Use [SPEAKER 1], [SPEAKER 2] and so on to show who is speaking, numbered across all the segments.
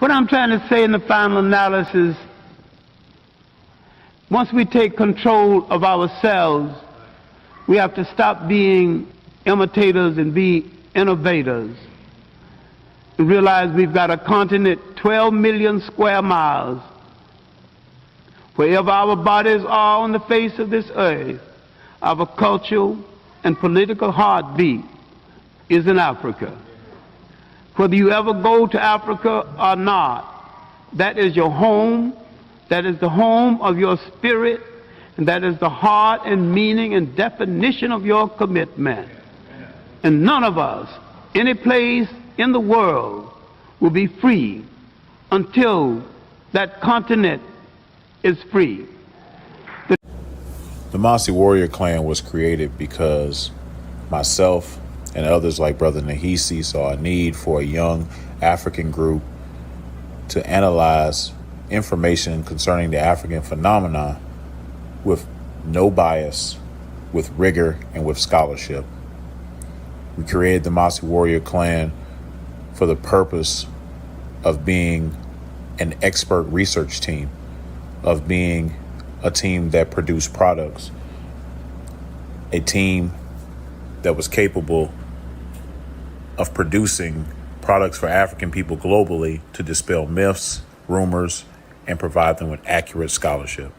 [SPEAKER 1] What I'm trying to say in the final analysis, once we take control of ourselves, we have to stop being imitators and be innovators. And realize we've got a continent 12 million square miles. Wherever our bodies are on the face of this earth, our cultural and political heartbeat is in Africa. Whether you ever go to Africa or not, that is your home, that is the home of your spirit, and that is the heart and meaning and definition of your commitment. And none of us, any place in the world, will be free until that continent is free.
[SPEAKER 2] The Masi Warrior Clan was created because myself and others like Brother Nahisi saw a need for a young African group to analyze information concerning the African phenomenon with no bias, with rigor, and with scholarship. We created the Masi Warrior Clan for the purpose of being an expert research team, of being a team that produced products, a team that was capable of producing products for African people globally to dispel myths, rumors, and provide them with accurate scholarship.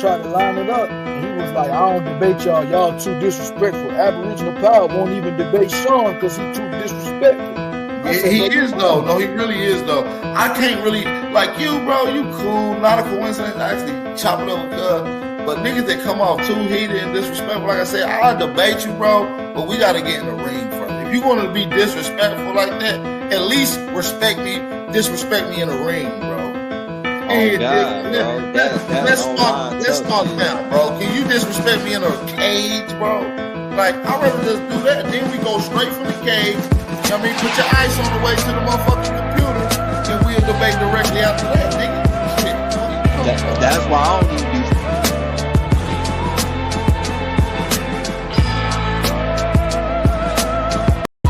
[SPEAKER 3] tried to line it up, and he was like, I don't debate y'all. Y'all too disrespectful. Aboriginal Power won't even debate Sean because he too disrespectful.
[SPEAKER 4] He is though. No, he really is though. I can't really like you, bro. You cool. Not a coincidence. I actually chop it up with but niggas that come off too heated and disrespectful, like I said, I'll debate you, bro. But we gotta get in the ring first. If you're gonna be disrespectful like that, at least disrespect me in the ring, bro.
[SPEAKER 5] Oh, God, bro.
[SPEAKER 4] Let's start now, bro. Can you disrespect me in a cage, bro? Like, I'd rather just do that. Then we go straight from the cage. I mean, put your ice on the way to the motherfucking computer, and we'll debate directly after that, nigga. Shit.
[SPEAKER 5] That's why I don't even be.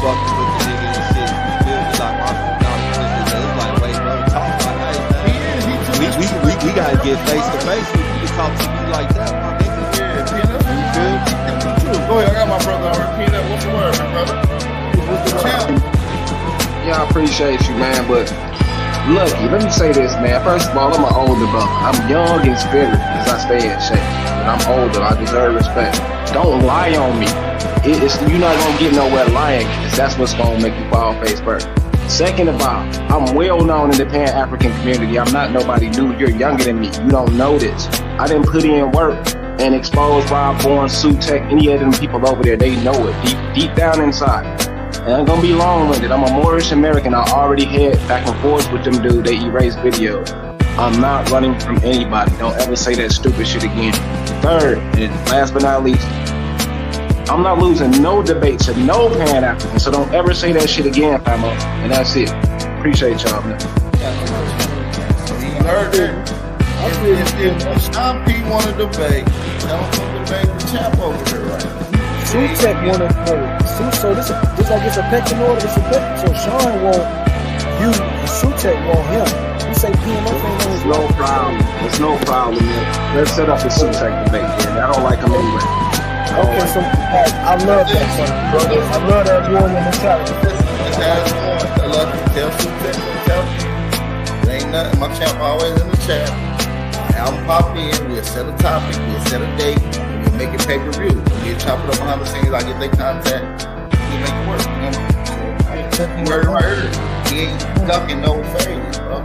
[SPEAKER 5] Fucking with the nigga and shit. You feel me? Like, it's like, wait, bro, talk like that, man. We gotta get face to face with you to talk to you like that, my nigga.
[SPEAKER 4] Yeah, Peanut. You feel me? Go ahead, I got my brother already. Peanut, what's the word, my brother?
[SPEAKER 6] Yeah, I appreciate you, man, but lucky, let me say this, man. First of all, I'm an older brother. I'm young in spirit as I stay in shape. But I'm older. I deserve respect. Don't lie on me. You're not going to get nowhere lying because that's what's going to make you fall face first. Second of all, I'm well known in the Pan-African community. I'm not nobody new. You're younger than me. You don't know this. I didn't put in work and expose Rob Bourne, Sutek, any of them people over there. They know it deep down inside. And I'm gonna be long-winded. I'm a Moorish American. I already had back and forth with them dude. They erased videos. I'm not running from anybody. Don't ever say that stupid shit again. Third, and last but not least, I'm not losing no debate to no Pan-African. So don't ever say that shit again, famo. And that's it. Appreciate y'all, man.
[SPEAKER 4] You heard it. If Sean P want to debate, don't debate the chap over there right now.
[SPEAKER 3] Sutek wanna know. So this like it's a pecking order. It's a pecking. So Sean want you, and Sutek want him. You say PMF ain't on his
[SPEAKER 6] No problem. There's no problem, man. Let's set up the Sutek debate, man. I don't like him anyway.
[SPEAKER 3] Okay, so I love that son, brother. I love that warrior mentality.
[SPEAKER 4] I love you. Tell Sutek. Tell me. There ain't nothing. My champ always in the chat. I'll pop in. We'll set a topic. We'll set a date. We'll make it pay-per-view. We'll chop it up behind the scenes. I get their contact. We make it work. So, right here. He ain't ducking no favors, bro.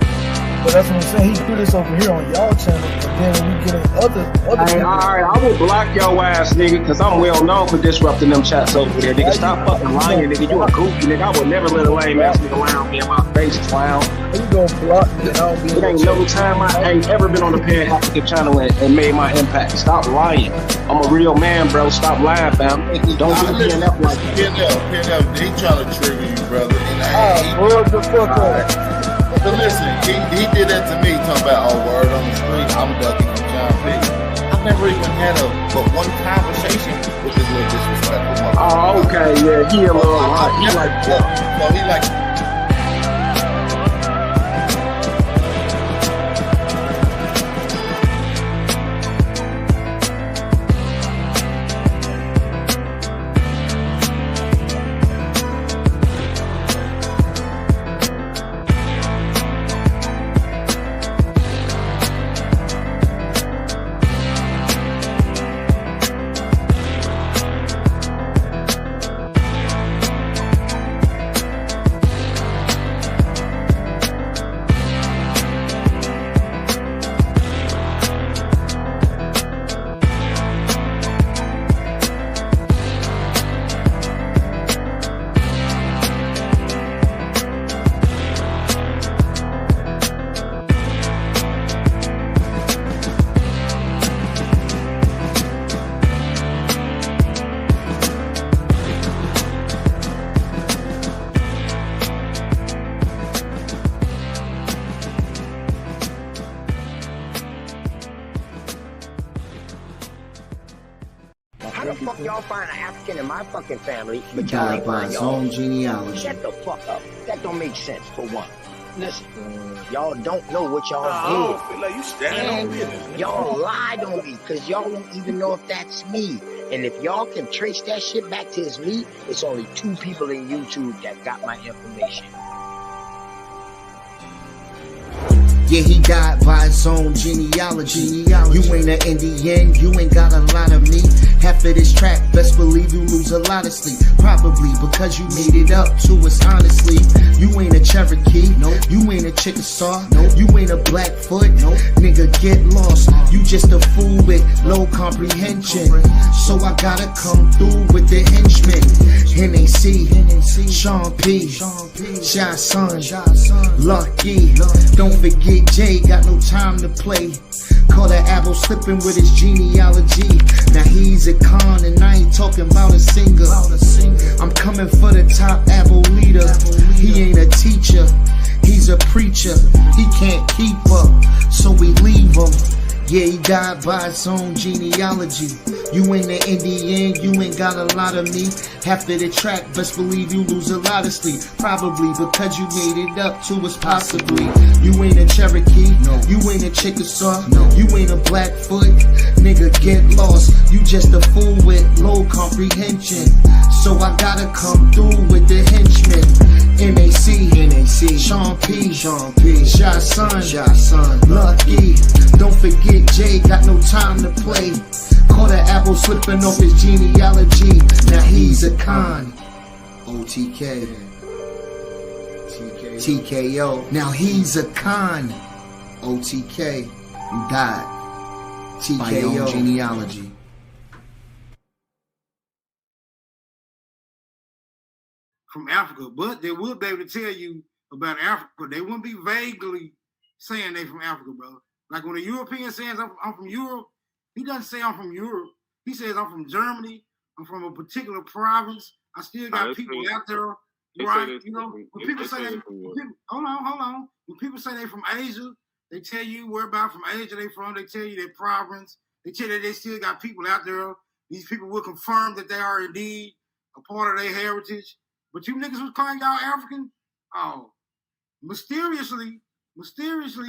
[SPEAKER 3] But that's what I'm saying. He do this over here on y'all channel, and then when we get in other
[SPEAKER 6] Hey, alright, I will block your ass, nigga, because I'm well known for disrupting them chats over there. Nigga, stop fucking lying, nigga. You a goofy, nigga. I would never let a lame ass nigga lie on me in my face, clown.
[SPEAKER 3] You gonna block me? And I don't be.
[SPEAKER 6] It ain't no time I ain't ever been on the Pan-African channel and made my impact. Stop lying. I'm a real man, bro. Stop lying, fam. Don't do PNF like that.
[SPEAKER 4] PNF, he trying to trigger you, brother.
[SPEAKER 3] Word the fuck up.
[SPEAKER 4] But listen, he did that to me, talking about, oh, word on the street, I'm ducking from John P. I've never even had but one conversation with this little disrespectful motherfucker.
[SPEAKER 6] Oh, okay, yeah, he a little lie. He like,
[SPEAKER 4] so he like,
[SPEAKER 7] Y'all find an African in my fucking family, but y'all ain't find your own genealogy. Shut the fuck up. That don't make sense, for one. Listen, y'all don't know what y'all did.
[SPEAKER 4] I feel like you standing on business.
[SPEAKER 7] Y'all lied on me, because y'all don't even know if that's me. And if y'all can trace that shit back to it's me, it's only 2 people in YouTube that got my information.
[SPEAKER 8] Yeah, he died by his own genealogy. You ain't an Indian, you ain't got a lot of me. Half of this track, best believe you lose a lot of sleep. Probably because you made it up to us honestly. You ain't a Cherokee, nope. You ain't a Chickasaw, nope. You ain't a Blackfoot, nope. Nigga, get lost. You just a fool with low comprehension. So I gotta come through with the henchmen. NAC, Sean P, Shy Son, Lucky. Don't forget Jay, got no time to play. Caught an apple slipping with his genealogy. Now he's a con and I ain't talking about a singer. I'm coming for the top apple leader. He ain't a teacher, he's a preacher. He can't keep up, so we leave him. Yeah, he died by his own genealogy. You ain't an Indian, you ain't got a lot of me. Half of the track, best believe you lose a lot of sleep. Probably because you made it up to us possibly. You ain't a Cherokee, no. You ain't a Chickasaw, no. You ain't a Blackfoot. Nigga, get lost. You just a fool with low comprehension. So I gotta come through with the henchmen. NAC, Sean P, Shy Son, Lucky. Don't forget Jay, got no time to play. Caught an apple slipping off his genealogy. Now he's a con. OTK, TKO. Now he's a con. OTK, you died. TKO genealogy.
[SPEAKER 9] From Africa, but they will be able to tell you about Africa. They wouldn't be vaguely saying they from Africa, brother. Like when a European says I'm from Europe, he doesn't say I'm from Europe. He says I'm from Germany. I'm from a particular province. I still got people out there, right? You know, when people say hold on. When people say they from Asia, they tell you where about from Asia they from. They tell you their province. They tell you they still got people out there. These people will confirm that they are indeed a part of their heritage. But you niggas was calling y'all African? Oh, mysteriously,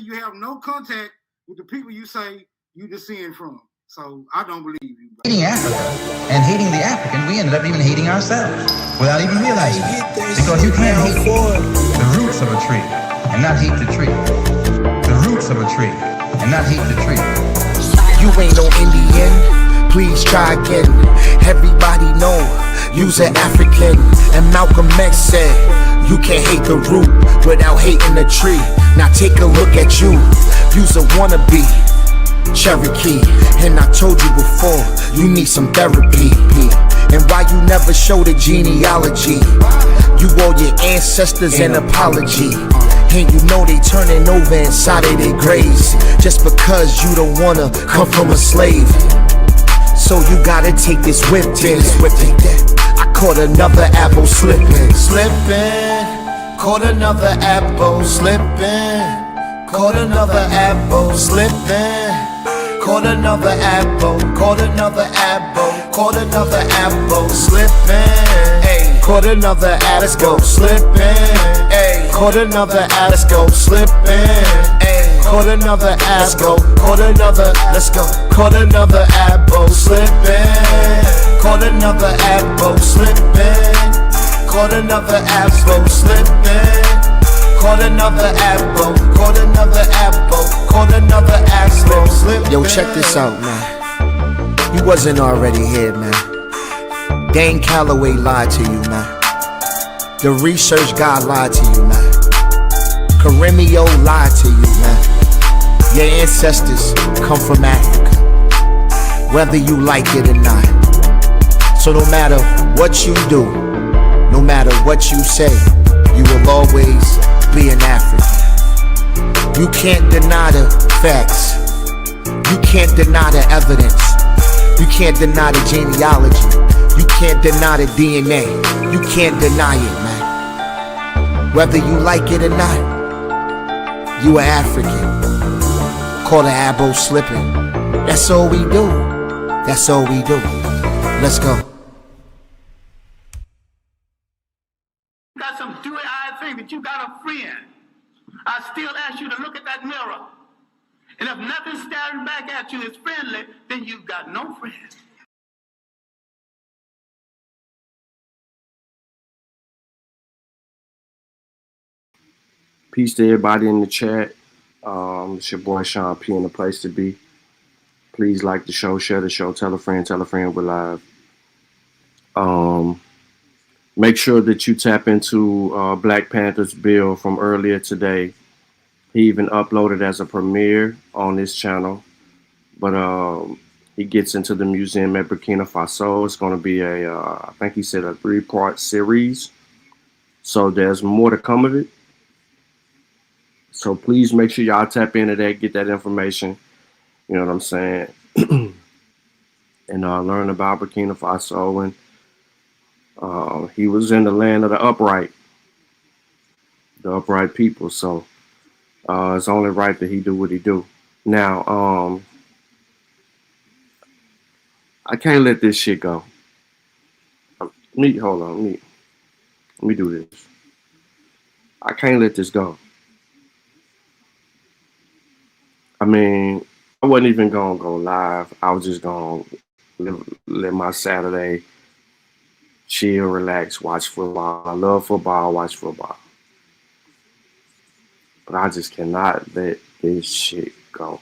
[SPEAKER 9] you have no contact with the people you say you descend from. So I don't believe you. Bro.
[SPEAKER 10] Hating Africa and hating the African, we ended up even hating ourselves without even realizing it. Because you can't hate the roots of a tree and not hate the tree. The roots of a tree and not hate the tree.
[SPEAKER 8] You ain't no Indian, please try again. Everybody know you's an African. And Malcolm X said, you can't hate the root without hating the tree. Now take a look at you, you's a wannabe Cherokee. And I told you before, you need some therapy. And why you never show the genealogy? You owe your ancestors an apology. And you know they turning over inside of their graves just because you don't wanna come from a slave. So you gotta take this whip in. I caught another apple slipping. Caught another apple slipping. Caught another apple slipping. Caught another apple. Caught another apple. Caught another apple slipping. Hey, caught another apple slipping. Hey, caught another apple slipping. Hey, caught another apple. Caught another. Let's go. Caught another apple slipping. Caught another apple slipping. Caught another apple slipping. Caught another apple. Caught another apple. Caught another apple slipping. Yo, check this out, man. You wasn't already here, man. Dane Calloway lied to you, man. The research guy lied to you, man. Karimio lied to you, man. Your ancestors come from Africa, whether you like it or not. So no matter what you do, no matter what you say, you will always be an African. You can't deny the facts. You can't deny the evidence. You can't deny the genealogy. You can't deny the DNA. You can't deny it, man. Whether you like it or not, you are African. Caught an apple slipping. That's all we do. That's all we do. Let's go.
[SPEAKER 11] Got some dewy-eyed thing that you got a friend. I still ask you to look at that mirror. And if nothing staring back at you is friendly, then you've got no friend.
[SPEAKER 12] Peace to everybody in the chat. It's your boy Sean P in the place to be. Please like the show, share the show, tell a friend we're live. Make sure that you tap into Black Panther's bill from earlier today. He even uploaded as a premiere on this channel. But he gets into the museum at Burkina Faso. It's going to be I think he said a 3-part series. So there's more to come of it. So please make sure y'all tap into that, get that information. You know what I'm saying? And learn about Burkina Faso. And he was in the land of the upright people. So it's only right that he do what he do. Now, I can't let this shit go. Hold on. Let me do this. I can't let this go. I mean, I wasn't even gonna go live. I was just gonna let my Saturday chill, relax, watch football. I love football, watch football. But I just cannot let this shit go.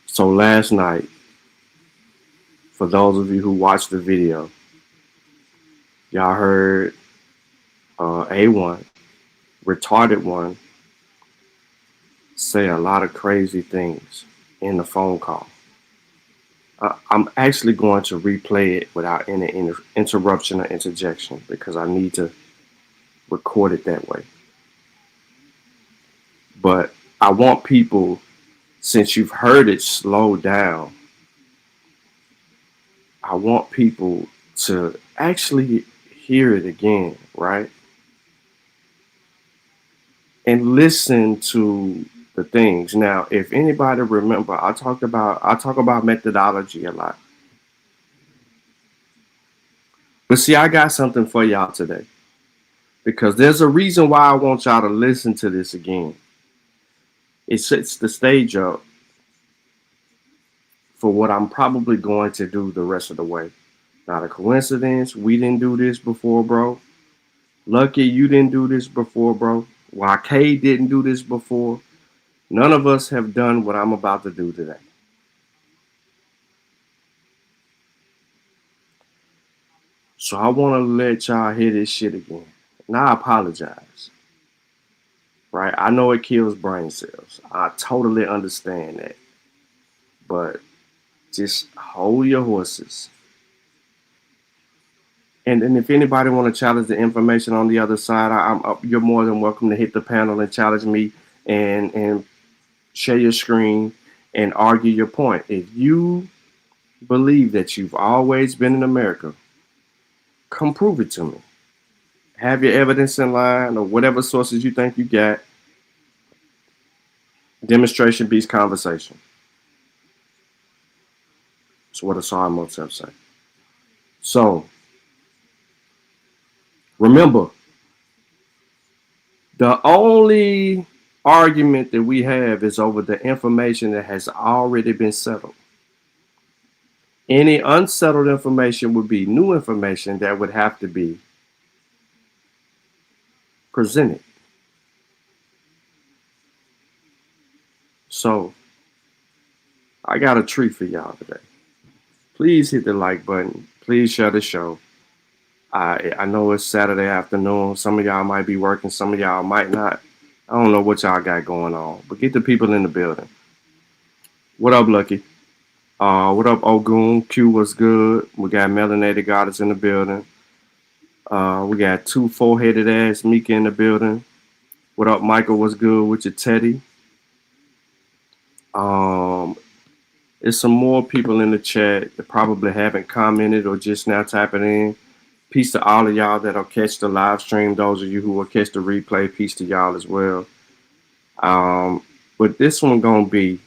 [SPEAKER 12] So last night, for those of you who watched the video, y'all heard A1, retarded one, say a lot of crazy things in the phone call. I'm actually going to replay it without any interruption or interjection because I need to record it that way. But I want people, since you've heard it slow down, I want people to actually hear it again, right? And listen to the things. Now, if anybody remember, I talk about methodology a lot. But see, I got something for y'all today. Because there's a reason why I want y'all to listen to this again. It sets the stage up for what I'm probably going to do the rest of the way. Not a coincidence. We didn't do this before, bro. Lucky you didn't do this before, bro. YK didn't do this before. None of us have done what I'm about to do today. So I want to let y'all hear this shit again. And I apologize. Right? I know it kills brain cells. I totally understand that. But just hold your horses. And if anybody want to challenge the information on the other side, you're more than welcome to hit the panel and challenge me and share your screen and argue your point. If you believe that you've always been in America, come prove it to me. Have your evidence in line or whatever sources you think you got. Demonstration beats conversation. That's what Asar Motep say. So, remember, the only argument that we have is over the information that has already been settled. Any unsettled information would be new information that would have to be presented. So, I got a treat for y'all today. Please hit the like button. Please share the show. I know it's Saturday afternoon. Some of y'all might be working. Some of y'all might not. I don't know what y'all got going on. But get the people in the building. What up, Lucky? What up, Ogun? Q, what's good? We got Melanated Goddess in the building. We got 2 4-headed ass Mika in the building. What up, Michael? What's good with your Teddy? There's some more people in the chat that probably haven't commented or just now typing in. Peace to all of y'all that'll catch the live stream. Those of you who will catch the replay, peace to y'all as well. But this one gonna be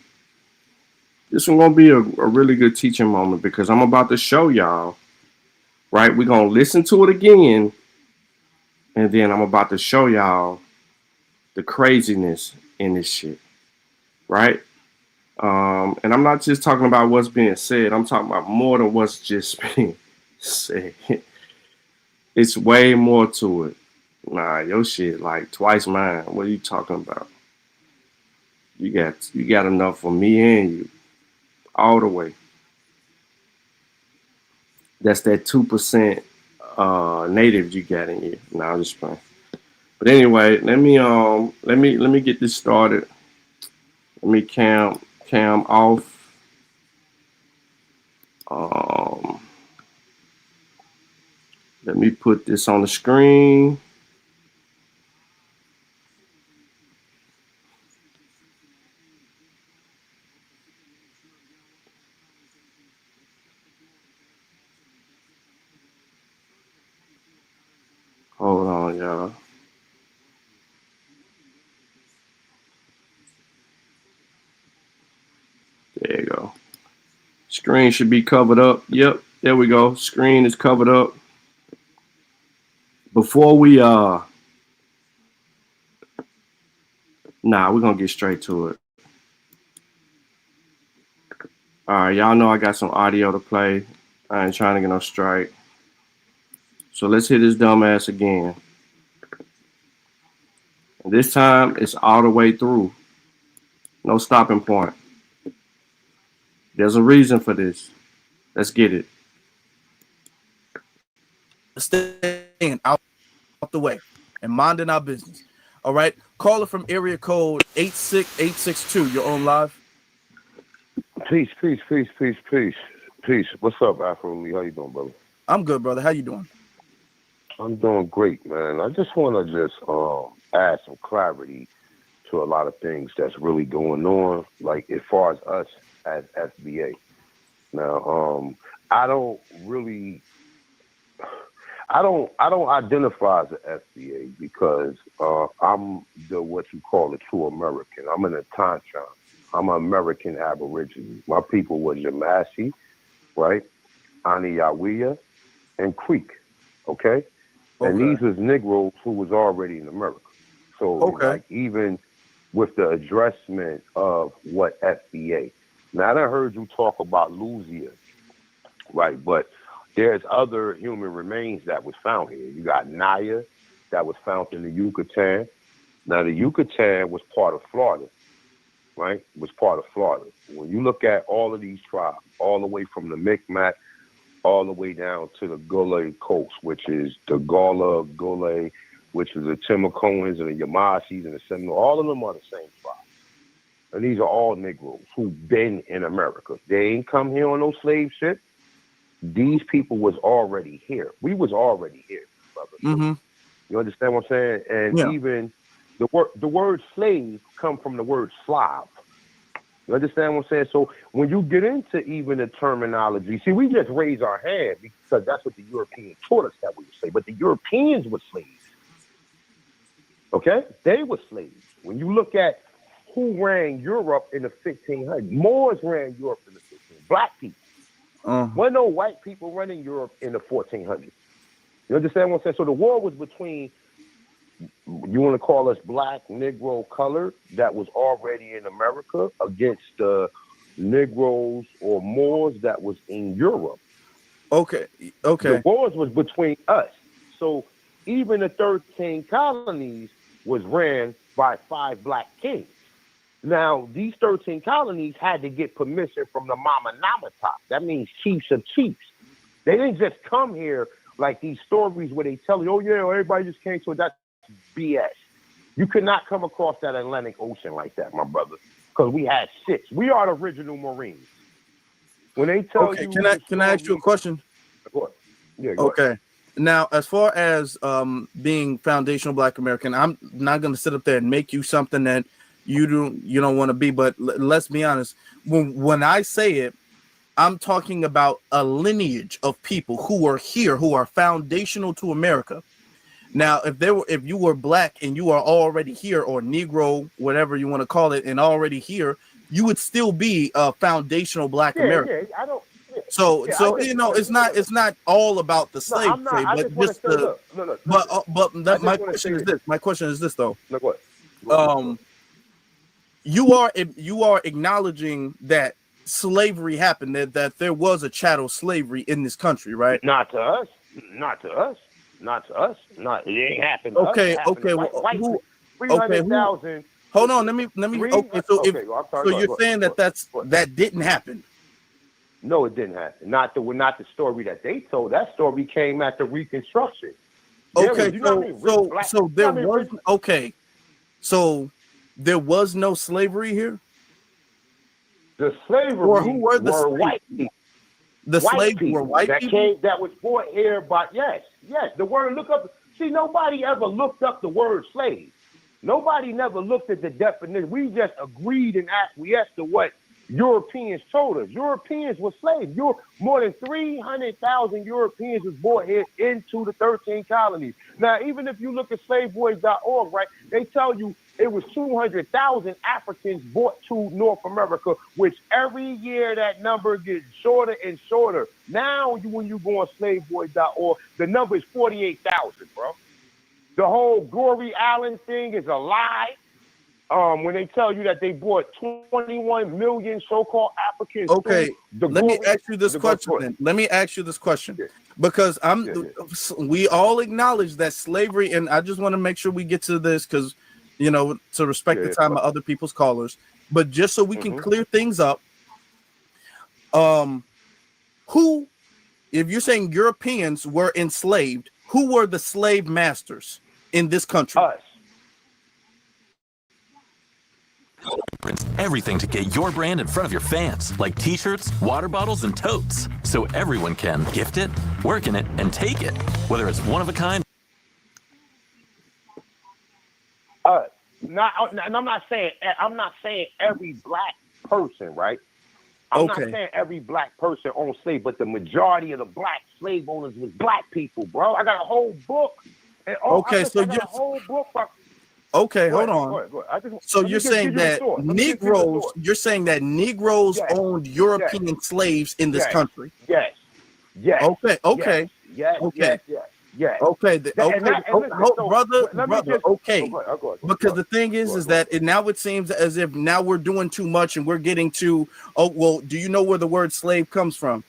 [SPEAKER 12] a really good teaching moment because I'm about to show y'all, right? We're gonna listen to it again, and then I'm about to show y'all the craziness in this shit, right? And I'm not just talking about what's being said. I'm talking about more than what's just being said. It's way more to it. Nah, your shit like twice mine. What are you talking about? You got enough for me and you, all the way. That's that 2% native you got in you. Nah, I'm just playing. But anyway, let me get this started. Let me cam off. Let me put this on the screen. Hold on, y'all. There you go. Screen should be covered up. Yep, there we go. Screen is covered up. Before we we're gonna get straight to it. All right, y'all know I got some audio to play. I ain't trying to get no strike. So let's hit this dumbass again. And this time it's all the way through. No stopping point. There's a reason for this. Let's get it.
[SPEAKER 13] Staying out the way and minding our business. All right. Caller from area code 86862. You're on live.
[SPEAKER 14] Peace. What's up, Afro Lee? How you doing, brother?
[SPEAKER 13] I'm good, brother. How you doing?
[SPEAKER 14] I'm doing great, man. I just want to add some clarity to a lot of things that's really going on, like as far as us as FBA. Now, I don't identify as an FBA because I'm what you call a true American. I'm an Atanchan. I'm an American Aboriginal. My people were Yamasi, right? Aniyawiya, and Creek, okay? And these was Negroes who was already in America. So, like, even with the addressment of what FBA. Now, I done heard you talk about Louisiana, right? But there's other human remains that was found here. You got Naya that was found in the Yucatan. Now, the Yucatan was part of Florida, right? Was part of Florida. When you look at all of these tribes, all the way from the Micmac, all the way down to the Gullah Coast, which is the Gullah, which is the Timacoans and the Yamasis and the Seminole, all of them are the same tribe. And these are all Negroes who've been in America. They ain't come here on no slave ship. These people was already here. We was already here, brother.
[SPEAKER 13] Mm-hmm.
[SPEAKER 14] You understand what I'm saying? And even the word slave come from the word Slav. You understand what I'm saying? So when you get into even the terminology, see, we just raise our hand because that's what the Europeans taught us that we would say. But the Europeans were slaves. Okay? They were slaves. When you look at who ran Europe in the 1500s, Moors ran Europe in the 1500s, black people. Wasn't no white people running Europe in the 1400s. You understand what I'm saying? So the war was between, you want to call us black, Negro, colored, that was already in America against the Negroes or Moors that was in Europe.
[SPEAKER 13] Okay.
[SPEAKER 14] The wars was between us. So even the 13 colonies was ran by 5 black kings. Now, these 13 colonies had to get permission from the Mama Namatop. That means chiefs of chiefs. They didn't just come here like these stories where they tell you, oh, yeah, everybody just came to it. That's BS. You could not come across that Atlantic Ocean like that, my brother, because we had ships. We are the original Marines. When they tell you...
[SPEAKER 13] Can I ask you a question?
[SPEAKER 14] Go ahead. Yeah, go ahead.
[SPEAKER 13] Now, as far as being foundational Black American, I'm not going to sit up there and make you something that you don't want to be. But let's be honest. When I say it, I'm talking about a lineage of people who are here, who are foundational to America. Now, if you were black and you are already here, or Negro, whatever you want to call it, and already here, you would still be a foundational Black American.
[SPEAKER 14] Yeah, I don't.
[SPEAKER 13] So it's not all about the slave trade, but just the. But my question is this. My question is this though.
[SPEAKER 14] No, go ahead.
[SPEAKER 13] You are acknowledging that slavery happened, that there was a chattel slavery in this country, right?
[SPEAKER 14] Not to us. Not to us. Not to us. Not it ain't happened to
[SPEAKER 13] Okay,
[SPEAKER 14] us. It happened
[SPEAKER 13] okay,
[SPEAKER 14] to
[SPEAKER 13] well,
[SPEAKER 14] white
[SPEAKER 13] who?
[SPEAKER 14] 300,000.
[SPEAKER 13] Hold on, let me. Okay, so
[SPEAKER 14] Okay, I'm sorry,
[SPEAKER 13] so you're saying that that didn't happen?
[SPEAKER 14] No, it didn't happen. Not the story that they told. That story came at the Reconstruction.
[SPEAKER 13] Okay, so there was okay, so there was no slavery here.
[SPEAKER 14] The slavery
[SPEAKER 13] or who were the slaves?
[SPEAKER 14] white people.
[SPEAKER 13] The
[SPEAKER 14] White
[SPEAKER 13] slaves
[SPEAKER 14] people
[SPEAKER 13] were white
[SPEAKER 14] that
[SPEAKER 13] people.
[SPEAKER 14] came that was brought here by yes. The word look up. See, nobody ever looked up the word slave. Nobody never looked at the definition. We just agreed and acquiesced to what Europeans told us. Europeans were slaves. More than 300,000 Europeans was brought here into the 13 colonies. Now, even if you look at slaveboys.org, right, they tell you it was 200,000 Africans brought to North America, which every year that number gets shorter and shorter. Now, when you go on slaveboys.org, the number is 48,000, bro. The whole Glory Island thing is a lie. When they tell you that they brought 21 million so-called Africans.
[SPEAKER 13] Okay, let me ask you this question then. Let me ask you this question. Because we all acknowledge that slavery, and I just want to make sure we get to this because, you know, to respect the time of other people's callers. But just so we can clear things up, who, if you're saying Europeans were enslaved, who were the slave masters in this country?
[SPEAKER 14] Us.
[SPEAKER 15] Everything to get your brand in front of your fans, like t-shirts, water bottles, and totes, so everyone can gift it, work in it, and take it, whether it's one of a kind.
[SPEAKER 14] And I'm not saying every black person, right? I'm not saying every black person owned slave, but the majority of the black slave owners was black people, bro. I got a whole book.
[SPEAKER 13] Okay, hold on.
[SPEAKER 14] Go ahead.
[SPEAKER 13] So you're saying that Negroes owned European slaves in this country?
[SPEAKER 14] Yes.
[SPEAKER 13] Okay. Brother. Okay. Because the thing is that now it seems as if now we're doing too much and we're getting to. Oh well, do you know where the word slave comes from?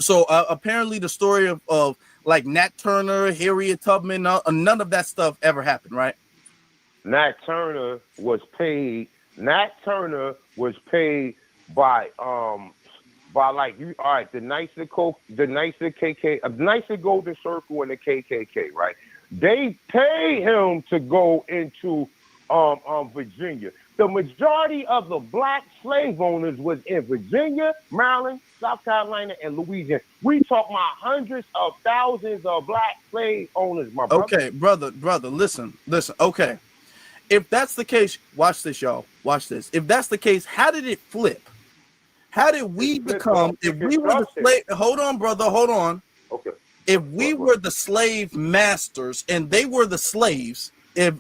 [SPEAKER 13] So apparently the story of like Nat Turner, Harriet Tubman, none of that stuff ever happened, right?
[SPEAKER 14] Nat Turner was paid by like you all right, the nicer KK, a nicer Golden Circle and the KKK, right? They pay him to go into Virginia. The majority of the black slave owners was in Virginia, Maryland, South Carolina, and Louisiana. We talk about hundreds of thousands of black slave owners, my brother.
[SPEAKER 13] Okay, brother, listen. Okay. If that's the case, watch this, y'all. Watch this. If that's the case, how did it flip? How did we become, if we were the slave, hold on, brother, hold on.
[SPEAKER 14] Okay.
[SPEAKER 13] If we were the slave masters and they were the slaves, if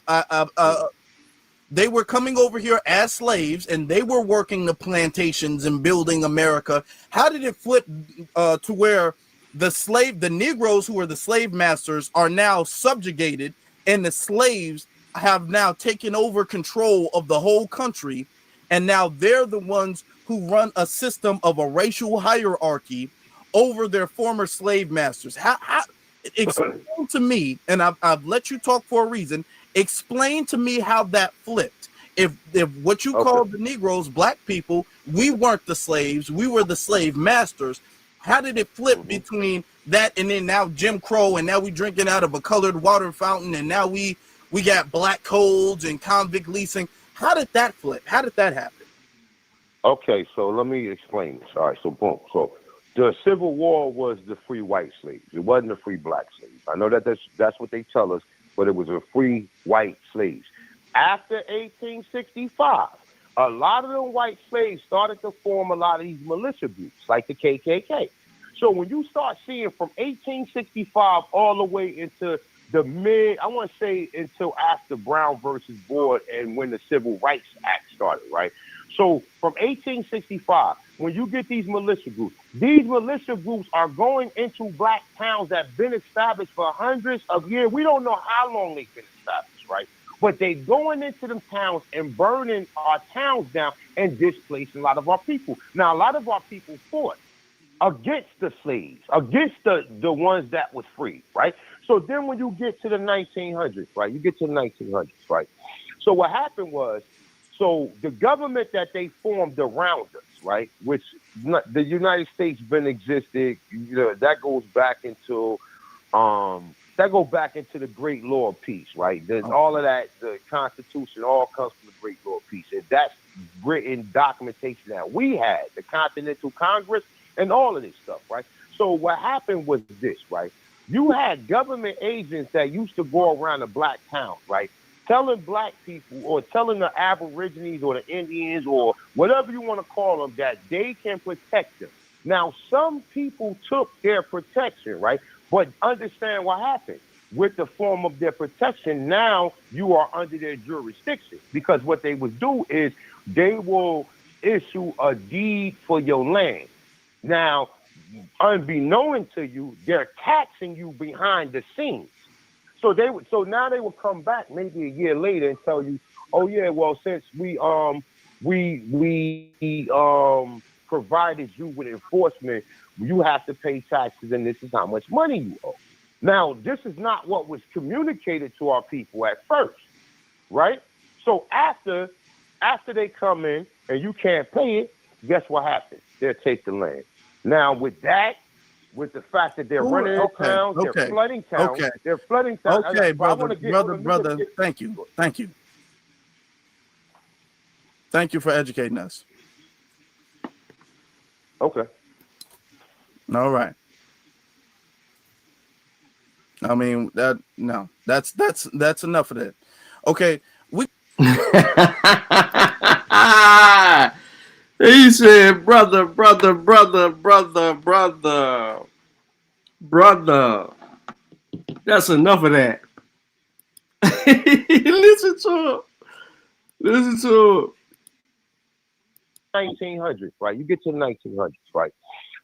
[SPEAKER 13] they were coming over here as slaves and they were working the plantations and building America, how did it flip to where the Negroes who were the slave masters are now subjugated and the slaves have now taken over control of the whole country, and now they're the ones who run a system of a racial hierarchy over their former slave masters? How explain to me, and I've let you talk for a reason, explain to me how that flipped. If what you call the Negroes, black people, we weren't the slaves, we were the slave masters. How did it flip between that and then now Jim Crow, and now we drinking out of a colored water fountain, and now we got black codes and convict leasing? How did that flip? How did that happen?
[SPEAKER 14] Okay, so let me explain this. All right, so boom. So the Civil War was the free white slaves. It wasn't the free black slaves. I know that's what they tell us, but it was a free white slaves. After 1865, a lot of the white slaves started to form a lot of these militia groups, like the KKK. So when you start seeing from 1865 all the way into the I want to say until after Brown versus Board and when the Civil Rights Act started, right? So from 1865, when you get these militia groups are going into black towns that have been established for hundreds of years. We don't know how long they've been established, right? But they going into them towns and burning our towns down and displacing a lot of our people. Now, a lot of our people fought. against the slaves, against the ones that was free, right? So then when you get to the 1900s, right, you get to the 1900s, right? So what happened was, so the government that they formed around us, right, which the United States been existing, that goes back into the Great Law of Peace, right? There's all of that, the Constitution all comes from the Great Law of Peace. And that's written documentation that we had, the Continental Congress and all of this stuff, right? So what happened was this, right? You had government agents that used to go around the black towns, right? Telling black people or telling the Aborigines or the Indians or whatever you want to call them that they can protect them. Now, some people took their protection, right? But understand what happened. With the form of their protection, now you are under their jurisdiction, because what they would do is they will issue a deed for your land. Now, unbeknown to you, they're taxing you behind the scenes. So now they will come back maybe a year later and tell you, oh yeah, well, since we provided you with enforcement, you have to pay taxes, and this is how much money you owe. Now, this is not what was communicated to our people at first, right? So after they come in and you can't pay it, guess what happens? They'll take the land. Now, with the fact that they're running their towns, they're flooding towns, they're flooding towns.
[SPEAKER 13] Okay, brother, thank you. Thank you for educating us.
[SPEAKER 14] Okay.
[SPEAKER 13] All right. I mean, that's enough of that. Okay,
[SPEAKER 12] he said, brother. That's enough of that. Listen to him.
[SPEAKER 14] 1900s, right? You get to the 1900s, right?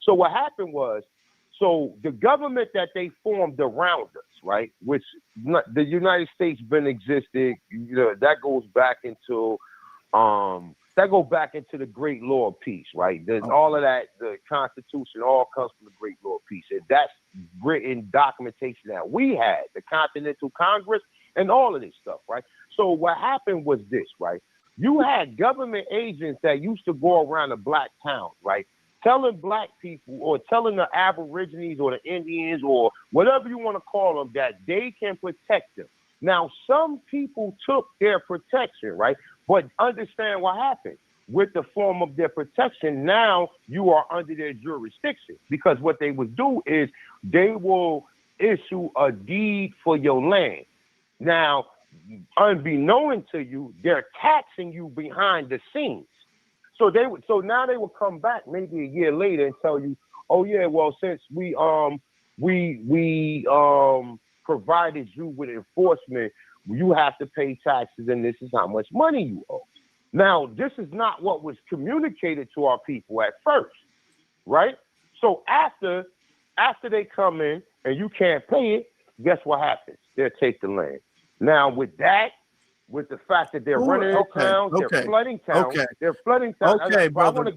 [SPEAKER 14] So what happened was, so the government that they formed around us, right, which the United States been existing, that goes back into the Great Law of Peace, right? There's all of that, the Constitution all comes from the Great Law of Peace. And that's written documentation that we had, the Continental Congress and all of this stuff, right? So what happened was this, right? You had government agents that used to go around the black towns, right? Telling black people or telling the Aborigines or the Indians or whatever you want to call them that they can protect them. Now, some people took their protection, right? But understand what happened. With the form of their protection, now you are under their jurisdiction, because what they would do is they will issue a deed for your land. Now, unbeknown to you, they're taxing you behind the scenes. So now they will come back maybe a year later and tell you, oh yeah, well, since we provided you with enforcement, you have to pay taxes, and this is how much money you owe. Now, this is not what was communicated to our people at first, right? So after they come in and you can't pay it, guess what happens? They'll take the land. Now, with the fact that they're running their towns, they're flooding towns, they're flooding towns.
[SPEAKER 13] Okay, brother,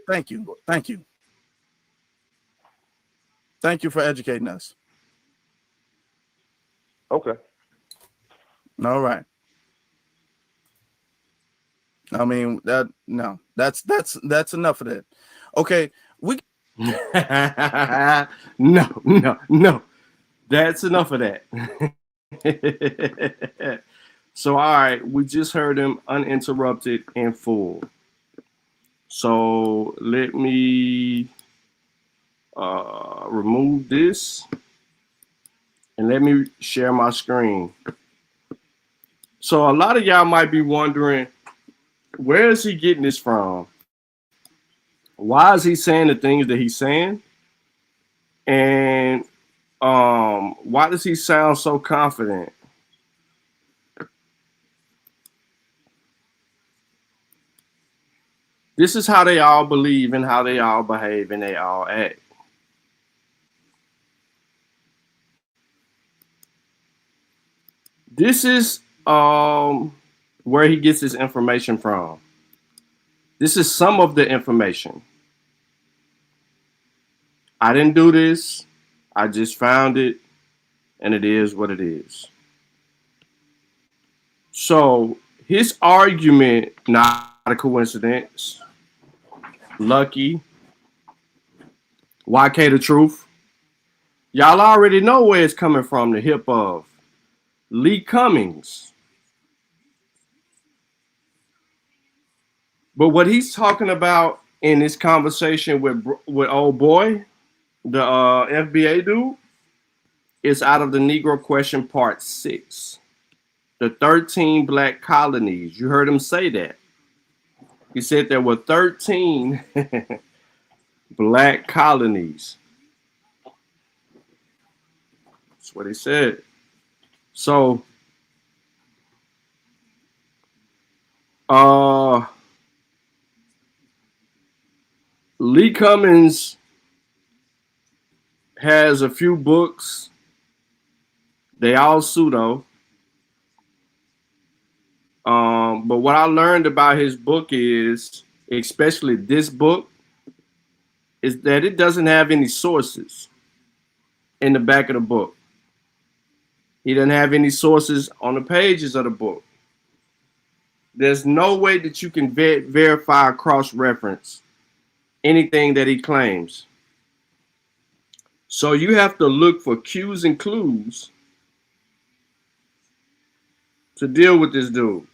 [SPEAKER 13] thank you. Thank you for educating us.
[SPEAKER 14] Okay.
[SPEAKER 13] All right. I mean, that's enough of that. Okay,
[SPEAKER 12] No. That's enough of that. So, all right, we just heard him uninterrupted and full. So let me remove this and let me share my screen. So a lot of y'all might be wondering, where is he getting this from? Why is he saying the things that he's saying? And why does he sound so confident? This is how they all believe and how they all behave and they all act. This is where he gets his information from. This is some of the information. I didn't do this. I just found it, and it is what it is. So his argument, not a coincidence. Lucky. YK the truth. Y'all already know where it's coming from, the hip of Lee Cummings. But what he's talking about in this conversation with old boy, the FBA dude, is out of the Negro Question Part 6. The 13 black colonies. You heard him say that. He said there were 13 black colonies. That's what he said. So, Lee Cummings has a few books. They all pseudo. But what I learned about his book is, especially this book, is that it doesn't have any sources in the back of the book. He doesn't have any sources on the pages of the book. There's no way that you can verify or cross-reference anything that he claims. So you have to look for cues and clues to deal with this dude.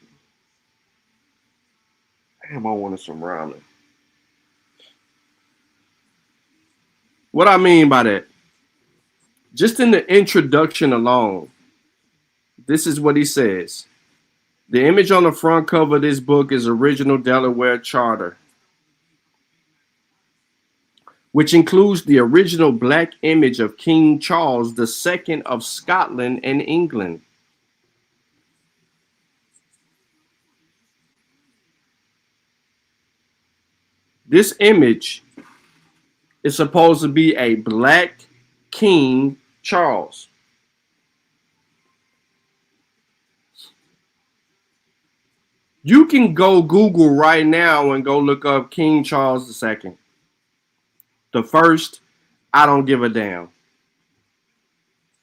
[SPEAKER 12] Damn, I wanted some ramen. What I mean by that, just in the introduction alone, this is what he says. The image on the front cover of this book is original Delaware Charter, which includes the original black image of King Charles II of Scotland and England. This image is supposed to be a black King Charles. You can go Google right now and go look up King Charles II. The first, I don't give a damn.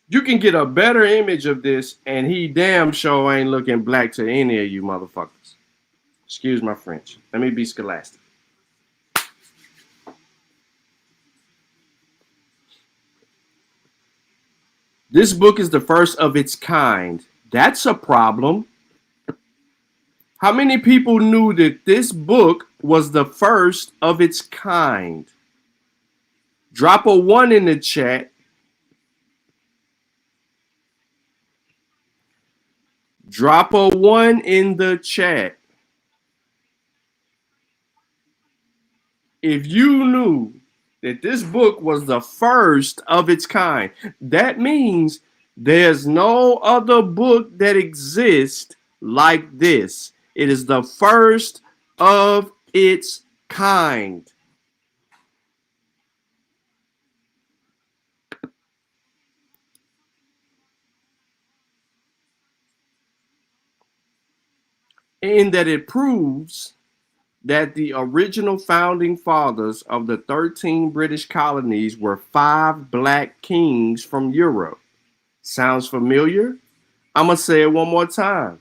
[SPEAKER 12] You can get a better image of this, and he damn sure ain't looking black to any of you motherfuckers. Excuse my French. Let me be scholastic. This book is the first of its kind. That's a problem. How many people knew that this book was the first of its kind? Drop a 1 in the chat. Drop a 1 in the chat if you knew that this book was the first of its kind. That means there's no other book that exists like this. It is the first of its kind. In that it proves that the original founding fathers of the 13 British colonies were 5 black kings from Europe. Sounds familiar? I'm going to say it one more time.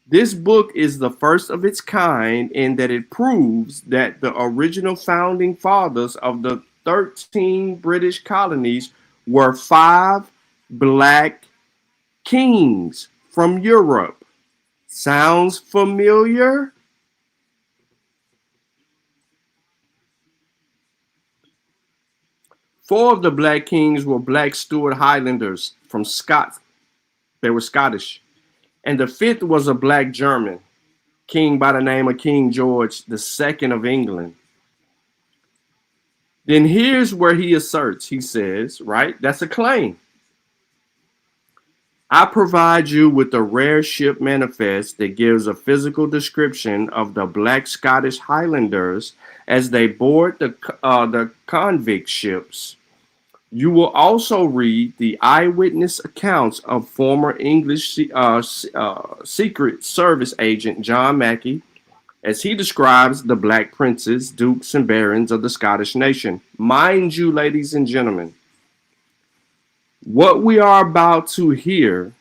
[SPEAKER 12] This book is the first of its kind in that it proves that the original founding fathers of the 13 British colonies were 5 black kings from Europe. Sounds familiar? Four of the black kings were black Stuart Highlanders from Scots. They were Scottish. And the 5th was a black German king by the name of King George II of England. Then here's where he asserts, he says, right? That's a claim. I provide you with a rare ship manifest that gives a physical description of the black Scottish Highlanders as they board the convict ships. You will also read the eyewitness accounts of former English Secret Service agent John Mackey, as he describes the black princes, dukes, and barons of the Scottish nation. Mind you, ladies and gentlemen, what we are about to hear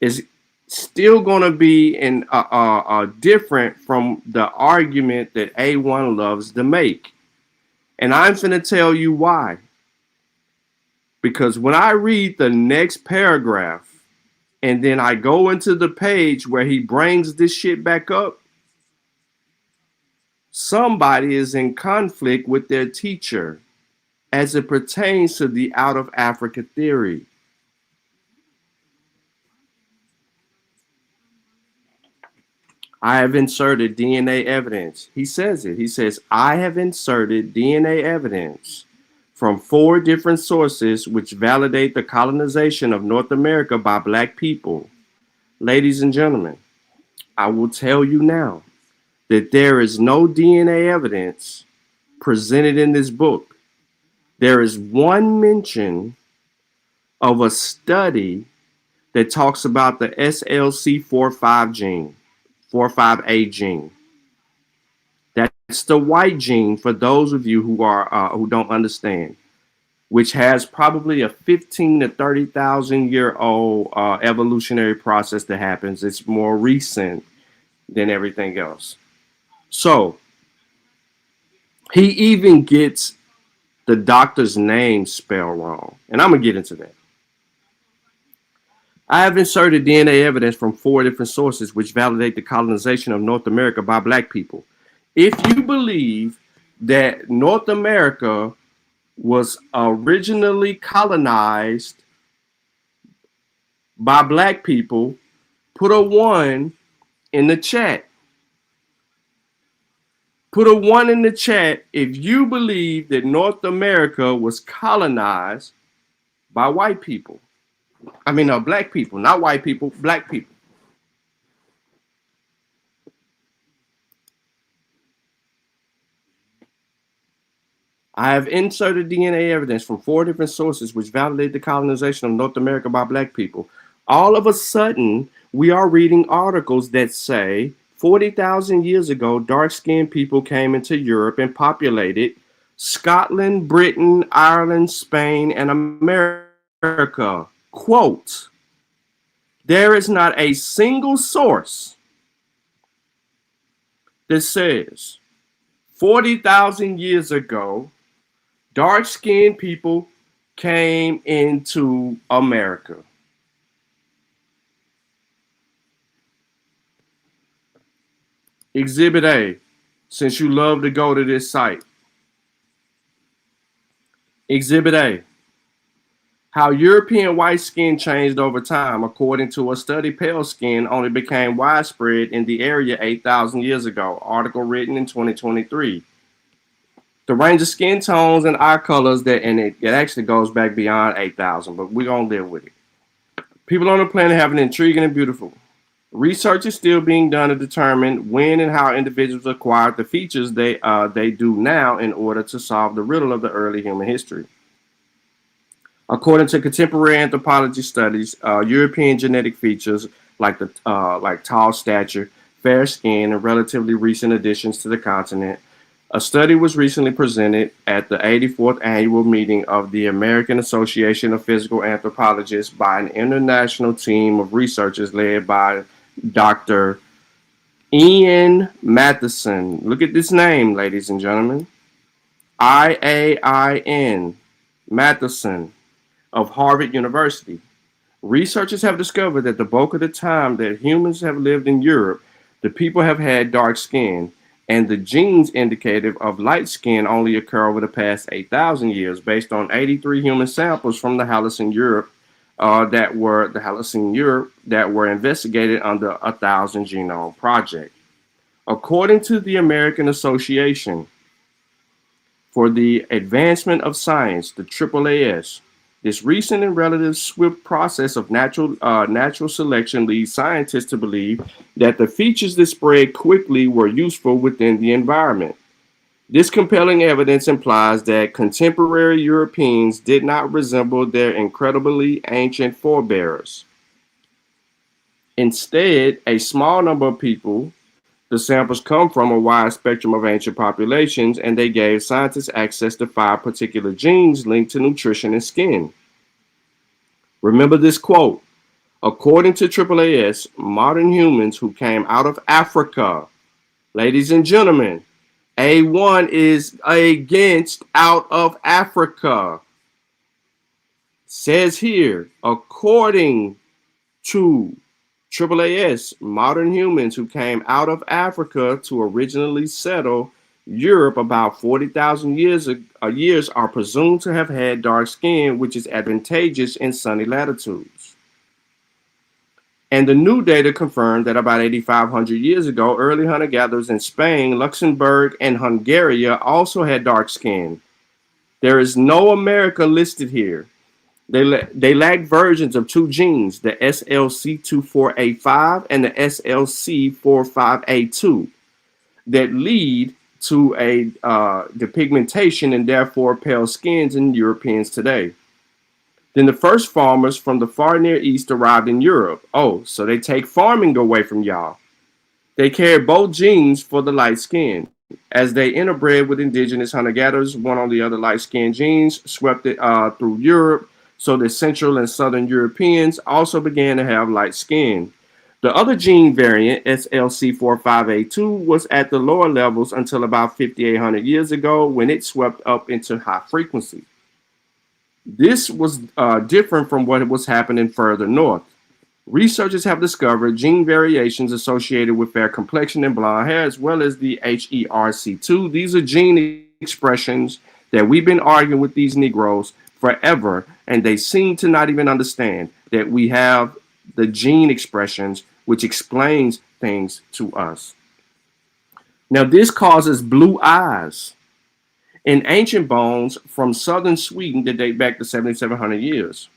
[SPEAKER 12] is still going to be different from the argument that A1 loves to make. And I'm going to tell you why. Because when I read the next paragraph and then I go into the page where he brings this shit back up, somebody is in conflict with their teacher as it pertains to the out of Africa theory. I have inserted DNA evidence. He says it. He says, I have inserted DNA evidence from 4 different sources which validate the colonization of North America by black people. Ladies and gentlemen, I will tell you now that there is no DNA evidence presented in this book. There is one mention of a study that talks about the SLC45 gene. 45A gene. That's the white gene for those of you who don't understand, which has probably a 15 to 30,000 year old evolutionary process that happens. It's more recent than everything else. So he even gets the doctor's name spelled wrong, and I'm gonna get into that. I have inserted DNA evidence from 4 different sources which validate the colonization of North America by black people. If you believe that North America was originally colonized by black people, put a 1 in the chat. Put a 1 in the chat if you believe that North America was colonized by white people. I mean, black people, not white people, black people. I have inserted DNA evidence from 4 different sources which validate the colonization of North America by black people. All of a sudden, we are reading articles that say 40,000 years ago, dark-skinned people came into Europe and populated Scotland, Britain, Ireland, Spain, and America. Quote, there is not a single source that says 40,000 years ago, dark-skinned people came into America. Exhibit A, since you love to go to this site. Exhibit A, how European white skin changed over time. According to a study, pale skin only became widespread in the area 8,000 years ago. Article written in 2023. The range of skin tones and eye colors it actually goes back beyond 8,000, but we're going to live with it. People on the planet have an intriguing and beautiful. Research is still being done to determine when and how individuals acquired the features they do now in order to solve the riddle of the early human history. According to contemporary anthropology studies, European genetic features like tall stature, fair skin, and relatively recent additions to the continent. A study was recently presented at the 84th annual meeting of the American Association of Physical Anthropologists by an international team of researchers led by Dr. Ian Matheson. Look at this name, ladies and gentlemen. IAIN, Matheson, of Harvard University. Researchers have discovered that the bulk of the time that humans have lived in Europe, the people have had dark skin, and the genes indicative of light skin only occur over the past 8,000 years, based on 83 human samples from the Halcyon Europe that were investigated under a 1,000 Genome Project. According to the American Association for the Advancement of Science, the AAAS, this recent and relative swift process of natural selection leads scientists to believe that the features that spread quickly were useful within the environment. This compelling evidence implies that contemporary Europeans did not resemble their incredibly ancient forebears. Instead, a small number of people The samples come from a wide spectrum of ancient populations, and they gave scientists access to 5 particular genes linked to nutrition and skin. Remember this quote. According to AAAS, modern humans who came out of Africa, ladies and gentlemen, A1 is against out of Africa. Says here, according to AAAS, modern humans who came out of Africa to originally settle Europe about 40,000 years are presumed to have had dark skin, which is advantageous in sunny latitudes. And the new data confirmed that about 8,500 years ago, early hunter-gatherers in Spain, Luxembourg, and Hungary also had dark skin. There is no America listed here. They lack versions of 2 genes, the SLC24A5 and the SLC45A2, that lead to a depigmentation and therefore pale skins in Europeans today. Then the first farmers from the far Near East arrived in Europe. Oh, so they take farming away from y'all. They carried both genes for the light skin. As they interbred with indigenous hunter-gatherers, one on the other light-skinned genes swept it through Europe, so the Central and Southern Europeans also began to have light skin. The other gene variant, SLC45A2, was at the lower levels until about 5,800 years ago when it swept up into high frequency. This was different from what was happening further north. Researchers have discovered gene variations associated with fair complexion and blonde hair, as well as the HERC2. These are gene expressions that we've been arguing with these Negroes forever, and they seem to not even understand that we have the gene expressions which explains things to us. Now, this causes blue eyes in ancient bones from southern Sweden that date back to 7,700 years.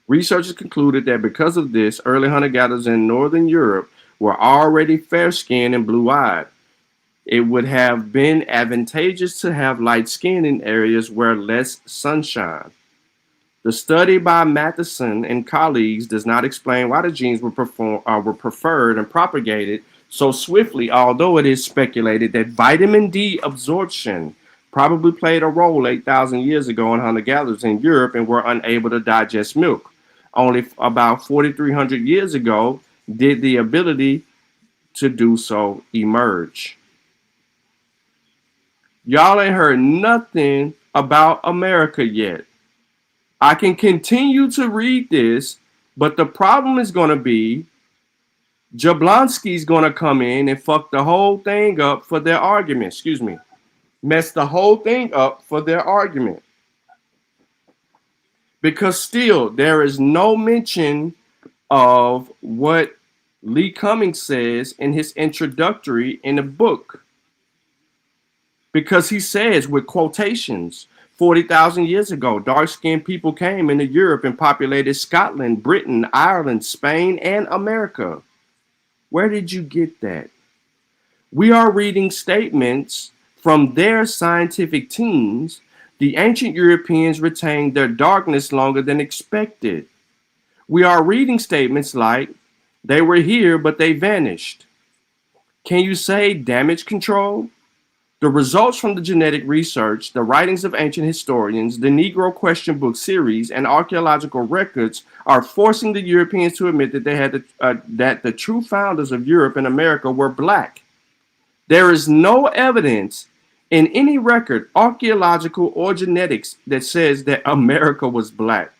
[SPEAKER 12] Researchers concluded that because of this, early hunter-gatherers in northern Europe were already fair-skinned and blue-eyed. It would have been advantageous to have light skin in areas where less sunshine. The study by Matheson and colleagues does not explain why the genes were preferred and propagated so swiftly, although it is speculated that vitamin D absorption probably played a role 8,000 years ago in hunter-gatherers in Europe and were unable to digest milk. Only about 4,300 years ago did the ability to do so emerge. Y'all ain't heard nothing about America yet. I can continue to read this, but the problem is going to be Jablonski's going to come in and fuck the whole thing up for their argument. Mess the whole thing up for their argument. Because still, there is no mention of what Lee Cummings says in his introductory in the book. Because he says, with quotations, 40,000 years ago, dark-skinned people came into Europe and populated Scotland, Britain, Ireland, Spain, and America. Where did you get that? We are reading statements from their scientific teams. The ancient Europeans retained their darkness longer than expected. We are reading statements like, they were here, but they vanished. Can you say damage control? The results from the genetic research, the writings of ancient historians, the Negro Question Book series, and archaeological records are forcing the Europeans to admit that they had that the true founders of Europe and America were black. There is no evidence in any record, archaeological or genetics, that says that America was black.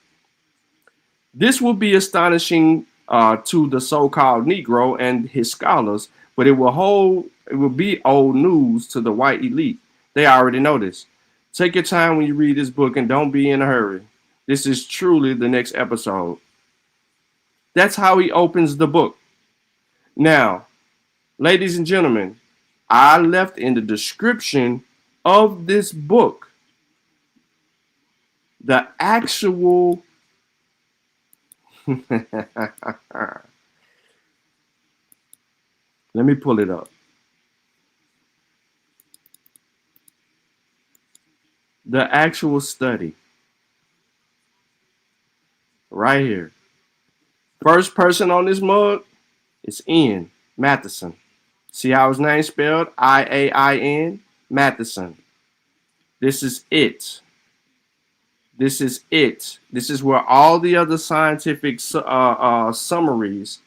[SPEAKER 12] This will be astonishing to the so-called Negro and his scholars, but it will be old news to the white elite. They already know this. Take your time when you read this book and don't be in a hurry. This is truly the next episode. That's how he opens the book. Now, ladies and gentlemen, I left in the description of this book the actual let me pull it up. The actual study right here. First person on this mug is Ian Matheson. See how his name's spelled? I-A-I-N, Matheson. This is it. This is it. This is where all the other scientific summaries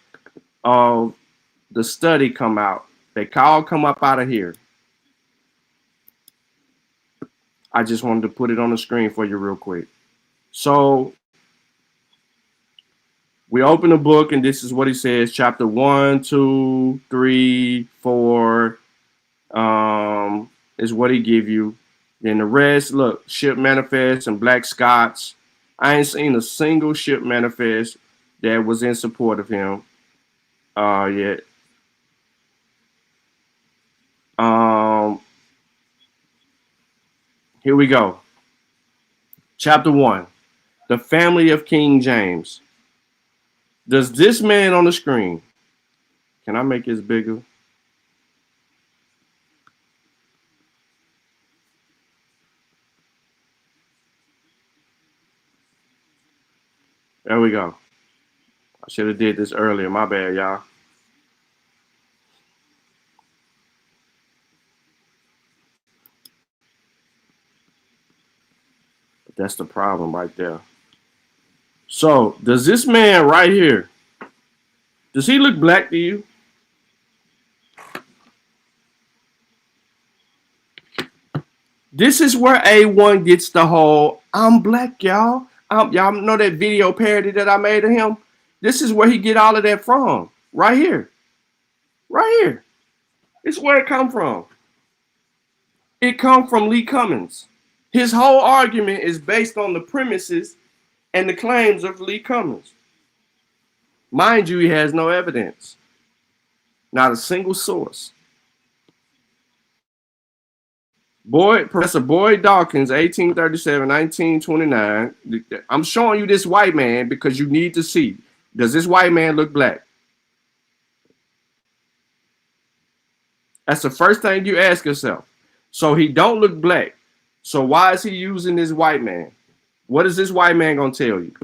[SPEAKER 12] of the study come out. They all come up out of here. I just wanted to put it on the screen for you real quick. So we open the book, and this is what he says. Chapter 1, 2, 3, 4 is what he give you. Then the rest, look, ship manifest and Black Scots. I ain't seen a single ship manifest that was in support of him yet. Here we go. Chapter 1, the family of King James. Does this man on the screen, can I make this bigger? There we go. I should have did this earlier. My bad, y'all. But that's the problem right there. So, does this man right here, does he look black to you? This is where A1 gets the whole, I'm black, y'all. Y'all know that video parody that I made of him? This is where he get all of that from. Right here. Right here. It's where it come from. It come from Lee Cummings. His whole argument is based on the premises and the claims of Lee Cummings. Mind you, he has no evidence. Not a single source. Professor Boyd Dawkins, 1837, 1929. I'm showing you this white man because you need to see. Does this white man look black? That's the first thing you ask yourself. So he don't look black. So why is he using this white man? What is this white man going to tell you?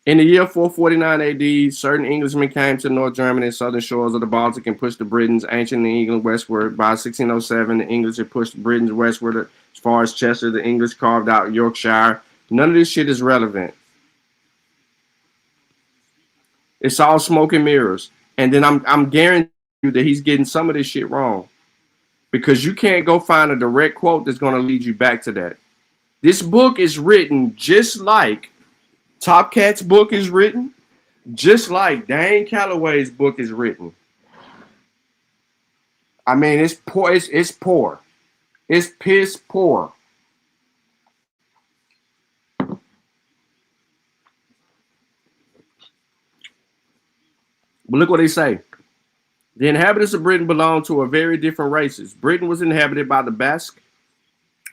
[SPEAKER 12] In the year 449 AD, certain Englishmen came to North Germany and southern shores of the Baltic and pushed the Britons, ancient England, westward. By 1607, the English had pushed the Britons westward as far as Chester. The English carved out Yorkshire. None of this shit is relevant. It's all smoke and mirrors. And then I'm guaranteeing you that he's getting some of this shit wrong. Because you can't go find a direct quote that's going to lead you back to that. This book is written just like Top Cat's book is written, just like Dane Calloway's book is written. I mean, it's poor. It's poor. It's piss poor. But look what they say. The inhabitants of Britain belonged to a very different races. Britain was inhabited by the Basque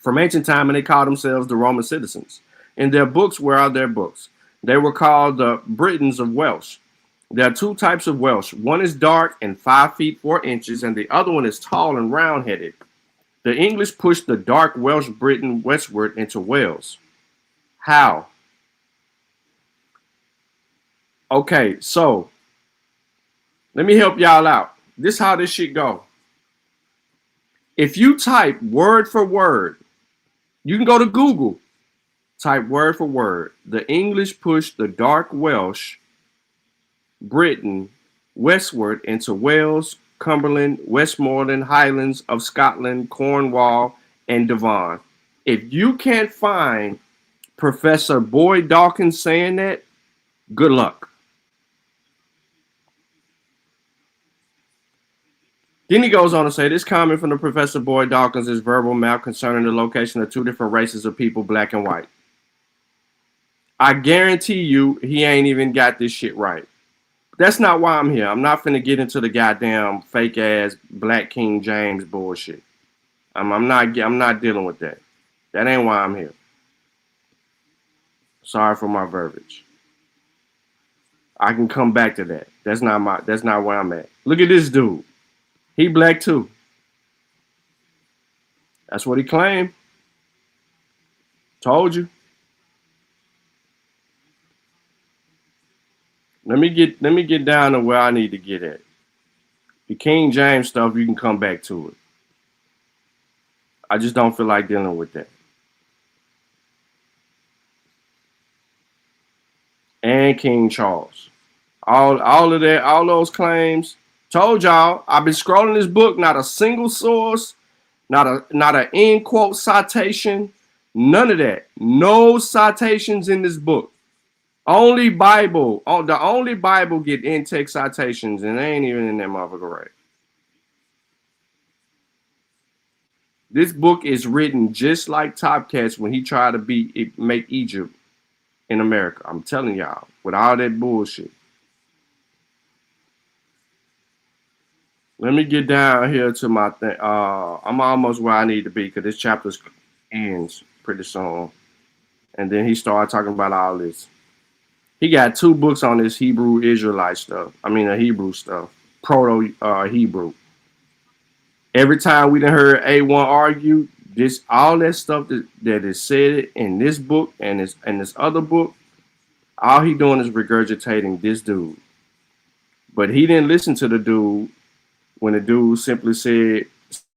[SPEAKER 12] from ancient time, and they called themselves the Roman citizens. In their books, where are their books? They were called the Britons of Welsh. There are two types of Welsh. One is dark and 5 feet 4 inches, and the other one is tall and round-headed. The English pushed the dark Welsh Briton westward into Wales. How? Okay, so let me help y'all out. This is how this shit go. If you type word for word, you can go to Google. Type word for word. The English pushed the dark Welsh Briton westward into Wales, Cumberland, Westmoreland, Highlands of Scotland, Cornwall, and Devon. If you can't find Professor Boyd Dawkins saying that, good luck. Then he goes on to say, this comment from the Professor Boyd Dawkins is verbal map concerning the location of two different races of people, black and white. I guarantee you he ain't even got this shit right. That's not why I'm here. I'm not finna get into the goddamn fake ass Black King James bullshit. I'm not dealing with that. That ain't why I'm here. Sorry for my verbiage. I can come back to that. That's not where I'm at. Look at this dude. He black too. That's what he claimed. Told you. Let me get down to where I need to get at. The King James stuff, you can come back to it. I just don't feel like dealing with that. And King Charles. All of that, all those claims. Told y'all, I've been scrolling this book, not a single source, not an end quote citation, none of that. No citations in this book. Only Bible. The only Bible get in-text citations, and they ain't even in that motherfucker right. This book is written just like Top Cats when he tried to make Egypt in America. I'm telling y'all, with all that bullshit. Let me get down here to my thing. I'm almost where I need to be because this chapter ends pretty soon. And then he started talking about all this. He got 2 books on this Hebrew Israelite stuff. I mean, the Hebrew stuff. Proto-Hebrew. Every time we done heard A1 argue, all that stuff that is said in this book and this other book, all he doing is regurgitating this dude. But he didn't listen to the dude when the dude simply said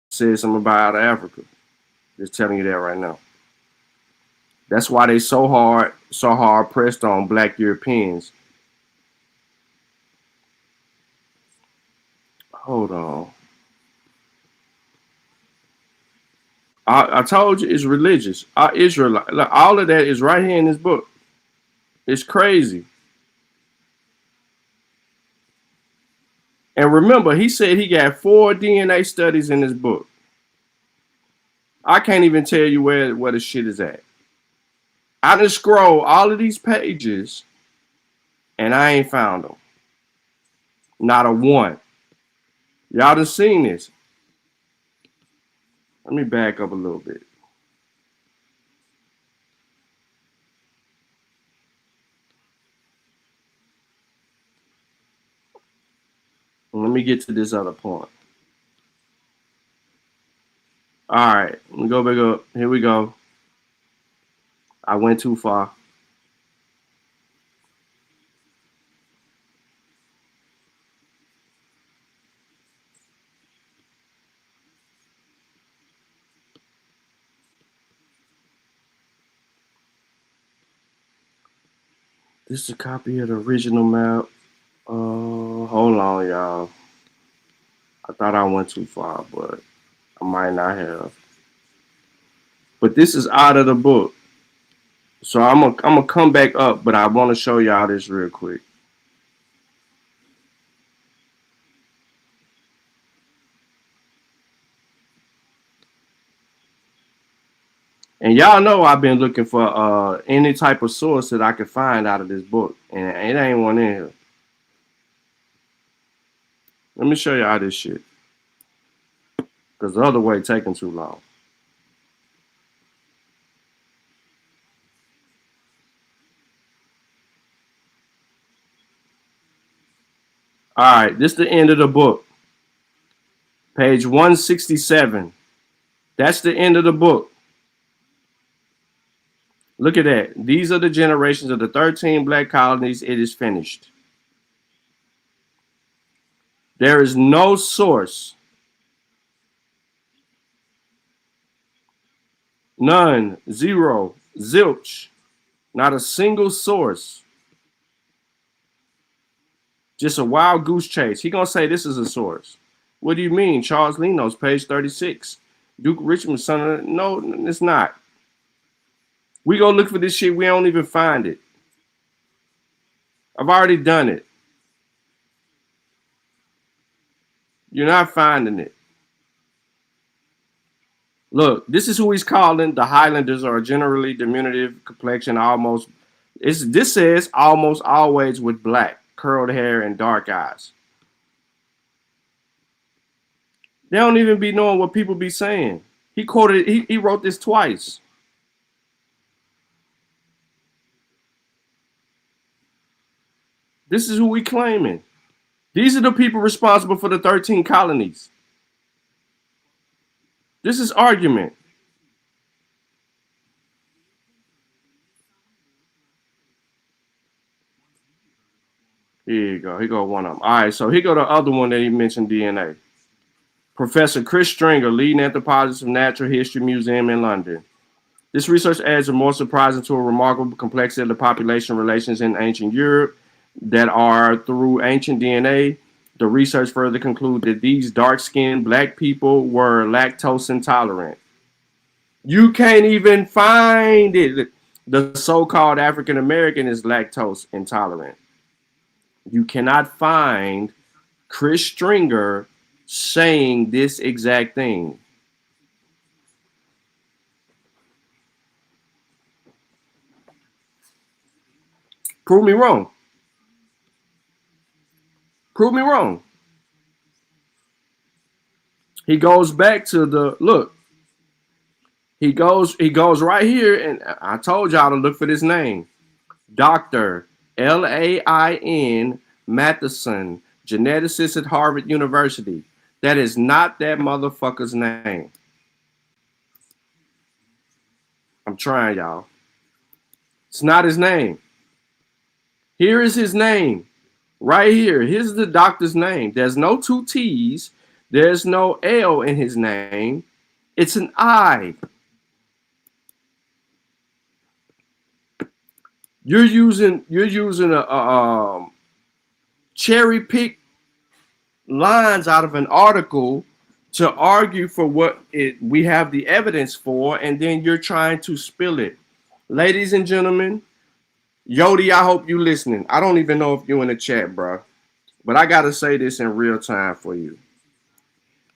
[SPEAKER 12] something about Africa. Just telling you that right now. That's why they so hard pressed on black Europeans. Hold on. I told you it's religious. Israelite. All of that is right here in this book. It's crazy. And remember, he said he got 4 DNA studies in this book. I can't even tell you where the shit is at. I done scroll all of these pages, and I ain't found them. Not a one. Y'all done seen this. Let me back up a little bit. Let me get to this other point. All right, let me go back up. Here we go. I went too far. This is a copy of the original map. Hold on, y'all. I thought I went too far, but I might not have. But this is out of the book. So I'm gonna come back up, but I want to show y'all this real quick. And y'all know I've been looking for any type of source that I could find out of this book, and it ain't one in here. Let me show y'all this shit, because the other way taking too long. All right, this is the end of the book. Page 167. That's the end of the book. Look at that. These are the generations of the 13 black colonies. It is finished. There is no source. None. Zero. Zilch. Not a single source. Just a wild goose chase. He gonna say this is a source. What do you mean? Charles Leno's page 36. Duke Richmond's son. No, it's not. We go look for this shit. We don't even find it. I've already done it. You're not finding it. Look, this is who he's calling. The Highlanders are generally diminutive complexion, almost. This says almost always with black, curled hair, and dark eyes. They don't even be knowing what people be saying. He quoted. He wrote this twice. This is who we claiming. These are the people responsible for the 13 colonies. This is argument. Here you go. Here go one of them. All right, so here go the other one that he mentioned, DNA. Professor Chris Stringer, leading anthropologist of Natural History Museum in London. This research adds a more surprising to a remarkable complexity of the population relations in ancient Europe that are through ancient DNA. The research further concludes that these dark-skinned black people were lactose intolerant. You can't even find it. The so-called African American is lactose intolerant. You cannot find Chris Stringer saying this exact thing. Prove me wrong. Prove me wrong. He goes back to the look. He goes right here, and I told y'all to look for this name. Dr. Lain Matheson, geneticist at Harvard University. That is not that motherfucker's name. I'm trying, y'all. It's not his name. Here is his name. Right here. Here's the doctor's name. There's no two T's. There's no L in his name. It's an I. You're using a cherry pick lines out of an article to argue for what we have the evidence for, and then you're trying to spill it. Ladies and gentlemen, Yodi, I hope you listening. I don't even know if you're in the chat, bro, but I gotta say this in real time for you.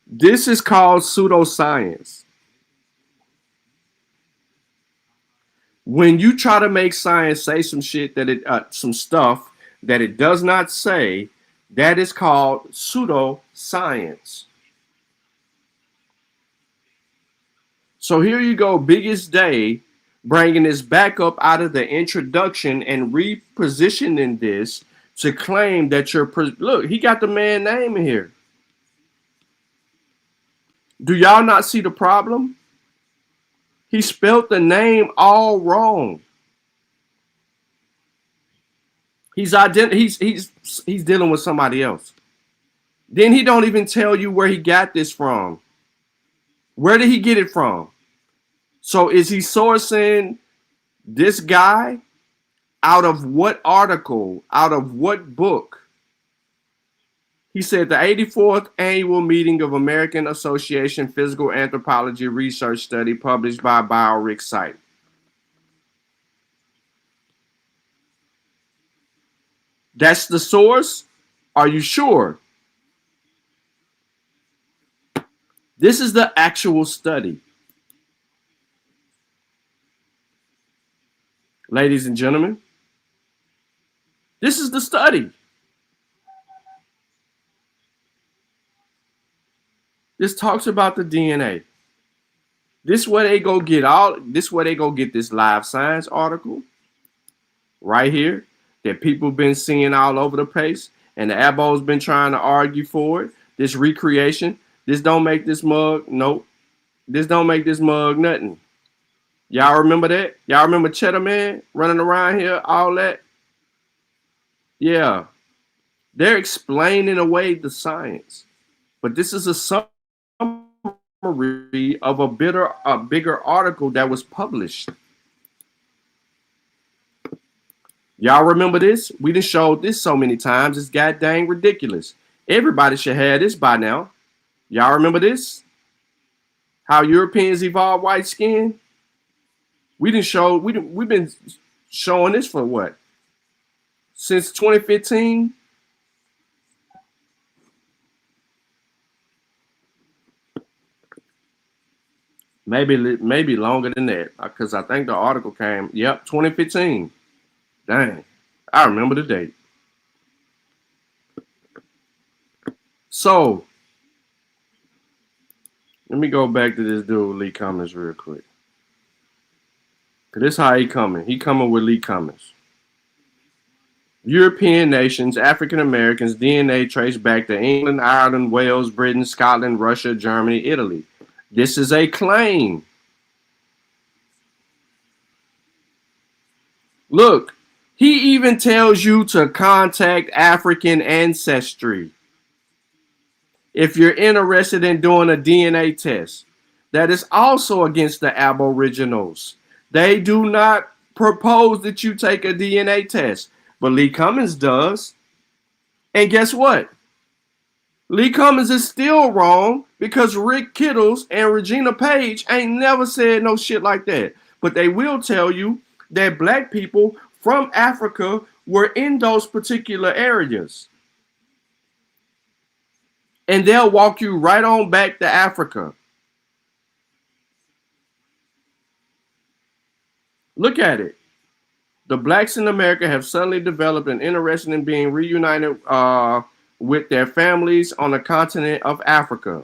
[SPEAKER 12] This is called pseudoscience. When you try to make science say some shit that some stuff that it does not say, that is called pseudoscience. So here you go, Biggest Day, bringing this back up out of the introduction and repositioning this to claim that look, he got the man name in here. Do y'all not see the problem? He spelled the name all wrong. He's dealing with somebody else. Then he don't even tell you where he got this from. Where did he get it from? So is he sourcing this guy out of what article, out of what book? He said the 84th annual meeting of American Association Physical Anthropology Research Study published by BioRic site. That's the source? Are you sure? This is the actual study. Ladies and gentlemen, this is the study. This talks about the DNA. This where they go get this live science article right here that people been seeing all over the place, and the Abbo's been trying to argue for it. This recreation. This don't make this mug. Nope. This don't make this mug nothing. Y'all remember that? Y'all remember Cheddar Man running around here, all that? Yeah. They're explaining away the science. But this is a summary of a bigger article that was published. Y'all remember this? We done showed this so many times. It's goddamn ridiculous. Everybody should have this by now. Y'all remember this? How Europeans evolved white skin? We've been showing this for what? Since 2015? Maybe longer than that, because I think the article came, 2015. Dang, I remember the date. So, let me go back to this dude, Lee Cummings, real quick. Because this is how he coming. He coming with Lee Cummings. European nations, African Americans, DNA traced back to England, Ireland, Wales, Britain, Scotland, Russia, Germany, Italy. This is a claim. Look, He even tells you to contact African ancestry if you're interested in doing a DNA test. That is also against the Aboriginals. They do not propose that you take a DNA test, but Lee Cummings does. And guess what? Lee Cummings is still wrong because Rick Kittles and Regina Page ain't never said no shit like that. But they will tell you that black people from Africa were in those particular areas. And they'll walk you right on back to Africa. Look at it. The blacks in America have suddenly developed an interest in being reunited with their families on the continent of Africa.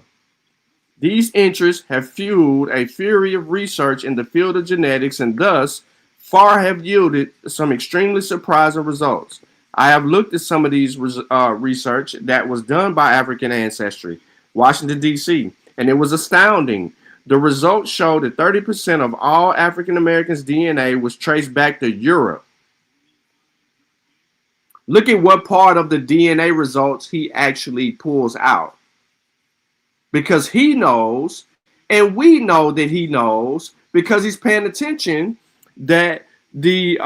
[SPEAKER 12] These interests have fueled a fury of research in the field of genetics and thus far have yielded some extremely surprising results. I have looked at some of these research that was done by African ancestry, Washington, D.C., and it was astounding. The results showed that 30% of all African Americans' DNA was traced back to Europe. Look at what part of the DNA results he actually pulls out. Because he knows, and we know that he knows, because he's paying attention, that the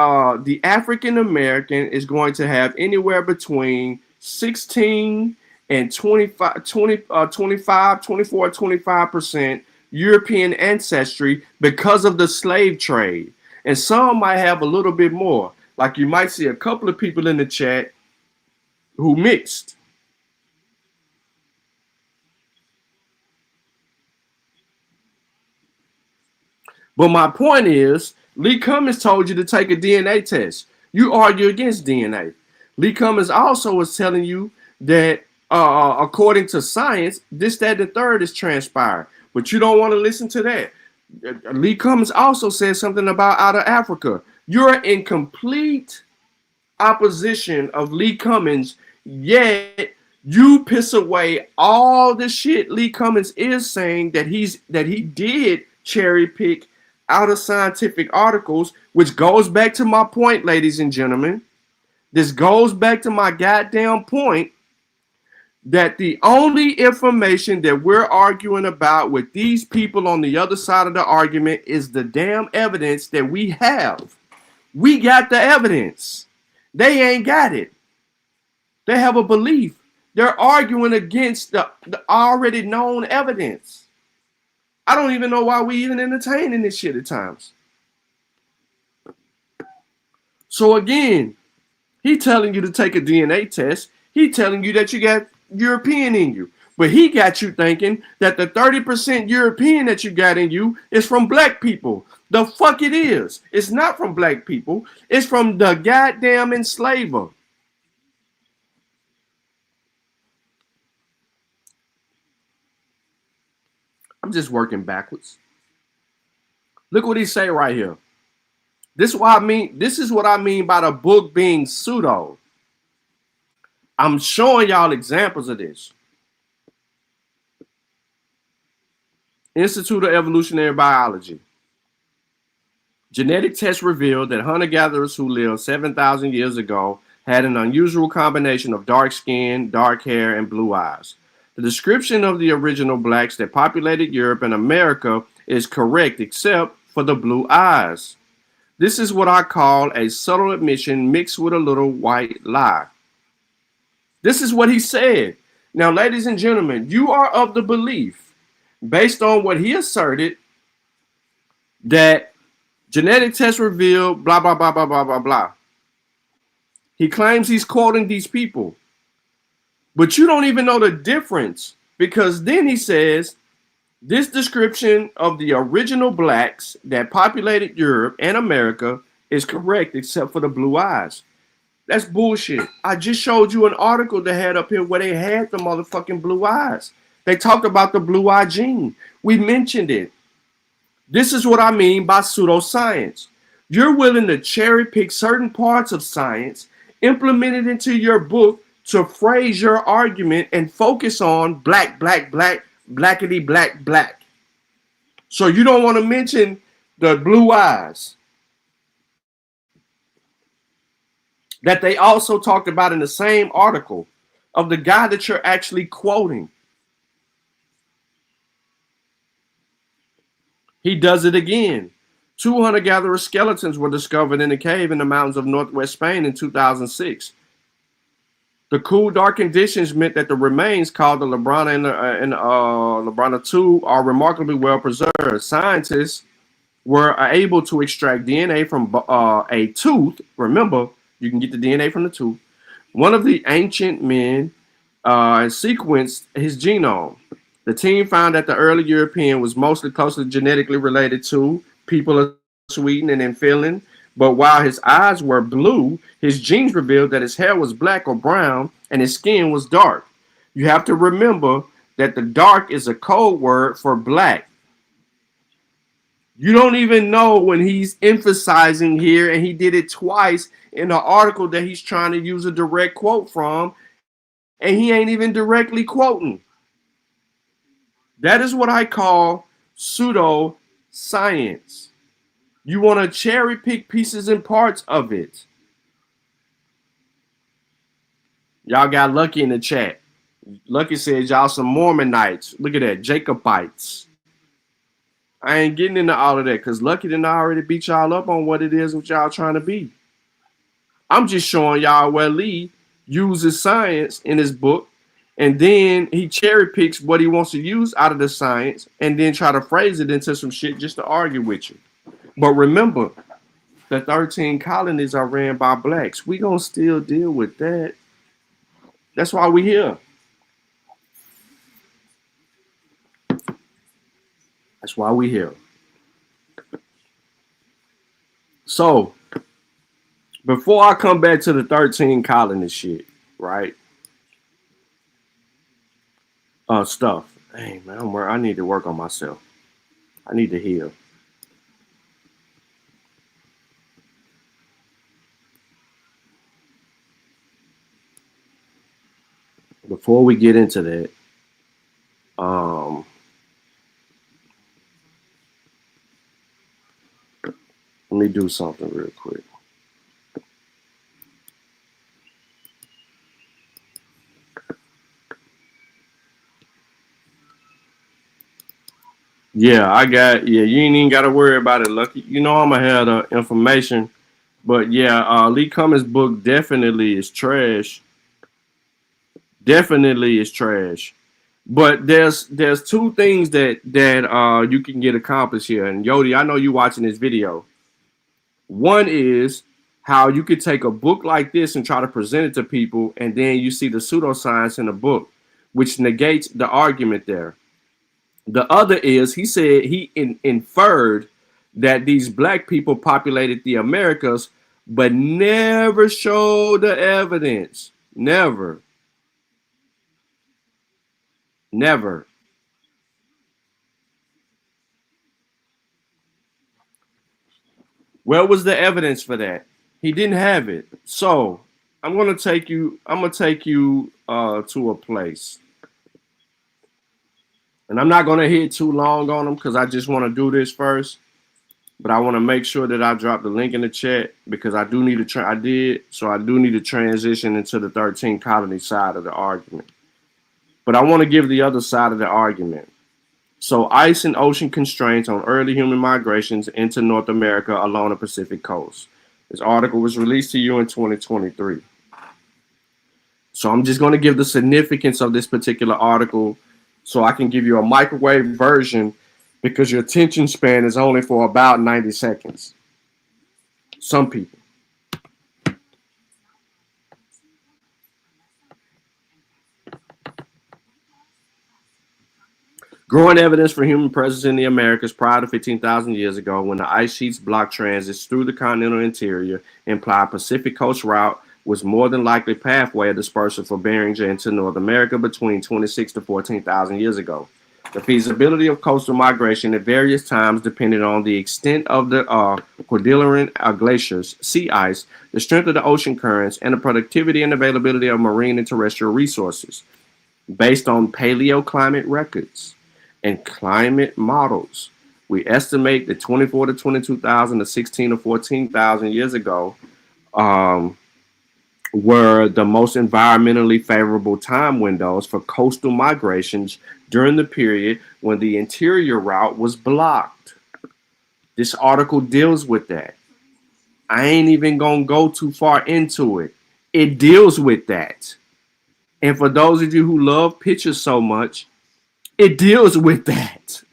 [SPEAKER 12] African American is going to have anywhere between 16 and 25% European ancestry because of the slave trade. And some might have a little bit more. Like you might see a couple of people in the chat who mixed. But my point is, Lee Cummings told you to take a DNA test. You argue against DNA. Lee Cummings also is telling you that according to science, this, that, and the third is transpired. But you don't want to listen to that. Lee Cummings also said something about out of Africa. You're in complete opposition of Lee Cummings, yet you piss away all the shit Lee Cummings is saying that he did cherry pick out of scientific articles, which goes back to my point, ladies and gentlemen. This goes back to my goddamn point that the only information that we're arguing about with these people on the other side of the argument is the damn evidence that we have. We got the evidence. They ain't got it. They have a belief. They're arguing against the already known evidence. I don't even know why we even entertaining this shit at times. So again, he telling you to take a DNA test. He telling you that you got European in you. But he got you thinking that the 30% European that you got in you is from black people. The fuck it is. It's not from black people. It's from the goddamn enslaver. I'm just working backwards. Look what he say right here. This is what I mean. This is what I mean by the book being pseudo. I'm showing y'all examples of this. Institute of Evolutionary Biology. Genetic tests revealed that hunter-gatherers who lived 7,000 years ago had an unusual combination of dark skin, dark hair, and blue eyes. The description of the original blacks that populated Europe and America is correct except for the blue eyes. This is what I call a subtle admission mixed with a little white lie. This is what he said. Now, ladies and gentlemen, you are of the belief, based on what he asserted, that genetic tests revealed blah, blah, blah, blah, blah, blah, blah. He claims he's quoting these people. But you don't even know the difference, because then he says this description of the original blacks that populated Europe and America is correct except for the blue eyes. That's bullshit. I just showed you an article they had up here where they had the motherfucking blue eyes. They talked about the blue eye gene. We mentioned it. This is what I mean by pseudoscience. You're willing to cherry pick certain parts of science, implement it into your book to phrase your argument and focus on black, black, black, blackity, black, black. So you don't want to mention the blue eyes. that they also talked about in the same article of the guy that you're actually quoting. He does it again. 2 hunter-gatherer skeletons were discovered in a cave in the mountains of northwest Spain in 2006. The cool, dark conditions meant that the remains, called the Labrana and Labrana 2, are remarkably well preserved. Scientists were able to extract DNA from a tooth. Remember, you can get the DNA from the tooth. One of the ancient men sequenced his genome. The team found that the early European was mostly closely genetically related to people of Sweden and in Finland, but while his eyes were blue, his genes revealed that his hair was black or brown and his skin was dark. You have to remember that the dark is a code word for black. You don't even know when he's emphasizing here, and he did it twice in the article that he's trying to use a direct quote from, and he ain't even directly quoting. That is what I call pseudo science. You want to cherry pick pieces and parts of it. Y'all got Lucky in the chat. Lucky says y'all some Mormonites. Look at that, Jacobites. I ain't getting into all of that because Lucky didn't already beat y'all up on what it is what y'all trying to be. I'm just showing y'all where Lee uses science in his book, and then he cherry picks what he wants to use out of the science and then try to phrase it into some shit just to argue with you. But remember, the 13 colonies are ran by blacks. We gonna still deal with that. That's why we here. That's why we here. So, before I come back to the 13 colony shit, right? Stuff. Hey man, I need to work on myself. I need to heal. Before we get into that, let me do something real quick. Yeah, you ain't even got to worry about it, Lucky. You know I'm going to have the information. But yeah, Lee Cummings' book definitely is trash. Definitely is trash. But there's two things that you can get accomplished here. And Yodi, I know you watching this video. One is how you could take a book like this and try to present it to people, and then you see the pseudoscience in the book, which negates the argument there. The other is he said he inferred that these black people populated the Americas, but never showed the evidence. Never. Where was the evidence for that? He didn't have it. So I'm gonna take you to a place. And I'm not gonna hit too long on them because I just want to do this first. But I want to make sure that I drop the link in the chat because I do need to I do need to transition into the 13 colony side of the argument. But I want to give the other side of the argument. So ice and ocean constraints on early human migrations into North America along the Pacific coast. This article was released to you in 2023. So I'm just going to give the significance of this particular article so I can give you a microwave version because your attention span is only for about 90 seconds. Some people. Growing evidence for human presence in the Americas prior to 15,000 years ago, when the ice sheets blocked transits through the continental interior, implied Pacific coast route was more than likely pathway of dispersal for Bering into North America between 26 to 14,000 years ago. The feasibility of coastal migration at various times depended on the extent of the Cordilleran glaciers, sea ice, the strength of the ocean currents, and the productivity and availability of marine and terrestrial resources. Based on paleoclimate records and climate models, we estimate that 24 to 22,000 to 16 to 14,000 years ago, were the most environmentally favorable time windows for coastal migrations during the period when the interior route was blocked. This article deals with that. I ain't even gonna go too far into it. It deals with that. And for those of you who love pictures so much, it deals with that.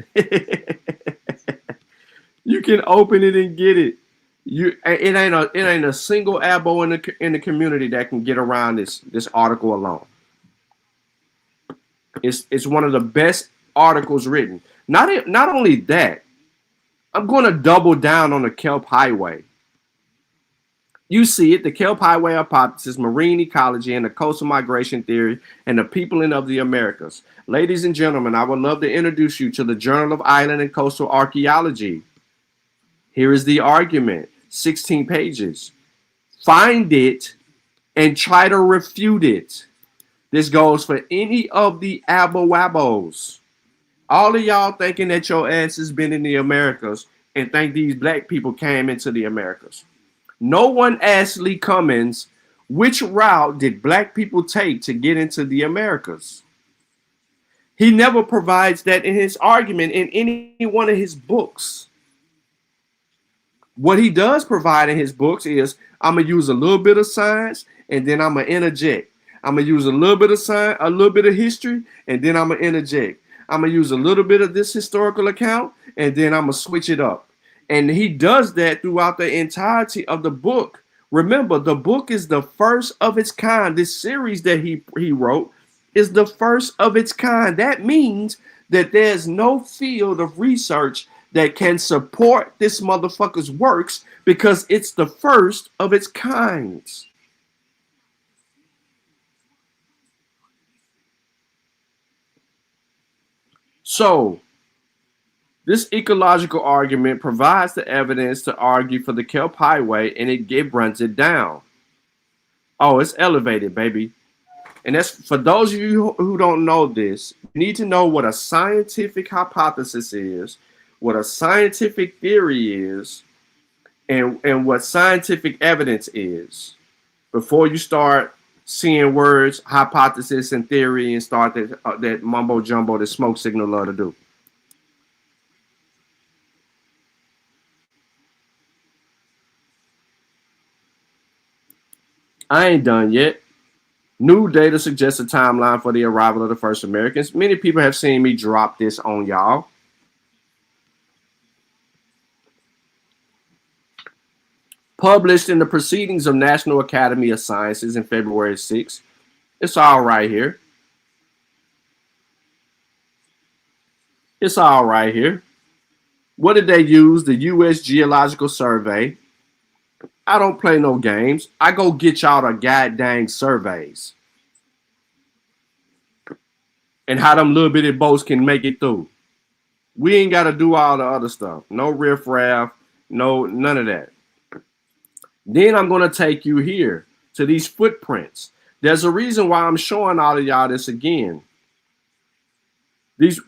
[SPEAKER 12] You can open it and get it. It ain't a single abo in the community that can get around this article alone. It's one of the best articles written. Not only that, I'm going to double down on the Kelp Highway. You see it, the Kelp Highway hypothesis, marine ecology, and the coastal migration theory, and the peopling of the Americas. Ladies and gentlemen, I would love to introduce you to the Journal of Island and Coastal Archaeology. Here is the argument, 16 pages. Find it and try to refute it. This goes for any of the abo-wabos. All of y'all thinking that your ass has been in the Americas and think these black people came into the Americas. No one asked Lee Cummins, which route did black people take to get into the Americas? He never provides that in his argument in any one of his books. What he does provide in his books is, I'm going to use a little bit of science and then I'm going to interject. I'm going to use a little bit of science, a little bit of history, and then I'm going to interject. I'm going to use a little bit of this historical account and then I'm going to switch it up. And he does that throughout the entirety of the book. Remember, the book is the first of its kind. This series that he wrote is the first of its kind. That means that there's no field of research that can support this motherfucker's works because it's the first of its kinds. So, this ecological argument provides the evidence to argue for the Kelp Highway, and it runs it down. Oh, it's elevated, baby. And that's for those of you who don't know this, you need to know what a scientific hypothesis is, what a scientific theory is, and what scientific evidence is before you start seeing words, hypothesis, and theory and start that mumbo jumbo that smoke signal love to do. I ain't done yet. New data suggests a timeline for the arrival of the first Americans. Many people have seen me drop this on y'all. Published in the Proceedings of National Academy of Sciences in February 6. It's all right here. It's all right here. What did they use? The U.S. Geological Survey. I don't play no games. I go get y'all the goddamn surveys. And how them little bitty boats can make it through. We ain't got to do all the other stuff. No riffraff. No, none of that. Then I'm going to take you here to these footprints. There's a reason why I'm showing all of y'all this again.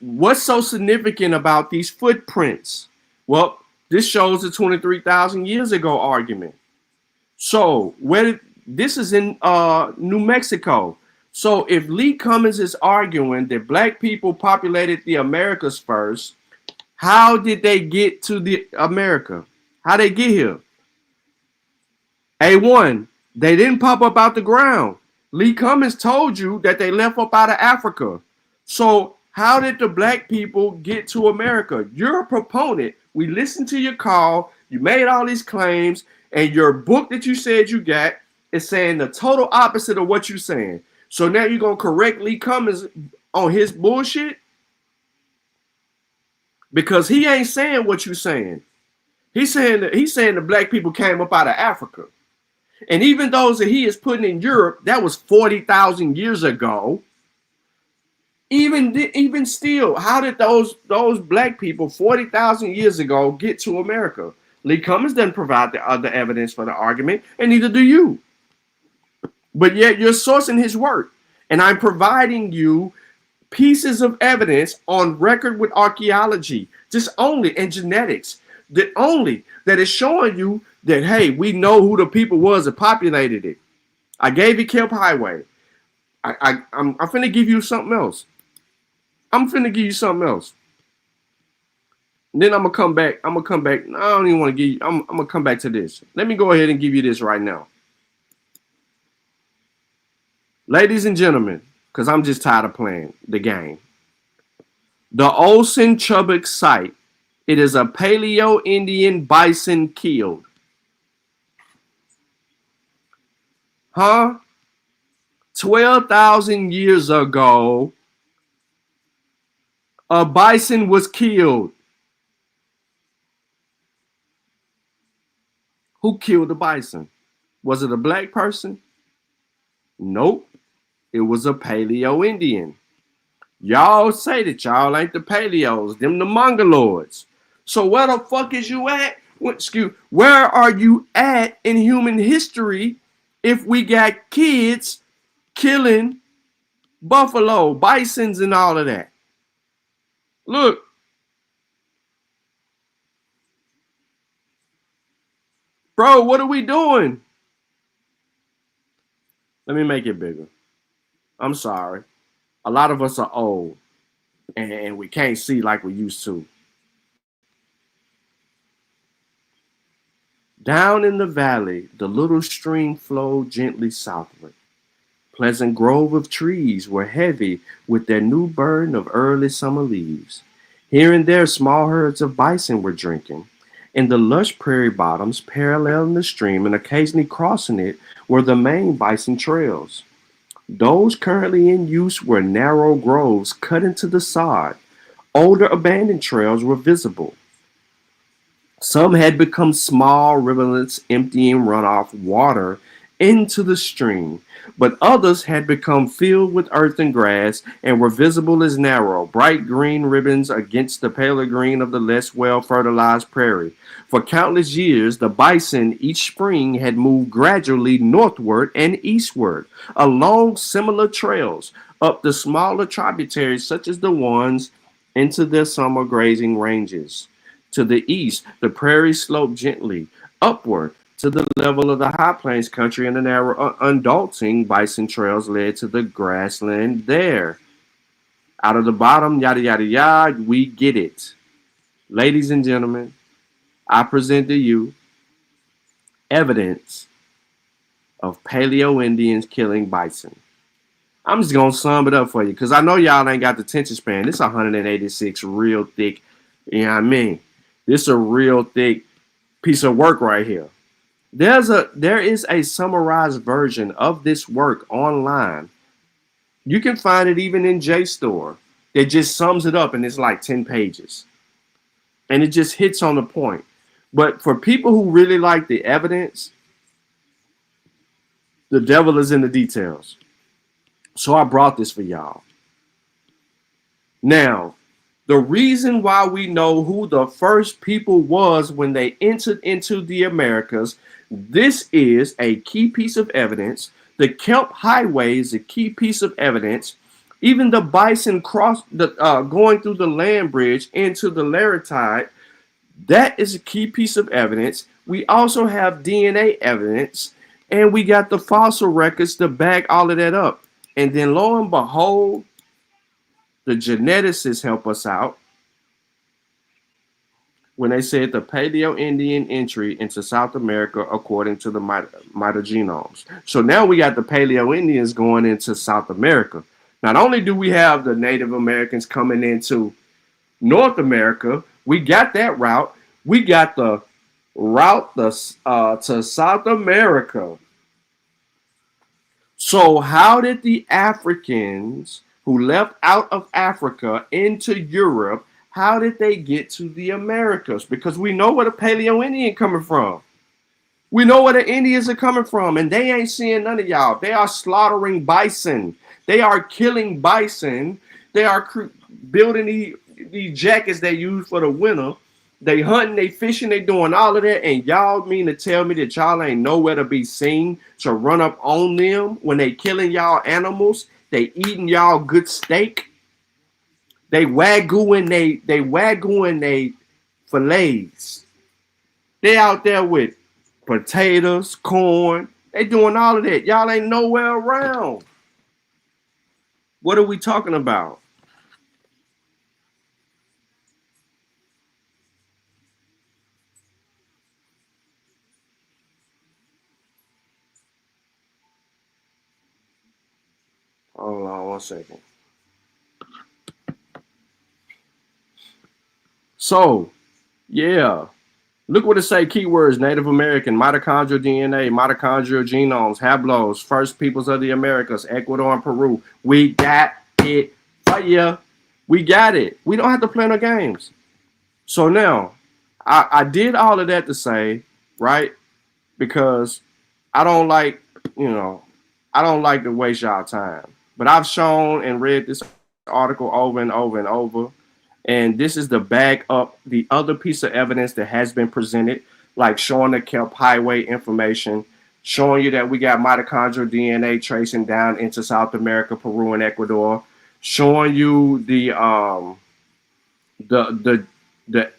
[SPEAKER 12] What's so significant about these footprints? Well, this shows the 23,000 years ago argument. So this is in New Mexico. So if Lee Cummins is arguing that black people populated the Americas first, how did they get to the America? How they get here? A1, they didn't pop up out the ground. Lee Cummins told you that they left up out of Africa. So how did the black people get to America? You're a proponent. We listened to your call. You made all these claims. And your book that you said you got is saying the total opposite of what you're saying. So now you're going to correct Lee Cummins on his bullshit? Because he ain't saying what you're saying. He's saying the black people came up out of Africa. And even those that he is putting in Europe, that was 40,000 years ago. Even still, how did those black people 40,000 years ago get to America? Lee Cummins doesn't provide the other evidence for the argument, and neither do you. But yet you're sourcing his work. And I'm providing you pieces of evidence on record with archaeology, and genetics, that is showing you that, hey, we know who the people was that populated it. I gave you Kelp Highway. I'm finna give you something else. I'm finna give you something else. And then I'm gonna come back. I don't even want to give you. I'm gonna come back to this. Let me go ahead and give you this right now, ladies and gentlemen, because I'm just tired of playing the game. The Olsen Chubbuck site. It is a Paleo-Indian bison killed. Huh? 12,000 years ago, a bison was killed. Who killed the bison? Was it a black person? Nope. It was a Paleo-Indian. Y'all say that y'all ain't the Paleos, them the Mongoloids. So where the fuck is you at? Where are you at in human history if we got kids killing buffalo, bisons, and all of that? Look. Bro, what are we doing? Let me make it bigger. I'm sorry. A lot of us are old and we can't see like we used to. Down in the valley, the little stream flowed gently southward. Pleasant grove of trees were heavy with their new burden of early summer leaves. Here and there, small herds of bison were drinking. In the lush prairie bottoms paralleling the stream and occasionally crossing it were the main bison trails. Those currently in use were narrow groves cut into the sod. Older abandoned trails were visible. Some had become small rivulets emptying runoff water into the stream, but others had become filled with earth and grass and were visible as narrow, bright green ribbons against the paler green of the less well-fertilized prairie. For countless years, the bison each spring had moved gradually northward and eastward, along similar trails, up the smaller tributaries such as the ones into their summer grazing ranges. To the east, the prairie sloped gently upward to the level of the high plains country, and the narrow, undulating bison trails led to the grassland there. Out of the bottom, yada, yada, yada, we get it. Ladies and gentlemen, I present to you evidence of Paleo-Indians killing bison. I'm just going to sum it up for you because I know y'all ain't got the attention span. This is 186 real thick, you know what I mean? This is a real thick piece of work right here. There is a summarized version of this work online. You can find it even in JSTOR. It just sums it up and it's like 10 pages. And it just hits on the point. But for people who really like the evidence, the devil is in the details. So I brought this for y'all. Now, the reason why we know who the first people was when they entered into the Americas, this is a key piece of evidence. The Kelp Highway is a key piece of evidence. Even the bison going through the land bridge into the Laurentide, that is a key piece of evidence. We also have DNA evidence, and we got the fossil records to back all of that up. And then lo and behold, the geneticists help us out when they said the Paleo-Indian entry into South America according to the mitogenomes. So now we got the Paleo-Indians going into South America. Not only do we have the Native Americans coming into North America, we got that route. We got the route to South America. So how did the Africans who left out of Africa into Europe, how did they get to the Americas? Because we know where the Paleo-Indian coming from. We know where the Indians are coming from, and they ain't seeing none of y'all. They are slaughtering bison. They are killing bison. They are building these jackets they use for the winter. They hunting, they fishing, they doing all of that, and y'all mean to tell me that y'all ain't nowhere to be seen to run up on them when they killing y'all animals? They eating y'all good steak. They wagyu and they fillets. They out there with potatoes, corn, They doing all of that. Y'all ain't nowhere around. What are we talking about? Hold on 1 second. So, yeah. Look what it say, keywords: Native American, mitochondrial DNA, mitochondrial genomes, haplogroups, first peoples of the Americas, Ecuador and Peru. We got it for ya. We got it. We don't have to play no games. So now, I did all of that to say, right, because I don't like, I don't like to waste y'all time. But I've shown and read this article over and over and over. And this is to back up the other piece of evidence that has been presented, like showing the Kelp Highway information, showing you that we got mitochondrial DNA tracing down into South America, Peru, and Ecuador, showing you the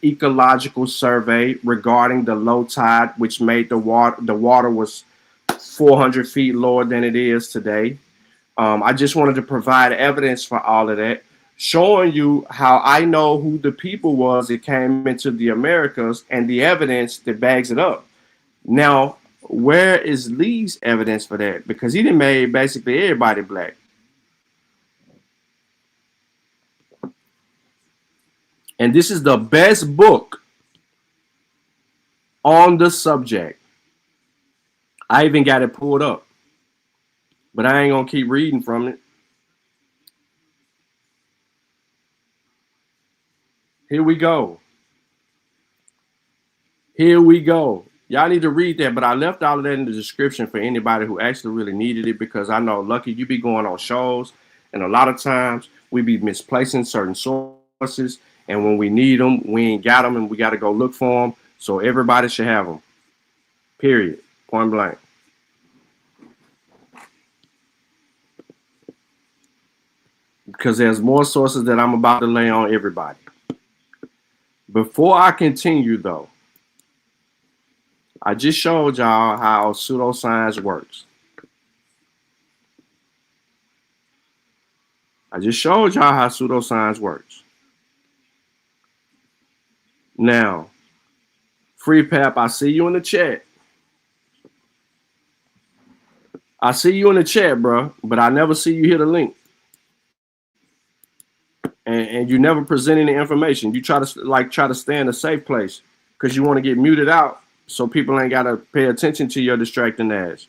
[SPEAKER 12] ecological survey regarding the low tide, which made the water was 400 feet lower than it is today. I just wanted to provide evidence for all of that, showing you how I know who the people was that came into the Americas and the evidence that bags it up. Now, where is Lee's evidence for that? Because he done made basically everybody black. And this is the best book on the subject. I even got it pulled up, but I ain't gonna keep reading from it. Here we go. Here we go. Y'all need to read that, but I left all of that in the description for anybody who actually really needed it, because I know, Lucky, you be going on shows, and a lot of times we be misplacing certain sources, and when we need them, we ain't got them, and we got to go look for them. So everybody should have them. Period. Point blank. Because there's more sources that I'm about to lay on everybody. Before I continue, though, I just showed y'all how pseudoscience works. I just showed y'all how pseudoscience works. Now, Free Pap, I see you in the chat. I see you in the chat, bro, but I never see you hit a link. And you never present any information. You try to stay in a safe place because you want to get muted out so people ain't got to pay attention to your distracting ass.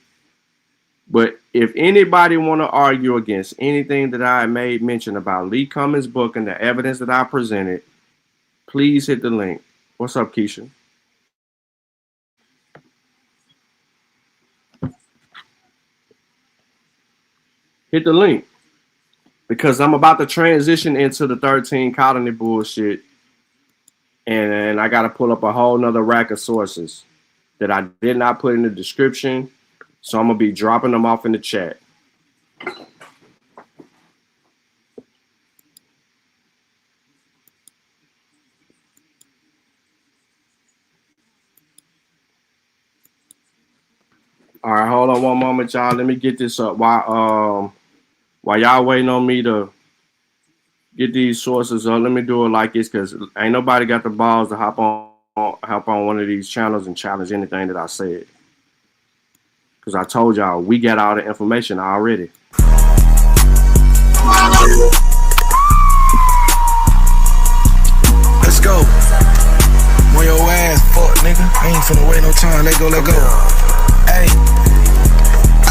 [SPEAKER 12] But if anybody want to argue against anything that I made mention about Lee Cummings' book and the evidence that I presented, please hit the link. What's up, Keisha? Hit the link. Because I'm about to transition into the 13 colony bullshit. And I got to pull up a whole nother rack of sources that I did not put in the description. So I'm going to be dropping them off in the chat. All right, hold on one moment, y'all. Let me get this up. While y'all waiting on me to get these sources up, let me do it like this, because ain't nobody got the balls to hop on one of these channels and challenge anything that I said. Because I told y'all, we got all the information already.
[SPEAKER 8] Let's go. On your ass, fuck, nigga. I ain't finna wait no time. Let go. Hey.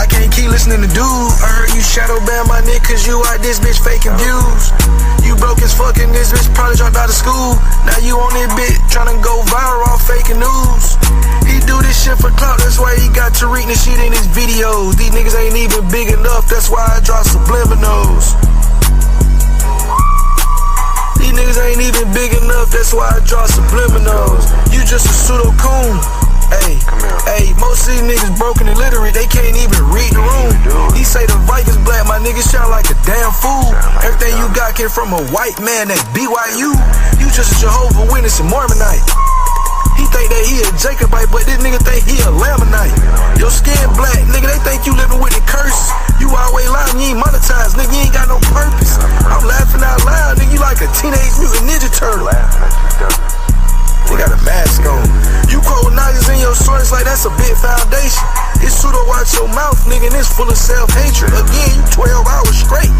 [SPEAKER 8] I can't keep listening to dude. I heard you shadow ban my nigga cause you out this bitch faking views. You broke as fuck and this bitch probably dropped out of school. Now you on this bitch tryna go viral off faking news. He do this shit for clout, that's why he got Tariq and shit in his videos. These niggas ain't even big enough, that's why I drop subliminals. These niggas ain't even big enough, that's why I drop subliminals. You just a pseudo coon. Hey, most of these niggas broken and illiterate, they can't even read the room. He say the Vikings black, my niggas sound like a damn fool. Everything you got came from a white man at BYU. You just a Jehovah's Witness and Mormonite. He think that he a Jacobite, but this nigga think he a Lamanite. Your skin black, nigga, they think you living with the curse. You always lying, you ain't monetized, nigga, you ain't got no purpose. I'm laughing out loud, nigga, you like a Teenage Mutant Ninja Turtle. They got a mask on. You quote niggas in your source like that's a big foundation. It's pseudo watch your mouth, nigga, and it's full of self-hatred. Again, you 12 hours straight,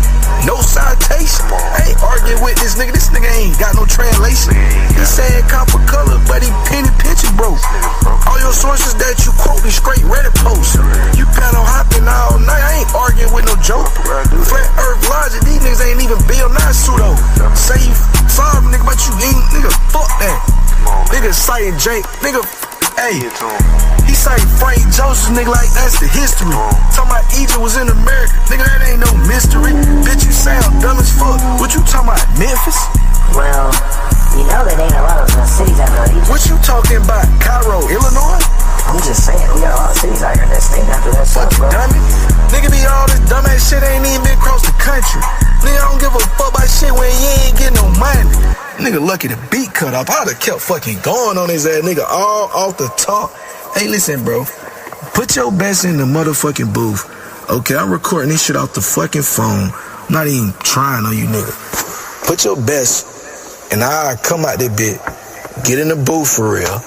[SPEAKER 8] no citation. I ain't arguing with this nigga ain't got no translation. He saying copper color, but he penny picture broke. All your sources that you quote is straight Reddit posts. You panel hopping all night, I ain't arguing with no joke. Flat earth logic, these niggas ain't even Bill Nye pseudo. Say you sorry, nigga, but you ain't, nigga, fuck that. Nigga citing Jake, nigga, hey, he citing Frank Joseph, nigga, like that's the history. Talking about Egypt was in America, nigga, that ain't no mystery. Bitch, you sound dumb as fuck. What you talking about, Memphis?
[SPEAKER 16] Well, you know that ain't a lot of cities out there.
[SPEAKER 8] What you talking about, Cairo, Illinois?
[SPEAKER 16] I'm just saying, we got a lot of cities out here that's named after that stuff, bro.
[SPEAKER 8] Dummy. Nigga be all this dumbass shit ain't even been across the country. Nigga, I don't give a fuck about shit when you ain't getting no money. Nigga lucky the beat cut off. I'd have kept fucking going on his ass, nigga, all off the top. Hey, listen, bro. Put your best in the motherfucking booth. Okay, I'm recording this shit off the fucking phone. I'm not even trying on you, nigga. Put your best, and I'll come out that bit, get in the booth for real,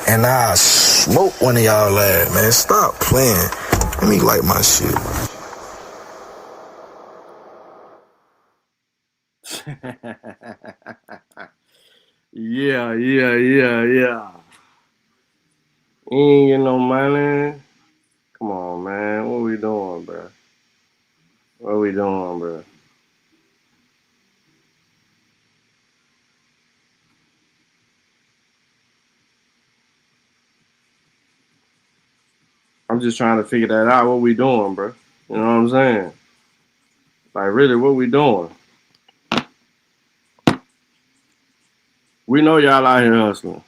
[SPEAKER 8] and I'll smoke one of y'all ass, man. Stop playing. Let me light my shit.
[SPEAKER 12] Yeah. Ain't get no money. Come on, man. What we doing, bro? I'm just trying to figure that out. What we doing, bro? You know what I'm saying? Like, really, what we doing? We know y'all out here hustling.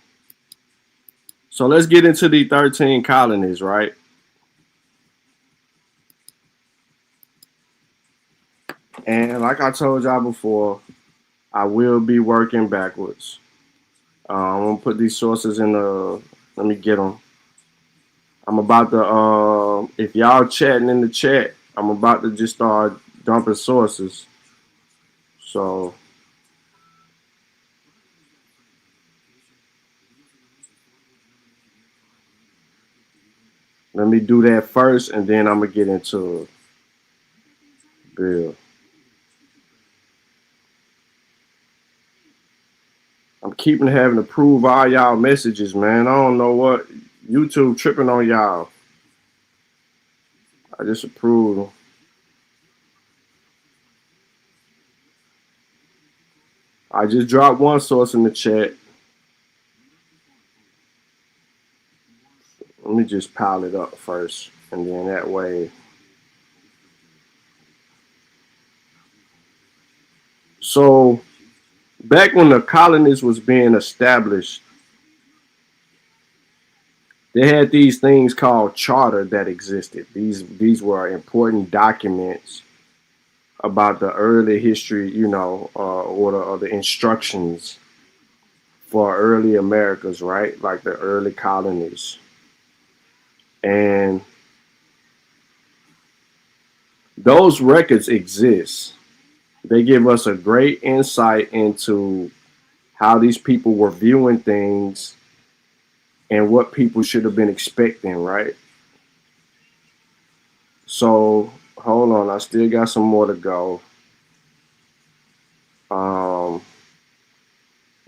[SPEAKER 12] So let's get into the 13 colonies, right? And like I told y'all before, I will be working backwards. I'm going to put these sources in the, let me get them. I'm about to, if y'all chatting in the chat, I'm about to just start dumping sources. So let me do that first, and then I'm going to get into Bill. I'm keeping having to prove all y'all messages, man. I don't know what. YouTube tripping on y'all. I just approved them. I just dropped one source in the chat. Let me just pile it up first, and then that way. So, back when the colonies was being established, they had these things called charter that existed. These were important documents about the early history, or the instructions for early Americas, right? Like the early colonies. And those records exist. They give us a great insight into how these people were viewing things and what people should have been expecting, right? So, hold on. I still got some more to go.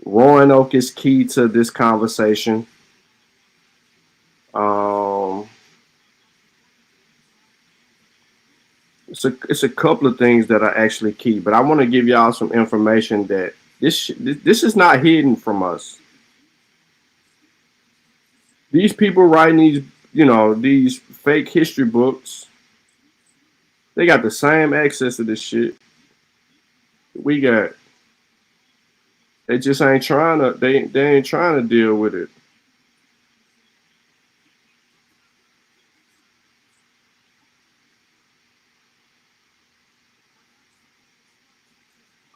[SPEAKER 12] Roanoke is key to this conversation. It's a couple of things that are actually key, but I want to give y'all some information that this is not hidden from us. These people writing these fake history books, they got the same access to this shit we got. They just ain't trying to. They ain't trying to deal with it.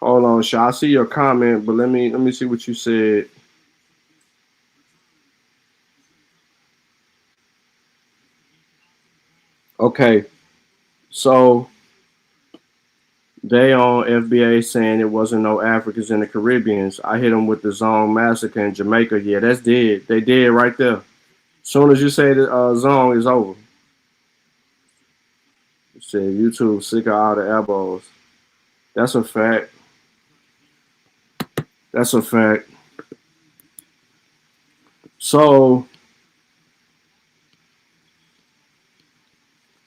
[SPEAKER 12] Hold on, Sha. I see your comment, but let me see what you said. Okay, so they on FBA saying it wasn't no Africans in the Caribbeans. I hit them with the Zong massacre in Jamaica. Yeah, that's dead. They dead right there. Soon as you say the Zong is over. It said YouTube sick of all the elbows. That's a fact. That's a fact. So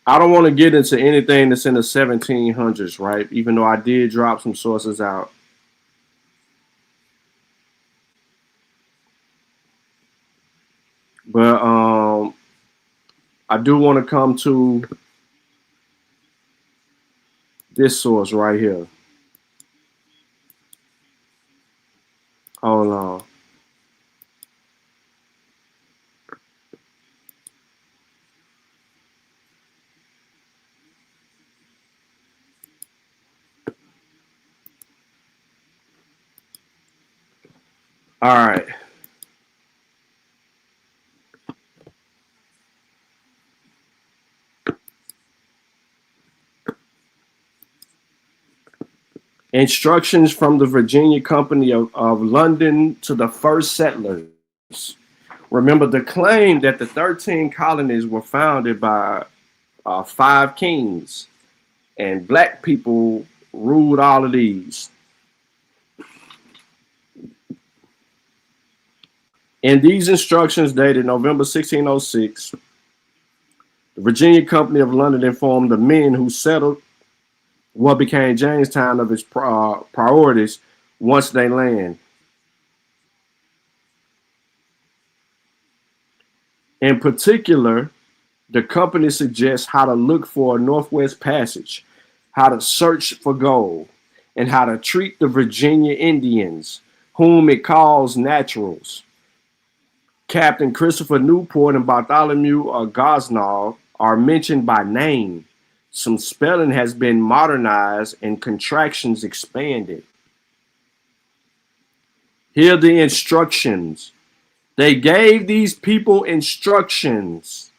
[SPEAKER 12] I don't want to get into anything that's in the 1700s, right? Even though I did drop some sources out. But I do want to come to this source right here. Hold on. All right. Instructions from the Virginia Company of London to the first settlers. Remember the claim that the 13 colonies were founded by 5 kings, and black people ruled all of these. In these instructions dated November 1606, the Virginia Company of London informed the men who settled what became Jamestown of its priorities once they land. In particular, the company suggests how to look for a Northwest Passage, how to search for gold, and how to treat the Virginia Indians, whom it calls naturals. Captain Christopher Newport and Bartholomew Gosnold are mentioned by name. Some spelling has been modernized and contractions expanded. Here are the instructions. They gave these people instructions.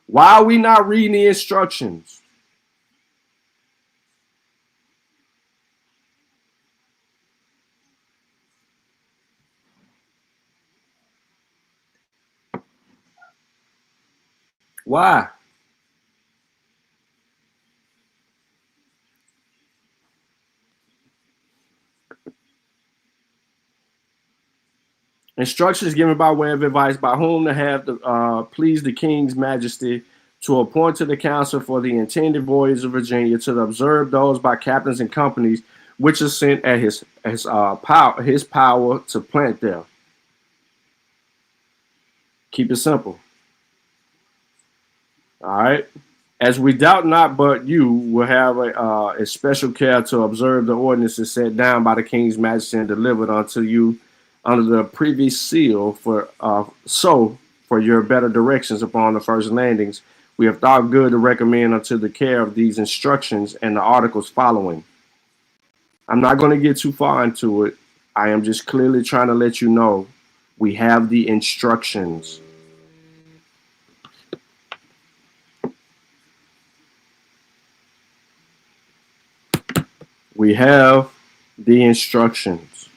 [SPEAKER 12] Why are we not reading the instructions? Why? Instructions given by way of advice by whom to have to please the King's Majesty to appoint to the council for the intended voyage of Virginia to observe those by captains and companies which are sent at his power to plant there. Keep it simple. All right. As we doubt not, but you will have a special care to observe the ordinances set down by the King's Majesty and delivered unto you under the previous seal for your better directions upon the first landings. We have thought good to recommend unto the care of these instructions and the articles following. I'm not going to get too far into it. I am just clearly trying to let you know we have the instructions. We have the instructions.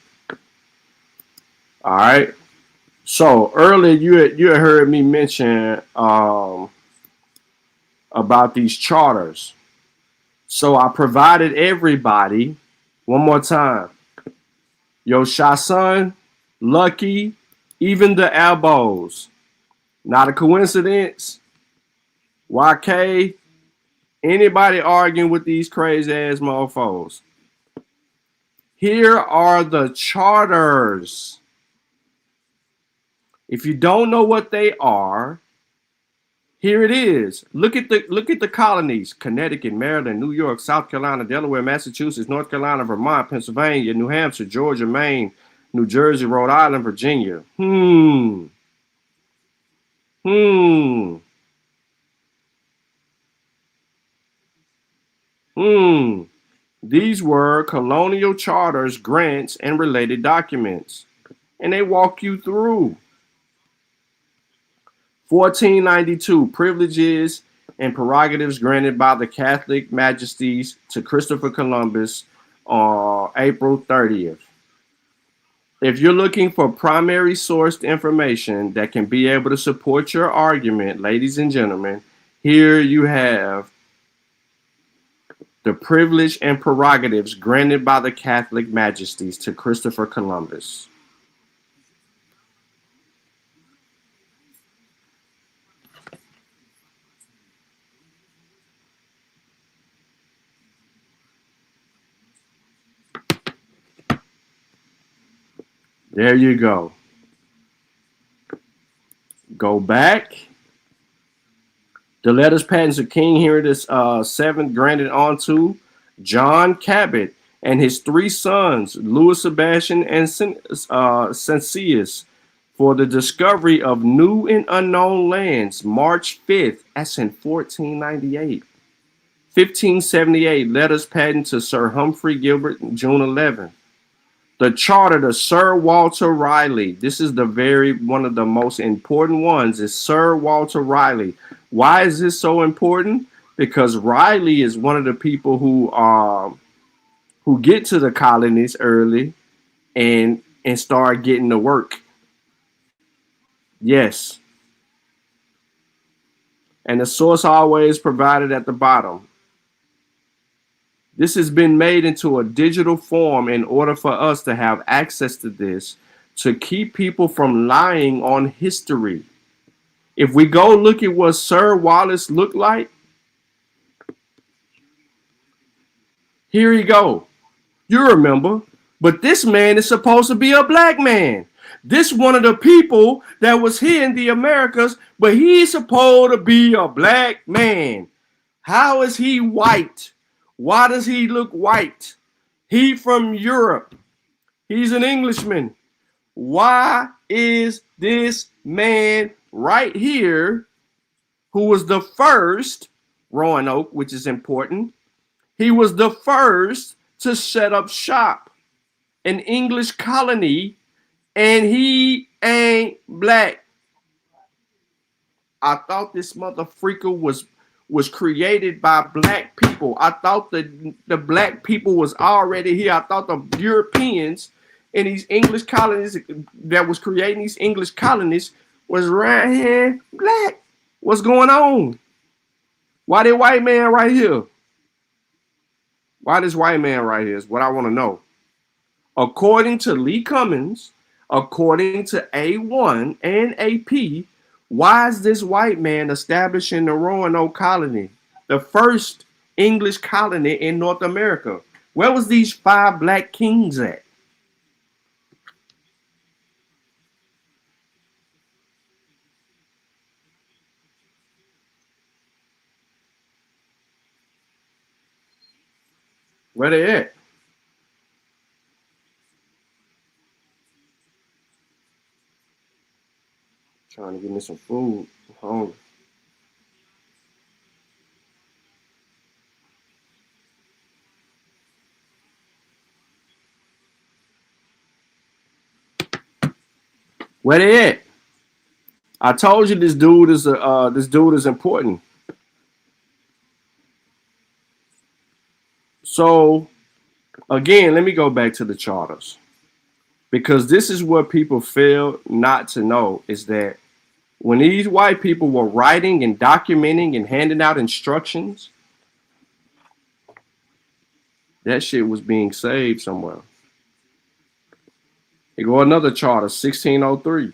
[SPEAKER 12] All right. So earlier you had heard me mention about these charters. So I provided everybody one more time. Yo, Shasun, Lucky, even the elbows. Not a coincidence. YK, anybody arguing with these crazy ass mofos. Here are the charters. If you don't know what they are, here it is. Look at the colonies: Connecticut, Maryland, New York, South Carolina, Delaware, Massachusetts, North Carolina, Vermont, Pennsylvania, New Hampshire, Georgia, Maine, New Jersey, Rhode Island, Virginia. These were colonial charters, grants, and related documents. And they walk you through. 1492, privileges and prerogatives granted by the Catholic majesties to Christopher Columbus on April 30th. If you're looking for primary sourced information that can be able to support your argument, ladies and gentlemen, here you have the privilege and prerogatives granted by the Catholic majesties to Christopher Columbus. There you go. Go back. The letters patents of King Henry the Seventh granted onto John Cabot and his three sons, Louis Sebastian and Cencius, for the discovery of new and unknown lands, March 5th. That's in 1498. 1578, letters patent to Sir Humphrey Gilbert, June 11th. The charter to Sir Walter Raleigh. This is one of the most important ones, is Sir Walter Raleigh. Why is this so important? Because Raleigh is one of the people who get to the colonies early and start getting to work. Yes. And the source always provided at the bottom. This has been made into a digital form in order for us to have access to this, to keep people from lying on history. If we go look at what Sir Wallace looked like, here you go. You remember, but this man is supposed to be a black man. This one of the people that was here in the Americas, but he's supposed to be a black man. How is he white? Why does he look white? He from Europe. He's an Englishman. Why is this man right here, who was the first, Roanoke, which is important, he was the first to set up shop, an English colony, and he ain't black? I thought this mother freaker was created by black people. I thought that the black people was already here. I thought the Europeans in these English colonies that was creating these English colonies was right here black. What's going on? Why the white man right here? Why this white man right here is what I want to know. According to Lee Cummins, according to A1 and AP, why is this white man establishing the Roanoke colony, the first English colony in North America? Where was these 5 black kings at? Where they at? Trying to get me some food. I'm hungry. Where they at? I told you this dude is important. So again, let me go back to the charters, because this is what people fail not to know, is that when these white people were writing and documenting and handing out instructions, that shit was being saved somewhere. Here go another charter, 1603.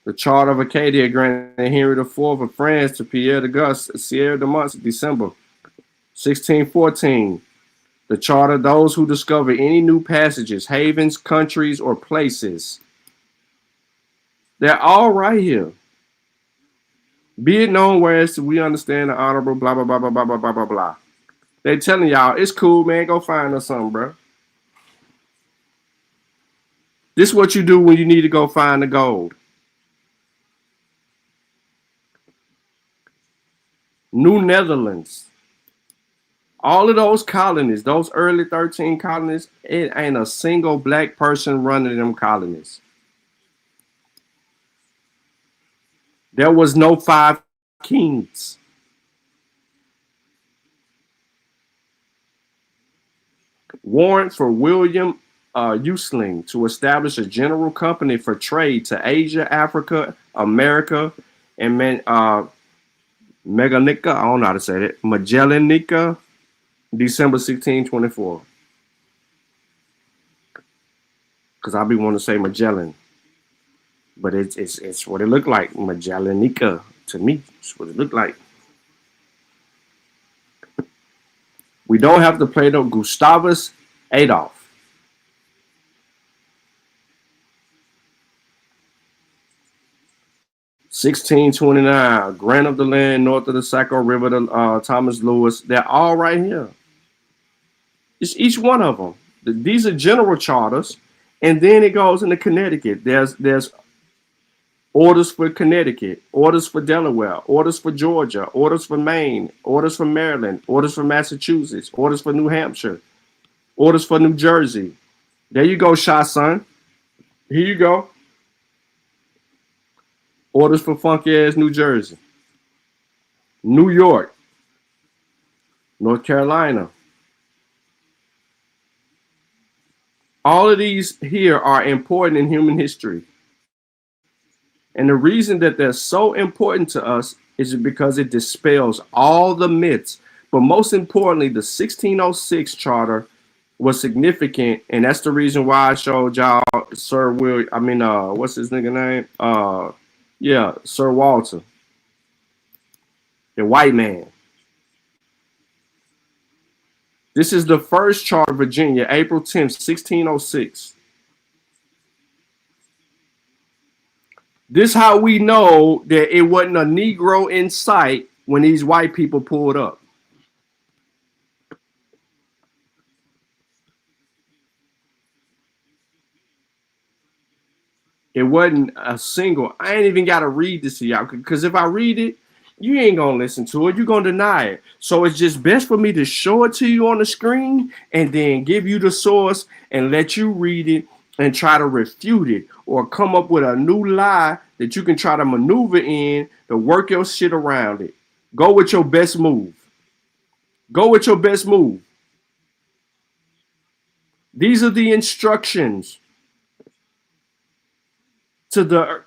[SPEAKER 12] The Charter of Acadia granted Henry IV of France to Pierre de Gus, Sierra de Monts, December. 1614. The charter, those who discover any new passages, havens, countries, or places. They're all right here. Be it known whereas we understand the honorable blah, blah, blah, blah, blah, blah, blah, blah, blah. They telling y'all, it's cool, man. Go find us something, bro. This is what you do when you need to go find the gold. New Netherlands. All of those colonies, those early 13 colonies, it ain't a single black person running them colonies. There was no 5 kings. Warrant for William Usling to establish a general company for trade to Asia, Africa, America, and Meganica, I don't know how to say that, Magellanica, December 1624. Because I be wanting to say Magellan, but it's what it looked like, Magellanica to me. It's what it looked like. We don't have to play no Gustavus Adolf. (1629) grant of the land north of the Saco River to Thomas Lewis. They're all right here. It's each one of them. These are general charters, and then it goes into Connecticut. There's orders for Connecticut, orders for Delaware, orders for Georgia, orders for Maine, orders for Maryland, orders for Massachusetts, orders for New Hampshire, orders for New Jersey. There you go, Shy Son. Here you go. Orders for funky ass New Jersey, New York, North Carolina. All of these here are important in human history. And the reason that they're so important to us is because it dispels all the myths. But most importantly, the 1606 charter was significant, and that's the reason why I showed y'all Sir Will. I mean, what's his nigga name? Yeah, Sir Walter, the white man. This is the first charter of Virginia, April 10th, 1606. This how we know that it wasn't a Negro in sight when these white people pulled up. It wasn't a single. I ain't even got to read this to y'all, because if I read it, you ain't going to listen to it. You're going to deny it. So it's just best for me to show it to you on the screen and then give you the source and let you read it and try to refute it or come up with a new lie that you can try to maneuver in to work your shit around it. Go with your best move. Go with your best move. These are the instructions to the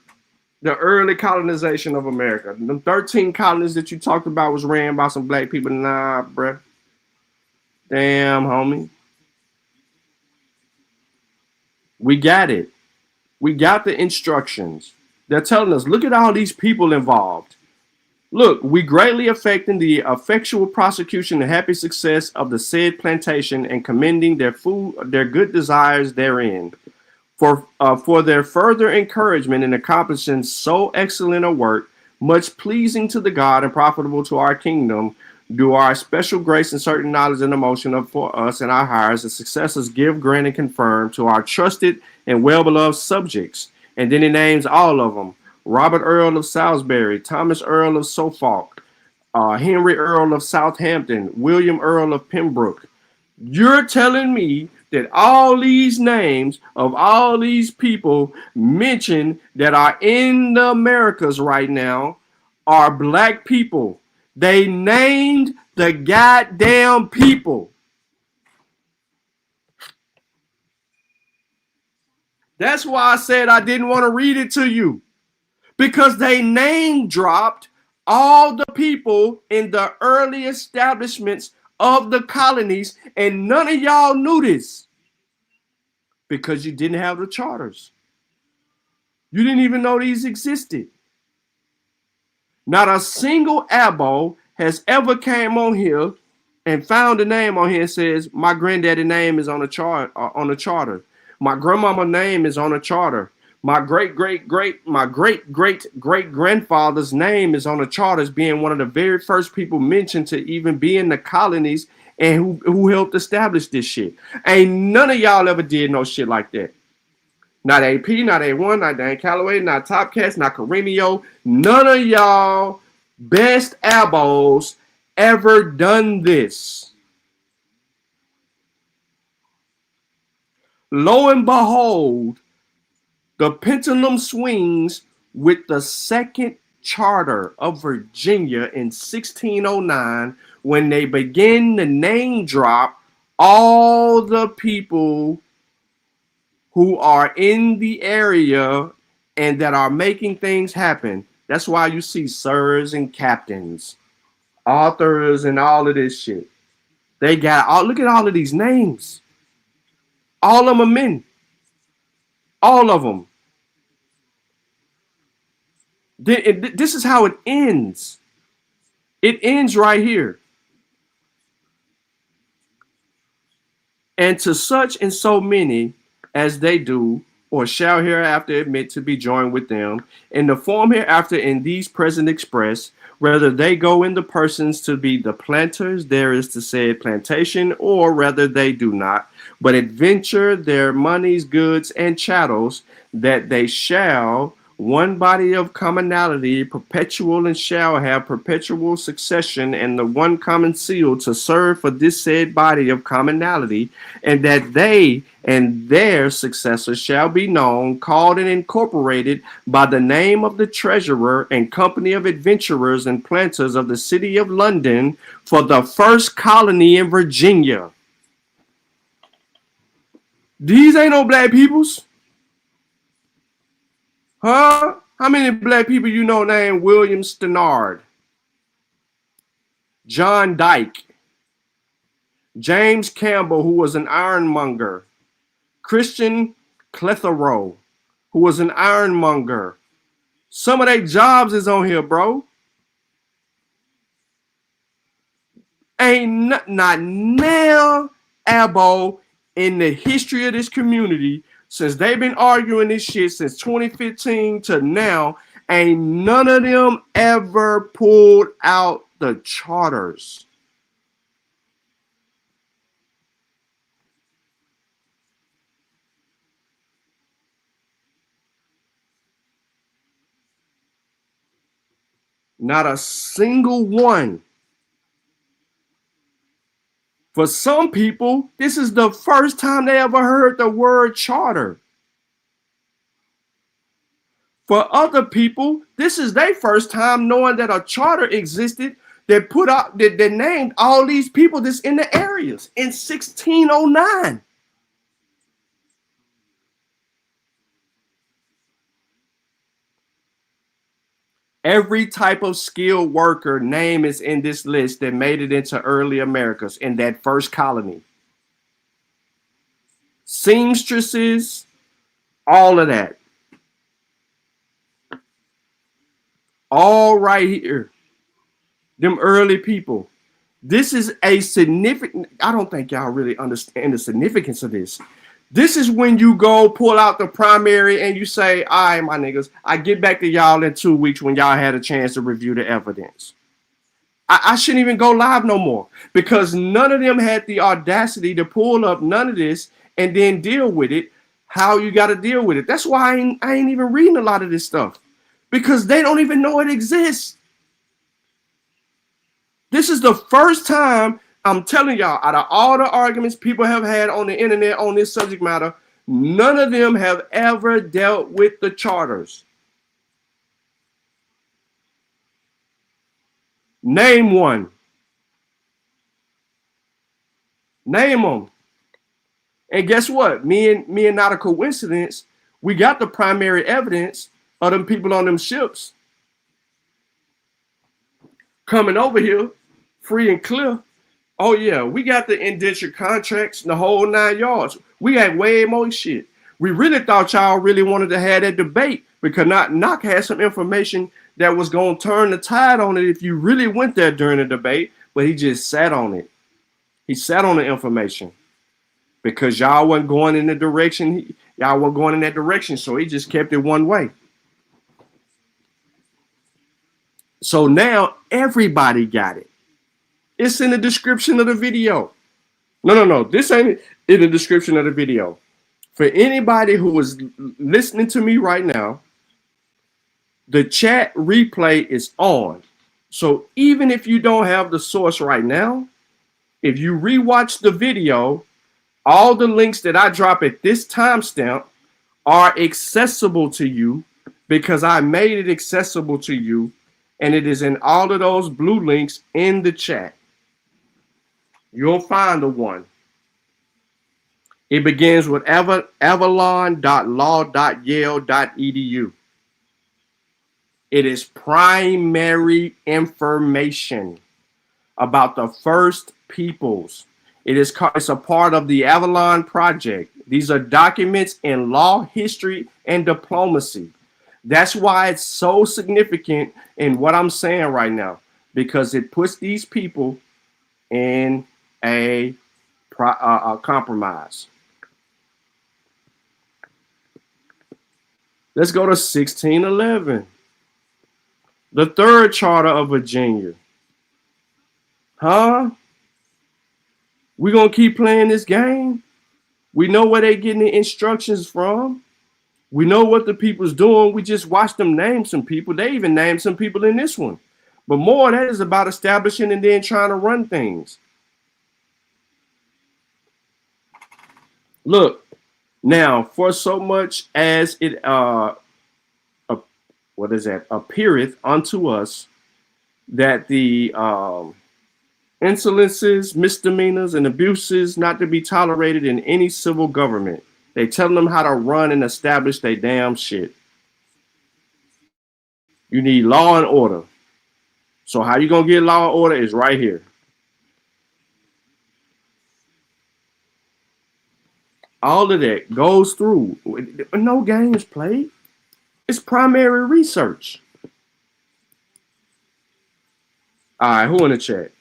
[SPEAKER 12] early colonization of America. The 13 colonies that you talked about was ran by some black people. Nah, bruh. Damn, homie. We got it. We got the instructions. They're telling us, look at all these people involved. Look, we greatly affecting the effectual prosecution and happy success of the said plantation and commending their good desires therein. For their further encouragement in accomplishing so excellent a work, much pleasing to the God and profitable to our kingdom, do our special grace and certain knowledge and emotion of for us and our hires and successors give, grant, and confirm to our trusted and well-beloved subjects. And then he names all of them. Robert Earl of Salisbury, Thomas Earl of Suffolk, Henry Earl of Southampton, William Earl of Pembroke. You're telling me that all these names of all these people mentioned that are in the Americas right now are black people. They named the goddamn people. That's why I said I didn't want to read it to you, because they name dropped all the people in the early establishments of the colonies, and none of y'all knew this because you didn't have the charters. You didn't even know these existed. Not a single Abo has ever came on here and found a name on here and says, my granddaddy name is on a chart, on a charter. My grandmama name is on a charter. My great grandfather's name is on a charter as being one of the very first people mentioned to even be in the colonies and who helped establish this shit. Ain't none of y'all ever did no shit like that. Not AP, not A1, not Dan Calloway, not Top Cats, not Caremio. None of y'all best Abos ever done this. Lo and behold, the pendulum swings with the second charter of Virginia in 1609 when they begin to name drop all the people who are in the area and that are making things happen. That's why you see sirs and captains, authors, and all of this shit. They got all, look at all of these names. All of them are men. All of them. This is how it ends. It ends right here. And to such and so many as they do, or shall hereafter admit to be joined with them, in the form hereafter in these present express, whether they go in the persons to be the planters, there is to say plantation, or rather they do not, but adventure their monies, goods, and chattels, that they shall one body of commonality, perpetual, and shall have perpetual succession, and the one common seal to serve for this said body of commonality, and that they and their successors shall be known, called, and incorporated by the name of the treasurer and company of adventurers and planters of the city of London for the first colony in Virginia. These ain't no black peoples. Huh? How many black people you know named William Stannard, John Dyke, James Campbell, who was an ironmonger, Christian Clitheroe, who was an ironmonger? Some of their jobs is on here, bro. Ain't not now, Abo, in the history of this community, since they've been arguing this shit since 2015 to now, ain't none of them ever pulled out the charters. Not a single one. For some people, this is the first time they ever heard the word charter. For other people, this is their first time knowing that a charter existed that put out that named all these people that's in the areas in 1609. Every type of skilled worker name is in this list that made it into early Americas in that first colony. Seamstresses, all of that. All right here. Them early people. This is a significant, I don't think y'all really understand the significance of this. This is when you go pull out the primary and you say, all right, my niggas, I get back to y'all in 2 weeks when y'all had a chance to review the evidence. I shouldn't even go live no more because none of them had the audacity to pull up none of this and then deal with it how you got to deal with it. That's why I ain't even reading a lot of this stuff because they don't even know it exists. This is the first time I'm telling y'all, out of all the arguments people have had on the internet on this subject matter, none of them have ever dealt with the charters. Name one. Name them. And guess what? Me and not a coincidence, we got the primary evidence of them people on them ships coming over here free and clear. Oh yeah, we got the indentured contracts and the whole 9 yards. We had way more shit. We really thought y'all really wanted to have that debate because Knock had some information that was going to turn the tide on it if you really went there during the debate, but he just sat on it. He sat on the information because y'all wasn't going in the direction, y'all weren't going in that direction, so he just kept it one way. So now everybody got it. It's in the description of the video. No. This ain't in the description of the video. For anybody who is listening to me right now, the chat replay is on. So even if you don't have the source right now, if you rewatch the video, all the links that I drop at this timestamp are accessible to you because I made it accessible to you, and it is in all of those blue links in the chat. You'll find the one. It begins with avalon.law.yale.edu. It is primary information about the first peoples. It's a part of the Avalon Project. These are documents in law, history, and diplomacy. That's why it's so significant in what I'm saying right now, because it puts these people in a compromise. Let's go to 1611. The third charter of Virginia. Huh? We gonna keep playing this game? We know where they getting the instructions from. We know what the people's doing. We just watched them name some people. They even named some people in this one. But more of that is about establishing and then trying to run things. Look, now for so much as it appeareth unto us that the insolences, misdemeanors, and abuses not to be tolerated in any civil government. They telling them how to run and establish their damn shit. You need law and order. So how you gonna get law and order is right here. All of that goes through. No games played. It's primary research. All right, who in the chat?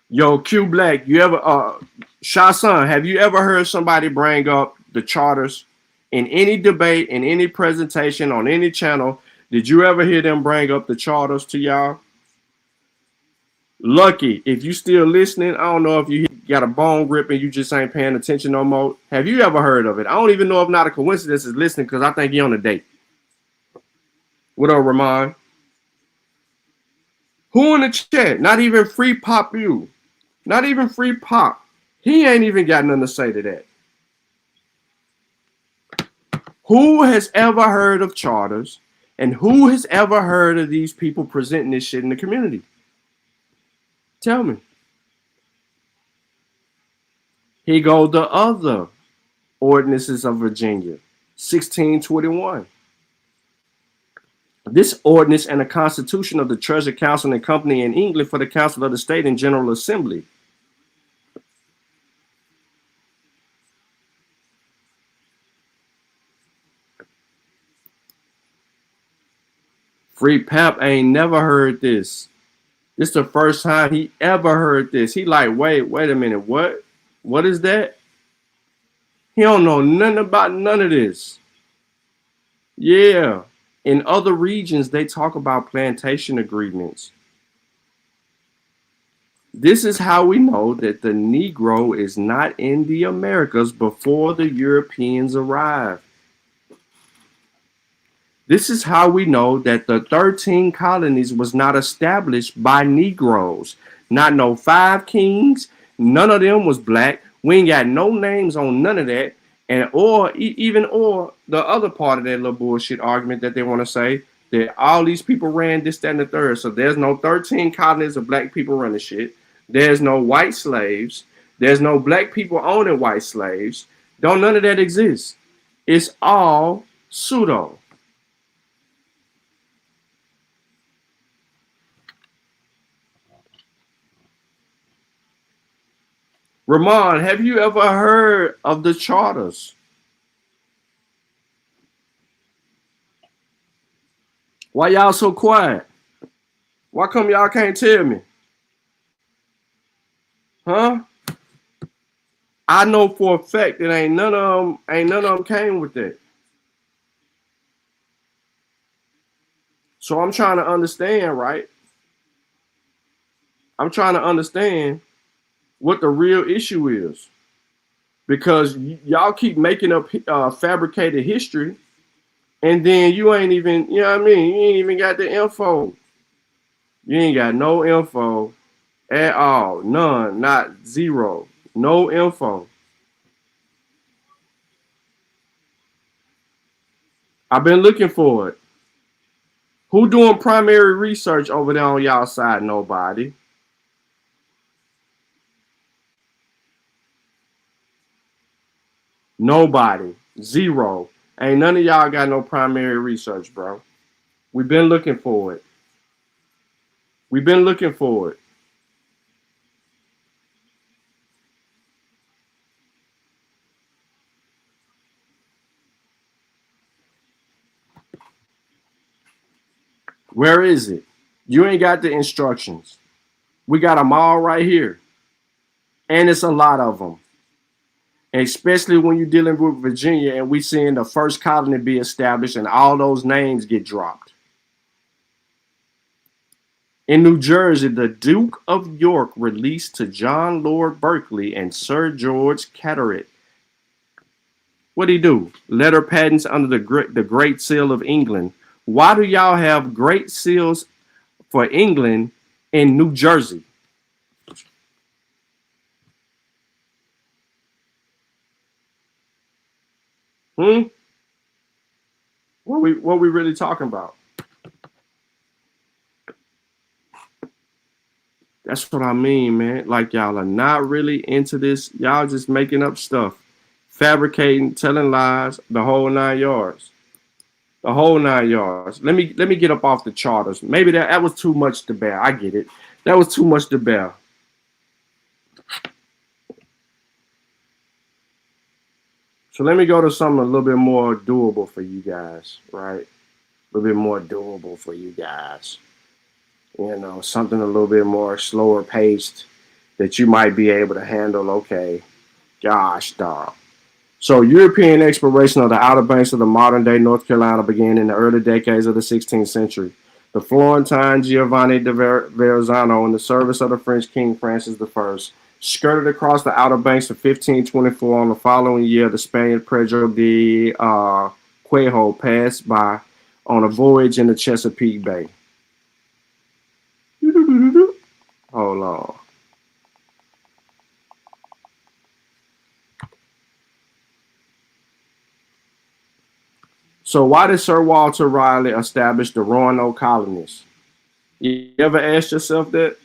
[SPEAKER 12] Yo, Q Black, you ever, Shah-San, have you ever heard somebody bring up the charters in any debate, in any presentation, on any channel? Did you ever hear them bring up the charters to y'all? Lucky, if you still listening, I don't know if you got a bone grip and you just ain't paying attention no more. Have you ever heard of it? I don't even know if not a coincidence is listening because I think you're on a date. What up, Ramon? Who in the chat? Not even Free Pop you. Not even Free Pop. He ain't even got nothing to say to that. Who has ever heard of charters and who has ever heard of these people presenting this shit in the community? Tell me. Here go the other ordinances of Virginia, 1621. This ordinance and the Constitution of the Treasury Council and Company in England for the Council of the State and General Assembly. Free Pap ain't never heard this. This is the first time he ever heard this. He like, wait a minute, what? What is that? He don't know nothing about none of this. Yeah. In other regions, they talk about plantation agreements. This is how we know that the Negro is not in the Americas before the Europeans arrived. This is how we know that the 13 colonies was not established by Negroes. Not no 5 kings. None of them was black. We ain't got no names on none of that. And or the other part of that little bullshit argument that they want to say that all these people ran this, that, and the third. So there's no 13 colonies of black people running shit. There's no white slaves. There's no black people owning white slaves. Don't none of that exist. It's all pseudo. Ramon, have you ever heard of the charters? Why y'all so quiet? Why come y'all can't tell me? Huh? I know for a fact that ain't none of them came with that. So I'm trying to understand, right? I'm trying to understand what the real issue is. Because y'all keep making up fabricated history, and then you ain't even, you know what I mean? You ain't even got the info. You ain't got no info at all. None, not zero. No info. I've been looking for it. Who doing primary research over there on y'all side? Nobody. Nobody. Zero. Ain't none of y'all got no primary research, bro. We've been looking for it. We've been looking for it. Where is it? You ain't got the instructions. We got them all right here. And it's a lot of them. And especially when you're dealing with Virginia and we seeing the first colony be established and all those names get dropped. In New Jersey, the Duke of York released to John Lord Berkeley and Sir George Carteret. What'd he do? Letter patents under the Great Seal of England. Why do y'all have great seals for England in New Jersey? What we really talking about? That's what I mean, man. Like y'all are not really into this. Y'all just making up stuff, fabricating, telling lies, the whole 9 yards. The whole 9 yards. Let me get up off the charters. Maybe that was too much to bear. I get it. That was too much to bear. So let me go to something a little bit more doable for you guys, right? A little bit more doable for you guys. You know, something a little bit more slower paced that you might be able to handle. Okay. Gosh, dog. So European exploration of the Outer Banks of the modern-day North Carolina began in the early decades of the 16th century. The Florentine Giovanni de Verrazzano, in the service of the French King Francis I, skirted across the Outer Banks of 1524. On the following year, the Spaniard Pedro de Coelho passed by on a voyage in the Chesapeake Bay. Hold on. So why did Sir Walter Raleigh establish the Roanoke colonies? You ever asked yourself that?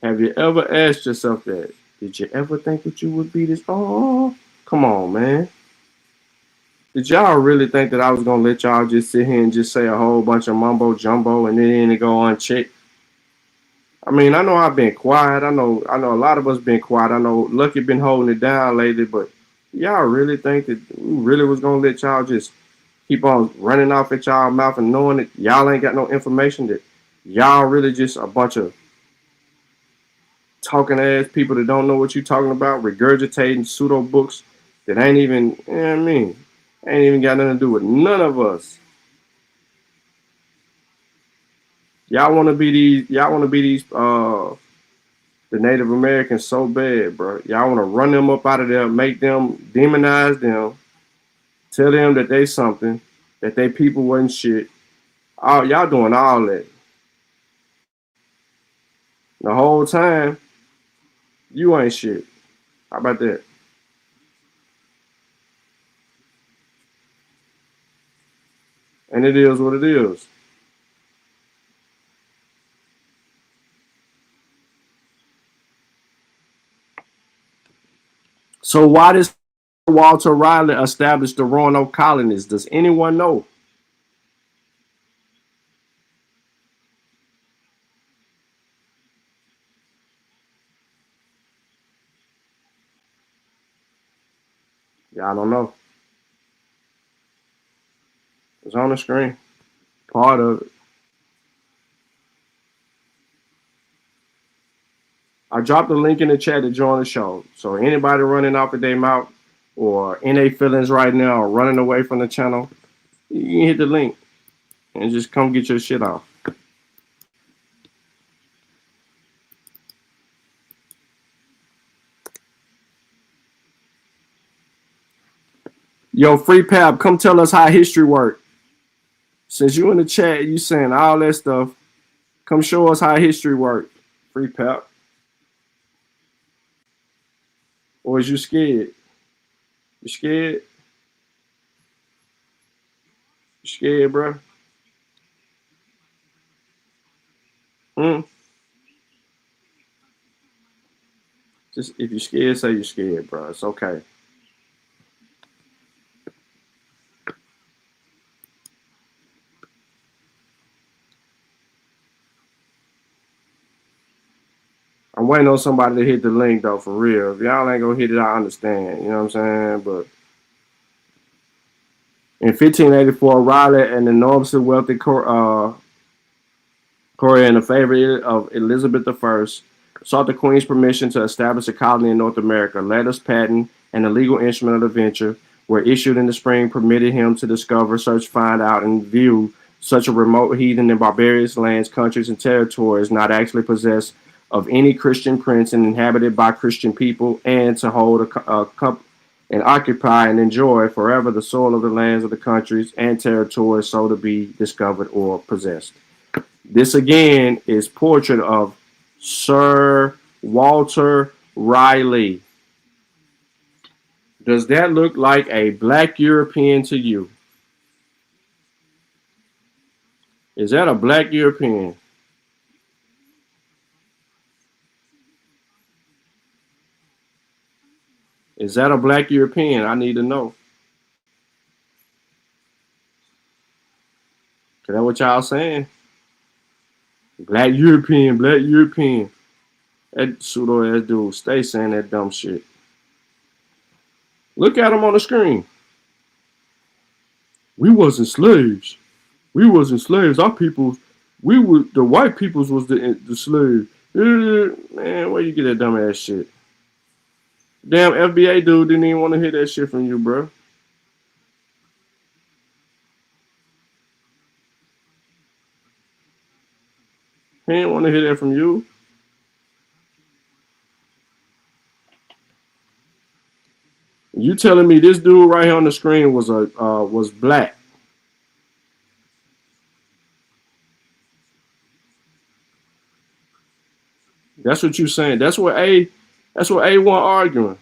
[SPEAKER 12] Have you ever asked yourself that? Did you ever think that you would be this? Oh, come on, man. Did y'all really think that I was going to let y'all just sit here and just say a whole bunch of mumbo jumbo and then go unchecked? I mean, I know I've been quiet. I know a lot of us been quiet. I know Lucky been holding it down lately, but y'all really think that we really was going to let y'all just keep on running off at y'all mouth and knowing that y'all ain't got no information, that y'all really just a bunch of talking ass people that don't know what you're talking about, regurgitating pseudo books that ain't even, you know what I mean, ain't even got nothing to do with none of us. Y'all want to be these the Native Americans so bad, bro. Y'all want to run them up out of there, make them, demonize them, tell them that they something, that they people wasn't shit. Oh, y'all doing all that. The whole time, you ain't shit. How about that? And it is what it is. So why does Walter Raleigh establish the Roanoke colonies? Does anyone know? Y'all don't know. It's on the screen. Part of it. I dropped the link in the chat to join the show. So anybody running off of their mouth or in their feelings right now or running away from the channel, you can hit the link and just come get your shit off. Yo, Free Pap, come tell us how history worked. Since you in the chat, you saying all that stuff, come show us how history worked. Free Pap. Or is you scared? You scared? You scared, bro? Just if you're scared, say you're scared, bro. It's okay. I'm waiting on somebody to hit the link though, for real. If y'all ain't gonna hit it, I understand. You know what I'm saying? But in 1584, Raleigh, an enormously wealthy courtier and a favorite of Elizabeth I, sought the Queen's permission to establish a colony in North America. Letters patent and a legal instrument of the venture were issued in the spring, permitted him to discover, search, find out, and view such a remote, heathen, and barbarous lands, countries, and territories not actually possessed of any Christian prince and inhabited by Christian people, and to hold and occupy and enjoy forever the soil of the lands of the countries and territories so to be discovered or possessed. This again is portrait of Sir Walter Raleigh. Does that look like a black European to you? Is that a black European? Is that a black European? I need to know. Is that what y'all saying? Black European, black European. That pseudo ass dude stay saying that dumb shit. Look at him on the screen. We wasn't slaves. We wasn't slaves. Our people, we were the white peoples was the slave. Man, where you get that dumb ass shit? Damn FBA dude didn't even want to hear that shit from you, bro. He didn't want to hear that from you. You telling me this dude right here on the screen was black? That's what you saying. That's what A1 arguing.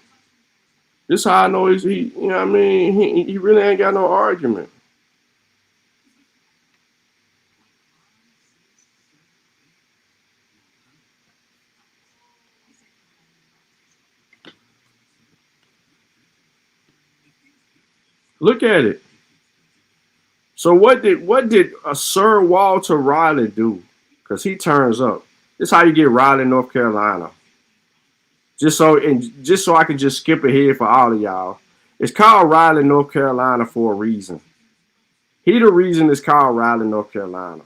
[SPEAKER 12] This how I know he you know what I mean? He really ain't got no argument. Look at it. So what did Sir Walter Raleigh do? Because he turns up. This is how you get Raleigh, North Carolina. Just so I can just skip ahead for all of y'all. It's called Raleigh, North Carolina for a reason. He the reason it's called Raleigh, North Carolina.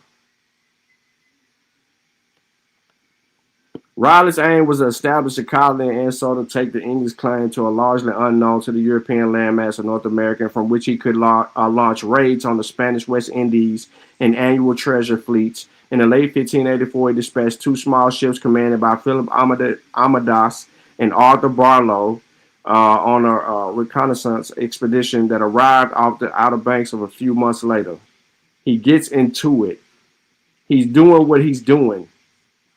[SPEAKER 12] Raleigh's aim was to establish a colony and so to take the English claim to a largely unknown to the European landmass of North America, from which he could launch raids on the Spanish West Indies and annual treasure fleets. In the late 1584, he dispatched two small ships commanded by Philip Amadas and Arthur Barlow on a reconnaissance expedition that arrived off the Outer Banks of a few months later. He gets into it. He's doing what he's doing.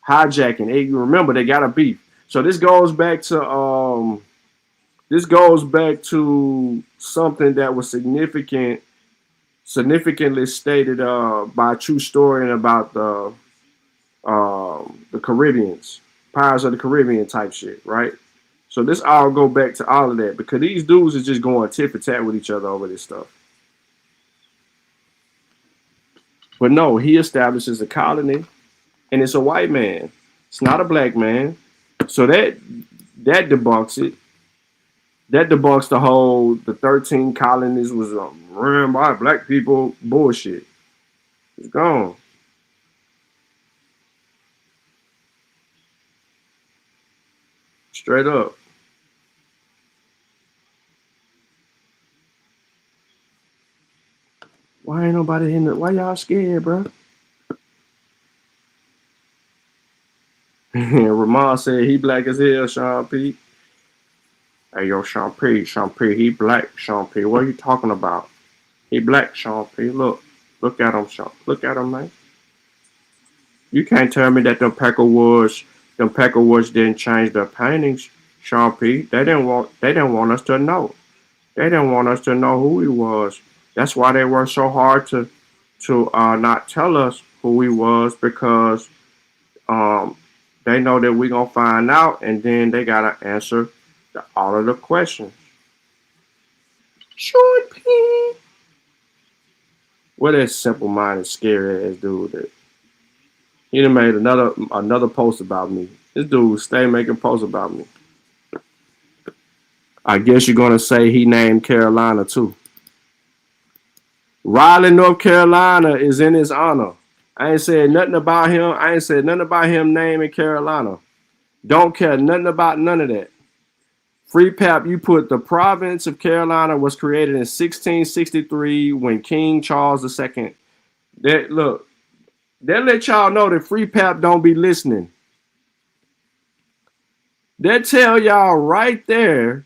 [SPEAKER 12] Hijacking. Hey, you remember they got a beef. So this goes back to something that was significantly stated by a true story about the Caribbeans, Pirates of the Caribbean type shit, right? So this all go back to all of that because these dudes is just going tit for tat with each other over this stuff. But no, he establishes a colony. And it's a white man. It's not a black man. So that debunks it. That debunks the 13 colonies was run by black people bullshit. It's gone. Straight up. Why ain't nobody in it? Why y'all scared, bro? Ramon said he black as hell, Sean P. Hey, yo, Sean P, he black, Sean P. What are you talking about? He black, Sean P. Look at him, Sean. Look at him, man. You can't tell me that them Peckerwoods didn't change their paintings, Sean P. They didn't want us to know. They didn't want us to know who he was. That's why they were so hard to not tell us who he was, because They know that we're going to find out, and then they got to answer all of the questions. Short P. What that simple-minded, scary-ass dude that he done made another post about me. This dude stay making posts about me. I guess you're going to say he named Carolina, too. Raleigh, North Carolina is in his honor. I ain't said nothing about him. I ain't said nothing about him naming Carolina. Don't care nothing about none of that. Free Pap, you put the province of Carolina was created in 1663 when King Charles II. That let y'all know that Free Pap don't be listening. That tell y'all right there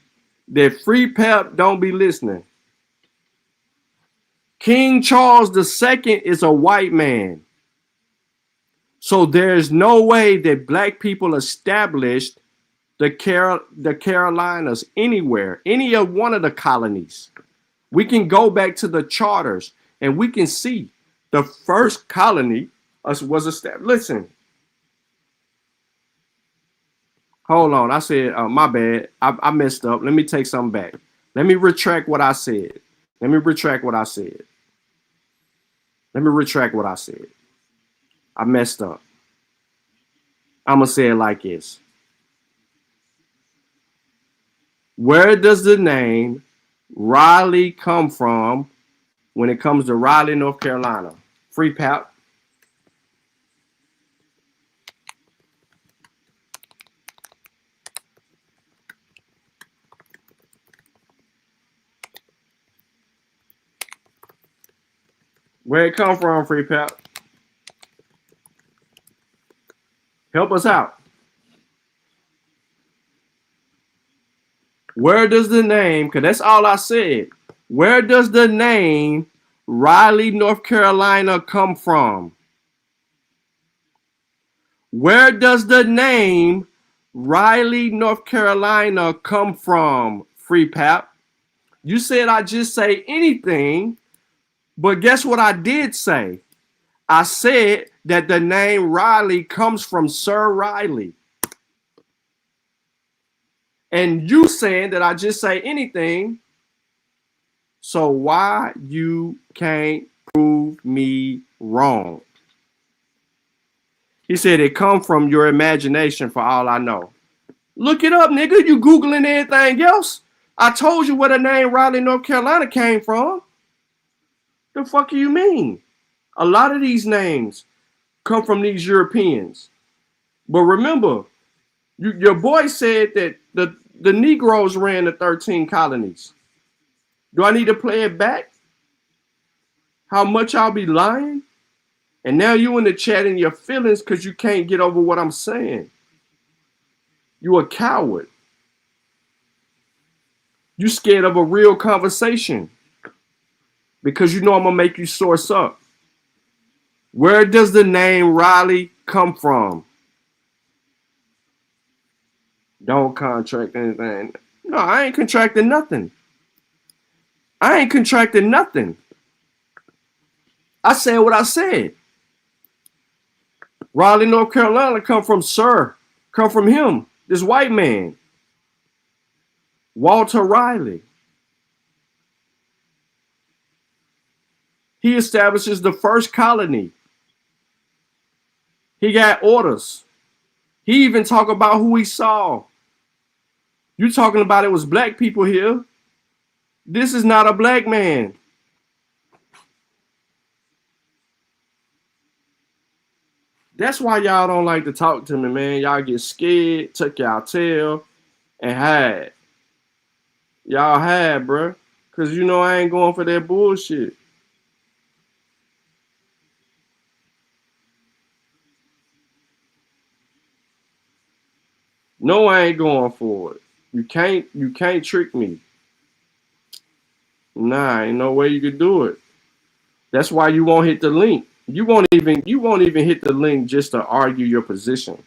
[SPEAKER 12] that Free Pap don't be listening. King Charles II is a white man. So there's no way that black people established the Carolinas anywhere, any of one of the colonies. We can go back to the charters and we can see the first colony was established. Listen. Hold on. I said, my bad. I messed up. Let me take something back. Let me retract what I said. I messed up. I'm going to say it like this. Where does the name Raleigh come from when it comes to Raleigh, North Carolina? Free Pap. Where it come from, Free Pap? Help us out. Where does the name, because that's all I said. Where does the name Raleigh, North Carolina come from? Where does the name Raleigh, North Carolina come from, Free Pap? You said I just say anything, but guess what I did say? I said that the name Riley comes from Sir Riley. And you saying that I just say anything. So why you can't prove me wrong? He said it come from your imagination for all I know. Look it up, nigga. You Googling anything else? I told you where the name Raleigh, North Carolina came from. The fuck do you mean? A lot of these names come from these Europeans. But remember, your boy said that the Negroes ran the 13 colonies. Do I need to play it back? How much I'll be lying? And now you in the chat in your feelings because you can't get over what I'm saying. You a coward. You scared of a real conversation because you know I'm going to make you source up. Where does the name Raleigh come from? Don't contract anything. No, I ain't contracting nothing. I said what I said. Raleigh, North Carolina come from him, this white man. Walter Riley. He establishes the first colony. He got orders. He even talked about who he saw. You talking about it was black people here. This is not a black man. That's why y'all don't like to talk to me, man. Y'all get scared, tuck y'all tail, and hide. Y'all hide, bruh. Because you know I ain't going for that bullshit. No, I ain't going for it. You can't trick me. Nah, ain't no way you could do it. That's why you won't hit the link. You won't even hit the link just to argue your position.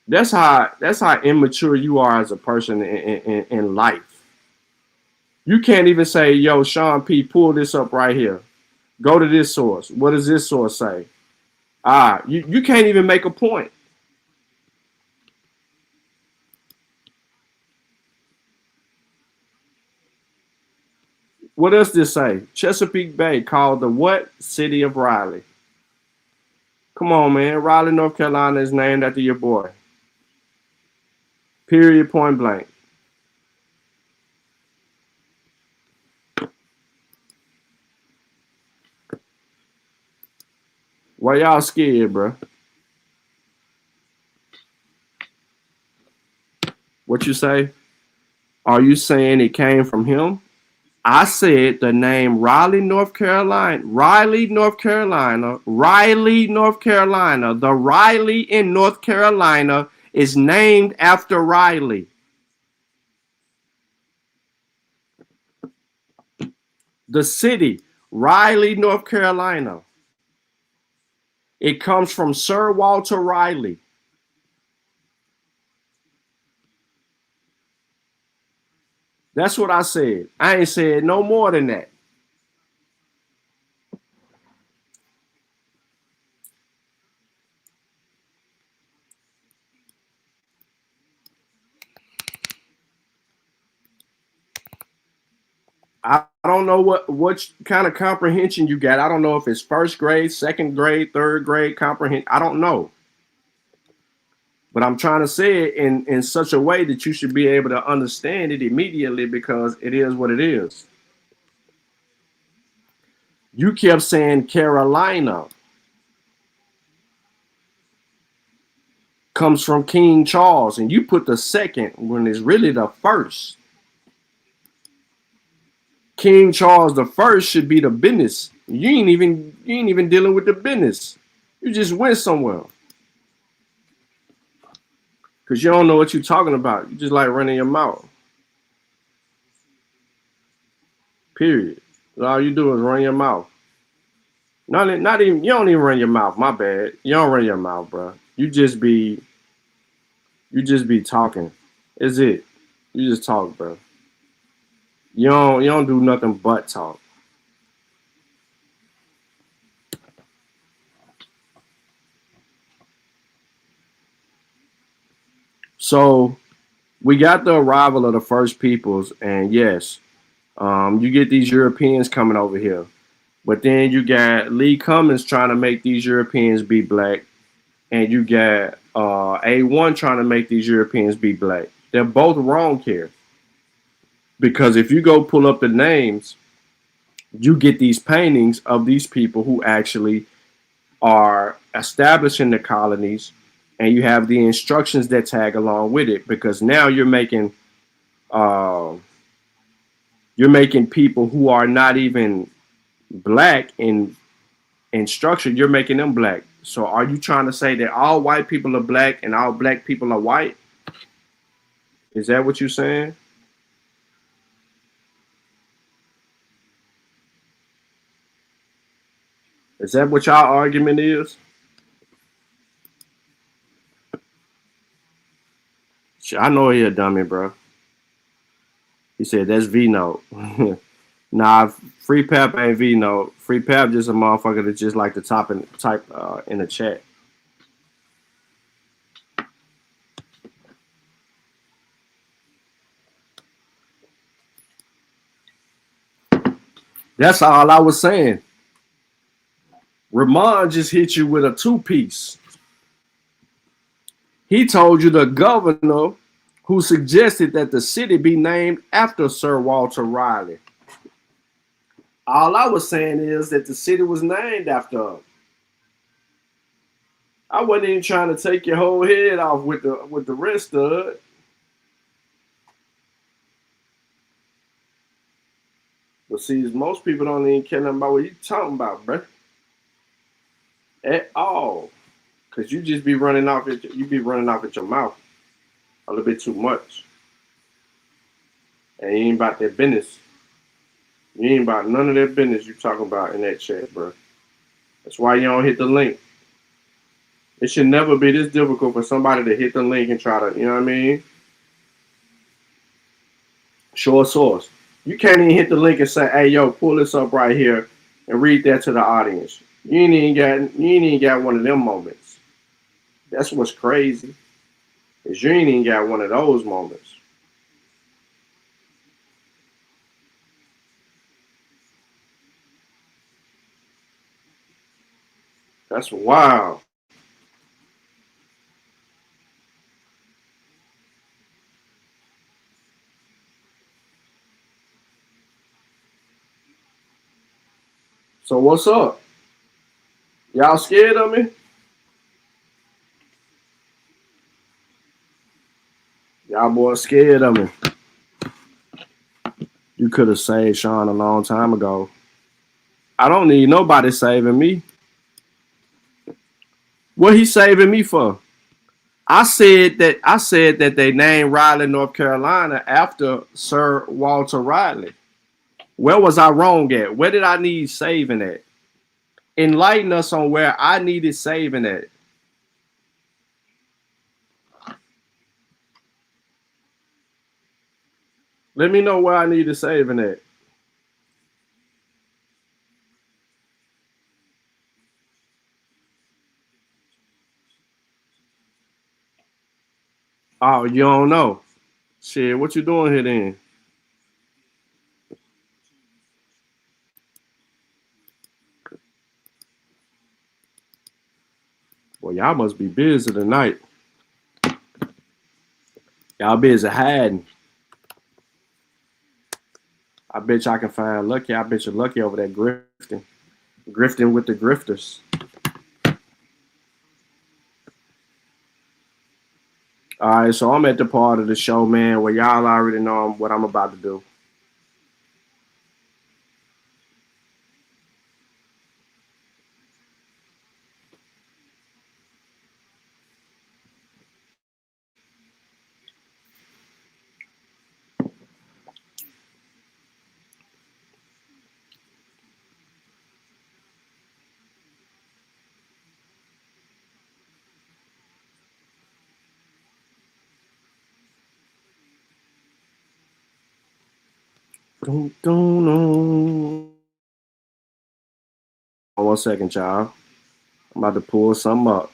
[SPEAKER 12] That's how immature you are as a person in life. You can't even say, yo, Sean P, pull this up right here. Go to this source. What does this source say? You can't even make a point. What else this say? Chesapeake Bay called the what? City of Raleigh. Come on, man. Raleigh, North Carolina is named after your boy. Period, point blank. Why y'all scared, bro? What you say? Are you saying it came from him? I said the name Raleigh, North Carolina. Raleigh, North Carolina. Raleigh, North Carolina. The Raleigh in North Carolina is named after Riley. The city, Raleigh, North Carolina. It comes from Sir Walter Raleigh. That's what I said. I ain't said no more than that. I don't know what kind of comprehension you got. I don't know if it's first grade, second grade, third grade comprehension. I don't know. But I'm trying to say it in such a way that you should be able to understand it immediately because it is what it is. You kept saying Carolina comes from King Charles, and you put the second when it's really the first. King Charles the First should be the business. You ain't even dealing with the business. You just went somewhere. Because you don't know what you're talking about. You just like running your mouth. Period. All you do is run your mouth. Not even you don't even run your mouth. My bad. You don't run your mouth, bro. You just be talking. Is it? You just talk, bro. You don't do nothing but talk. So we got the arrival of the first peoples, and yes, you get these Europeans coming over here. But then you got Lee Cummings trying to make these Europeans be black, and you got A1 trying to make these Europeans be black. They're both wrong here. Because if you go pull up the names, you get these paintings of these people who actually are establishing the colonies, and you have the instructions that tag along with it. Because now you're making people who are not even black in structure, you're making them black. So are you trying to say that all white people are black and all black people are white? Is that what you're saying? Is that what y'all argument is? I know he a dummy, bro. He said that's V note. Nah, Free Pep ain't V note. Free Pep just a motherfucker that just like to type in the chat. That's all I was saying. Ramon just hit you with a two-piece. He told you the governor who suggested that the city be named after Sir Walter Raleigh. All I was saying is that the city was named after him. I wasn't even trying to take your whole head off with the rest of it. But see, most people don't even care nothing about what you talking about, bro. At all. Cause you just be running off at your mouth a little bit too much. And you ain't about that business. You ain't about none of that business you talking about in that chat, bro. That's why you don't hit the link. It should never be this difficult for somebody to hit the link and try to, you know what I mean? Show a source. You can't even hit the link and say, hey, yo, pull this up right here and read that to the audience. You ain't even got one of them moments. That's what's crazy. Is you ain't even got one of those moments. That's wild. So what's up? Y'all scared of me? Y'all boys scared of me. You could have saved Sean a long time ago. I don't need nobody saving me. What he saving me for? I said that they named Raleigh, North Carolina after Sir Walter Riley. Where was I wrong at? Where did I need saving at? Enlighten us on where I needed saving at. Let me know where I needed saving at. Oh, you don't know. Shit, what you doing here then? Well, y'all must be busy tonight. Y'all busy hiding. I bet y'all can find Lucky. I bet you're Lucky over there grifting. Grifting with the grifters. All right, so I'm at the part of the show, man, where y'all already know what I'm about to do. One second, y'all. I'm about to pull something up.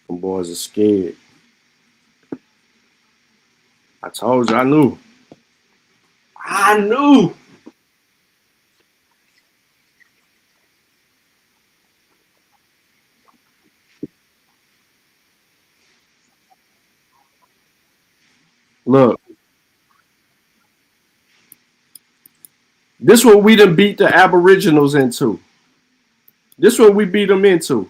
[SPEAKER 12] Them boys are scared. I told you, I knew. I knew. Look. This what we done beat the Aboriginals into. This what we beat them into.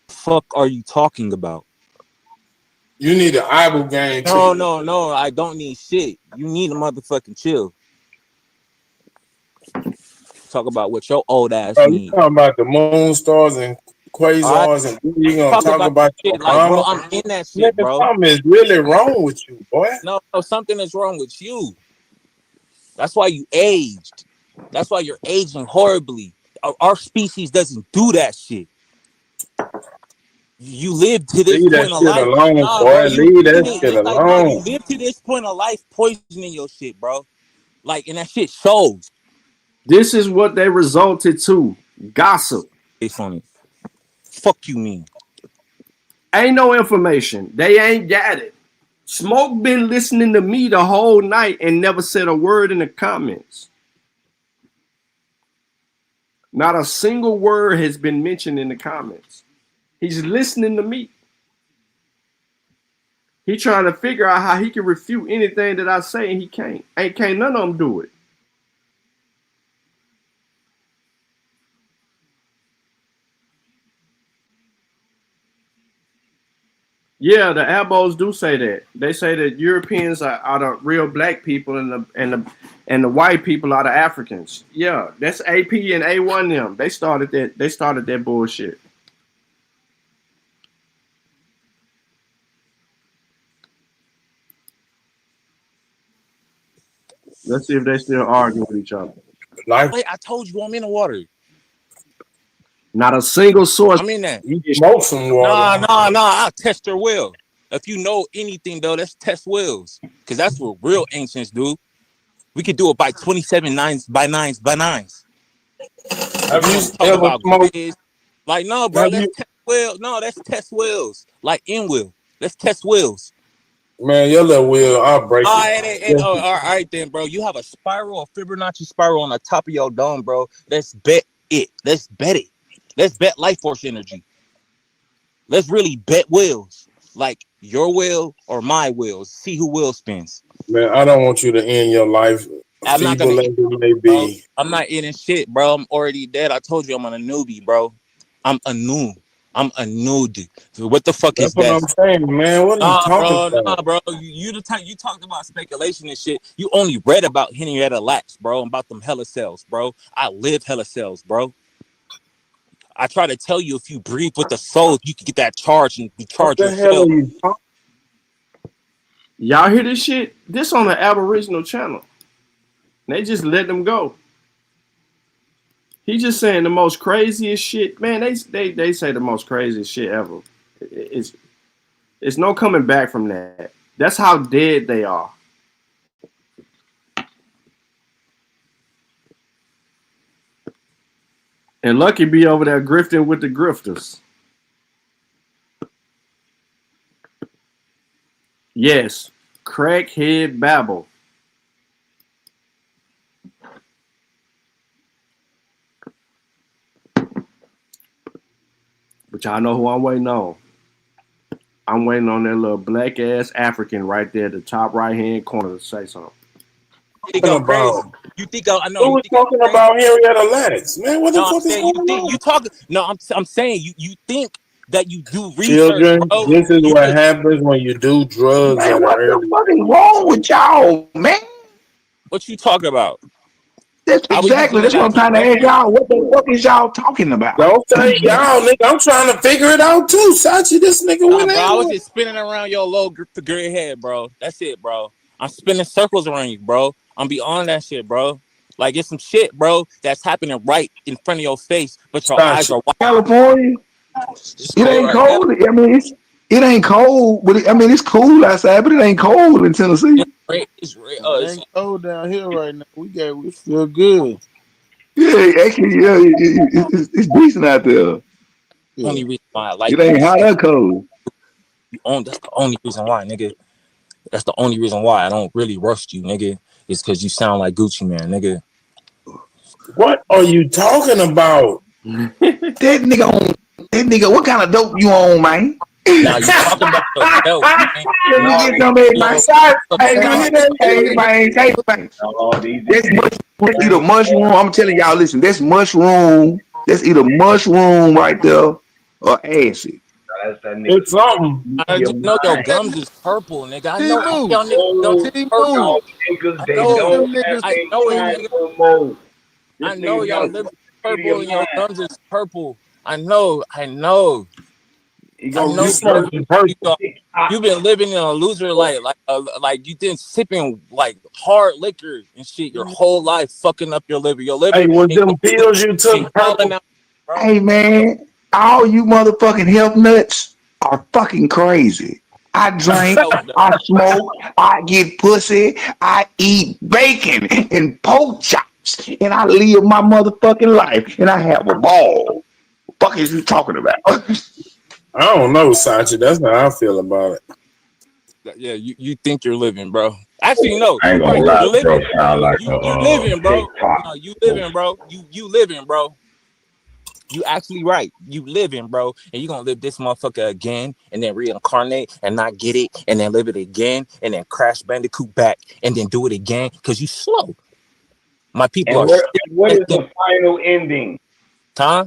[SPEAKER 17] Fuck are you talking about?
[SPEAKER 18] You need an eyeball game too.
[SPEAKER 17] No, I don't need shit. You need to motherfucking chill. Talk about what your old ass
[SPEAKER 18] You
[SPEAKER 17] need.
[SPEAKER 18] talking about the moon stars and quasars, and you gonna talk about your
[SPEAKER 17] shit, like, bro,
[SPEAKER 18] mama?
[SPEAKER 17] I'm in that shit,
[SPEAKER 18] Nigga,
[SPEAKER 17] bro.
[SPEAKER 18] something is really wrong with you, boy.
[SPEAKER 17] No, something is wrong with you. That's why you aged. That's why you're aging horribly. Our species doesn't do that shit. You live to this
[SPEAKER 18] Leave that
[SPEAKER 17] point of
[SPEAKER 18] shit
[SPEAKER 17] life.
[SPEAKER 18] alone,
[SPEAKER 17] Nah,
[SPEAKER 18] boy.
[SPEAKER 17] bro,
[SPEAKER 18] Leave that shit
[SPEAKER 17] it's like, bro, you
[SPEAKER 18] alone.
[SPEAKER 17] live to this point of life poisoning your shit, bro. Like, and that shit shows.
[SPEAKER 12] This is what they resulted to. Gossip.
[SPEAKER 17] It's funny. Fuck you mean?
[SPEAKER 12] Ain't no information. They ain't got it. Smoke been listening to me the whole night and never said a word in the comments. Not a single word has been mentioned in the comments. He's listening to me. He trying to figure out how he can refute anything that I say, and he can't. Can't none of them do it. Yeah, the Abos do say that. They say that Europeans are the real black people, and the white people are the Africans. Yeah, that's AP and A1 them. They started that. They started that bullshit. Let's see if they still arguing with each other.
[SPEAKER 17] Wait, I told you I'm in the water.
[SPEAKER 12] Not a single source.
[SPEAKER 17] I'm in that.
[SPEAKER 18] You smoke some water.
[SPEAKER 17] Nah. I'll test your will. If you know anything though, let's test wills. Cause that's what real ancients do. We could do it by 27 nines by nines by nines.
[SPEAKER 18] Have you
[SPEAKER 17] Talk
[SPEAKER 18] ever
[SPEAKER 17] about
[SPEAKER 18] smoked?
[SPEAKER 17] grids. Like, no, bro,
[SPEAKER 18] Have
[SPEAKER 17] let's
[SPEAKER 18] you,
[SPEAKER 17] test wheels. No, let's test wheels. Like in wheel. Let's test wheels.
[SPEAKER 18] man, your little wheel, I'll break it.
[SPEAKER 17] All right then, bro. You have a spiral, a Fibonacci spiral on the top of your dome, bro. Let's bet it. Let's bet it. Let's bet life force energy. Let's really bet wheels. Like your wheel or my wheels. See who wheel spins.
[SPEAKER 18] Man, I don't want you to end your life
[SPEAKER 17] I'm not gonna
[SPEAKER 18] feeble as
[SPEAKER 17] end,
[SPEAKER 18] it may
[SPEAKER 17] bro.
[SPEAKER 18] be.
[SPEAKER 17] I'm not eating shit, bro. I'm already dead. I told you I'm a newbie, bro. I'm a noob. I'm a nude. What the fuck
[SPEAKER 18] That's
[SPEAKER 17] is
[SPEAKER 18] what
[SPEAKER 17] that?
[SPEAKER 18] I'm saying, man. What are you talking about?
[SPEAKER 17] Nah, bro. You the time you talked about speculation and shit. You only read about Henrietta Lacks, bro, about them hella cells, bro. I live hella cells, bro. I try to tell you, if you breathe with the soul, you can get that charge and
[SPEAKER 18] What
[SPEAKER 17] charge
[SPEAKER 18] the hell
[SPEAKER 17] yourself.
[SPEAKER 18] are you talking?
[SPEAKER 12] Y'all hear this shit? This on the Aboriginal channel. They just let them go. He just saying the most craziest shit. Man, they say the most craziest shit ever. It's no coming back from that. That's how dead they are. And Lucky be over there grifting with the grifters. Yes, crackhead babble. But y'all know who I'm waiting on. I'm waiting on that little black ass African right there at the top right hand corner to say something.
[SPEAKER 17] You go crazy. You think I know?
[SPEAKER 18] Who was talking about Henrietta Lacks, man? What the fuck is going on?
[SPEAKER 17] You talking? No, I'm saying you think that you do research,
[SPEAKER 18] Children,
[SPEAKER 17] bro.
[SPEAKER 18] this is what happens when you do drugs.
[SPEAKER 8] Man, what the fuck is wrong with y'all, man?
[SPEAKER 17] What you talking about?
[SPEAKER 8] That's exactly. That's what I'm trying to ask y'all. What the fuck is y'all talking about?
[SPEAKER 18] Don't say y'all, nigga. I'm trying to figure it out too. Sachi, this nigga went
[SPEAKER 17] Bro, I was
[SPEAKER 18] in.
[SPEAKER 17] just spinning around your low gray head, bro. That's it, bro. I'm spinning circles around you, bro. I'm beyond that shit, bro. Like, it's some shit, bro, that's happening right in front of your face, but your eyes are wide.
[SPEAKER 8] California, it ain't cold. I mean, it ain't cold, but I mean, it's cool outside, but it ain't cold in Tennessee.
[SPEAKER 17] It's
[SPEAKER 13] it ain't cold down here right now. We feel good.
[SPEAKER 8] Yeah, actually, yeah, it's decent out there.
[SPEAKER 17] Only reason why I like
[SPEAKER 8] it ain't hot or cold.
[SPEAKER 17] That's the only reason why, nigga. That's the only reason why I don't really roast you, nigga. Is because you sound like Gucci Man, nigga.
[SPEAKER 18] What are you talking about?
[SPEAKER 8] That nigga, what kind of dope you on, man?
[SPEAKER 17] Now you talking about yourself, man.
[SPEAKER 8] Can you get some of my side? Hey, man. That's either mushroom. I'm telling y'all, listen, that's mushroom. That's either mushroom right there or acid.
[SPEAKER 18] It's something.
[SPEAKER 17] I just know your gums is purple, nigga. I know all y'all niggas gums is purple. I know y'all lips is purple and your gums is purple. I know. You've been living in a loser like you've been sipping like hard liquor and shit your whole life, fucking up your liver. Your liver.
[SPEAKER 18] Hey, was them pills you took purple?
[SPEAKER 8] Hey, man, all you motherfucking health nuts are fucking crazy. I drink, I smoke, I get pussy, I eat bacon and pork chops, and I live my motherfucking life, and I have a ball. Fuck is you talking about?
[SPEAKER 18] I don't know, Sachi. That's how I feel about it.
[SPEAKER 17] Yeah, you think you're living, bro. Actually, no.
[SPEAKER 19] I ain't gonna lie, bro. Sound like
[SPEAKER 17] you living, bro. No, you living, bro. You living, bro. You actually right. You living, bro. And you gonna live this motherfucker again and then reincarnate and not get it and then live it again and then crash bandicoot back and then do it again because you slow. My people
[SPEAKER 19] and
[SPEAKER 17] are
[SPEAKER 19] what is the final ending?
[SPEAKER 17] Huh?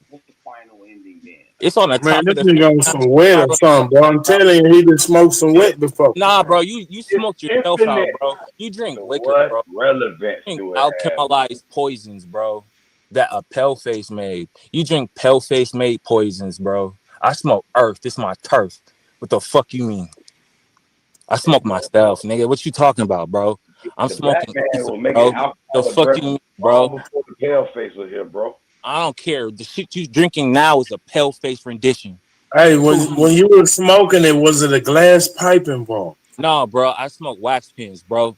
[SPEAKER 19] What's the final ending then?
[SPEAKER 17] It's on the top
[SPEAKER 18] Man, this
[SPEAKER 17] of the
[SPEAKER 18] nigga on some wet or something, bro. I'm telling you, he done smoked some wet before.
[SPEAKER 17] Nah, bro, you smoked yourself out, bro. You drink liquor, bro.
[SPEAKER 19] Relevance
[SPEAKER 17] You drink
[SPEAKER 19] do it have?
[SPEAKER 17] alkalized poisons, bro. That a pale face made. You drink pale face made poisons, bro. I smoke earth. This is my turf. What the fuck you mean? I smoke myself, nigga. What you talking about, bro? I'm
[SPEAKER 19] the
[SPEAKER 17] smoking,
[SPEAKER 19] black man will make
[SPEAKER 17] bro.
[SPEAKER 19] it alcohol
[SPEAKER 17] The fuck you mean, bro?
[SPEAKER 19] before the pale face was here, bro.
[SPEAKER 17] I don't care. The shit you drinking now is a pale face rendition.
[SPEAKER 18] Hey, when you were smoking it, was it a glass pipe involved?
[SPEAKER 17] No, bro. I smoke wax pens, bro.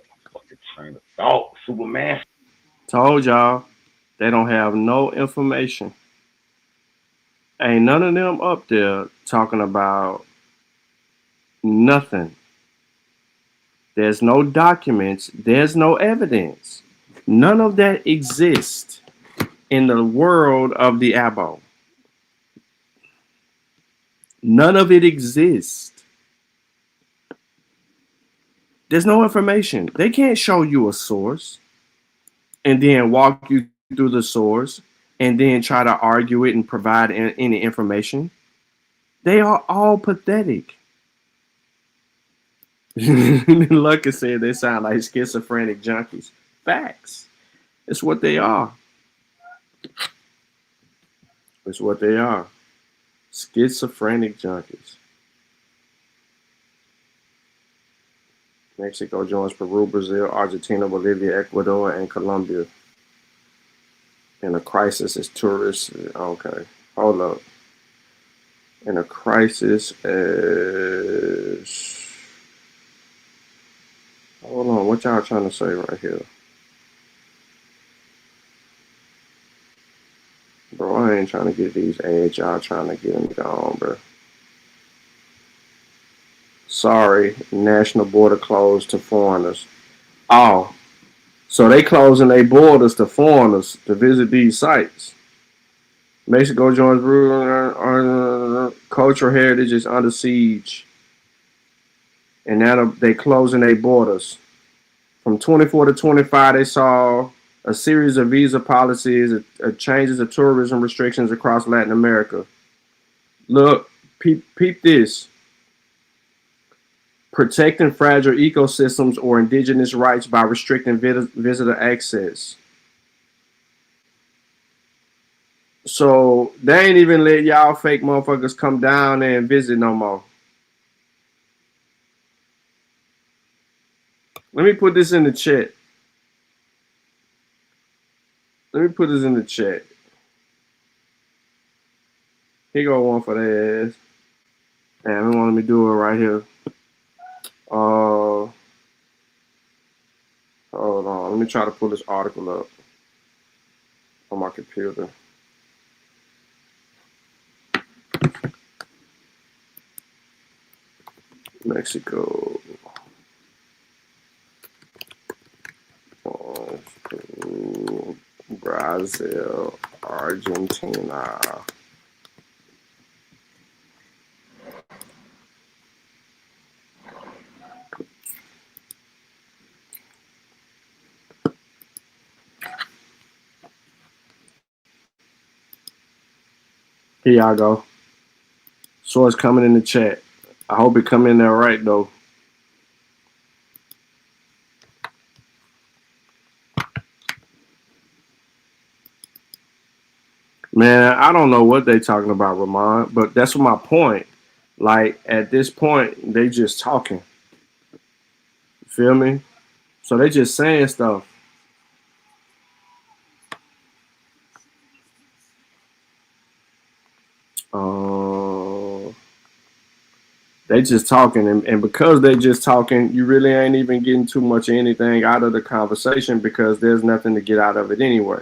[SPEAKER 19] Fucking train of thought, Superman.
[SPEAKER 12] Told y'all, they don't have no information. Ain't none of them up there talking about nothing. There's no documents. There's no evidence. None of that exists in the world of the Abo. None of it exists. There's no information. They can't show you a source and then walk you through the source and then try to argue it and provide any information. They are all pathetic. Lucky said they sound like schizophrenic junkies. Facts. It's what they are. It's what they are. Schizophrenic junkies. Mexico joins Peru, Brazil, Argentina, Bolivia, Ecuador, and Colombia. In a crisis is tourists. Okay, hold up. In a crisis is... Hold on, what y'all trying to say right here? Bro, I ain't trying to get these ads. Y'all trying to get them gone, bro. Sorry, national border closed to foreigners. Oh, so they closing their borders to foreigners to visit these sites. Mexico joins cultural heritage is under siege. And now they closing their borders. From 24 to 25, they saw a series of visa policies, changes of tourism restrictions across Latin America. Look, peep this. Protecting fragile ecosystems or indigenous rights by restricting visitor access. So they ain't even let y'all fake motherfuckers come down there and visit no more. Let me put this in the chat. Let me put this in the chat. Here go one for their ass. And they want me to do it right here. Hold on. Let me try to pull this article up on my computer. Mexico. Peru, Brazil, Argentina. Here y'all go. Source coming in the chat. I hope it come in there right though. Man, I don't know what they talking about, Ramon, but that's my point. Like at this point, they just talking. Feel me? So they just saying stuff. They just talking, and because they just talking, you really ain't even getting too much of anything out of the conversation because there's nothing to get out of it anyway.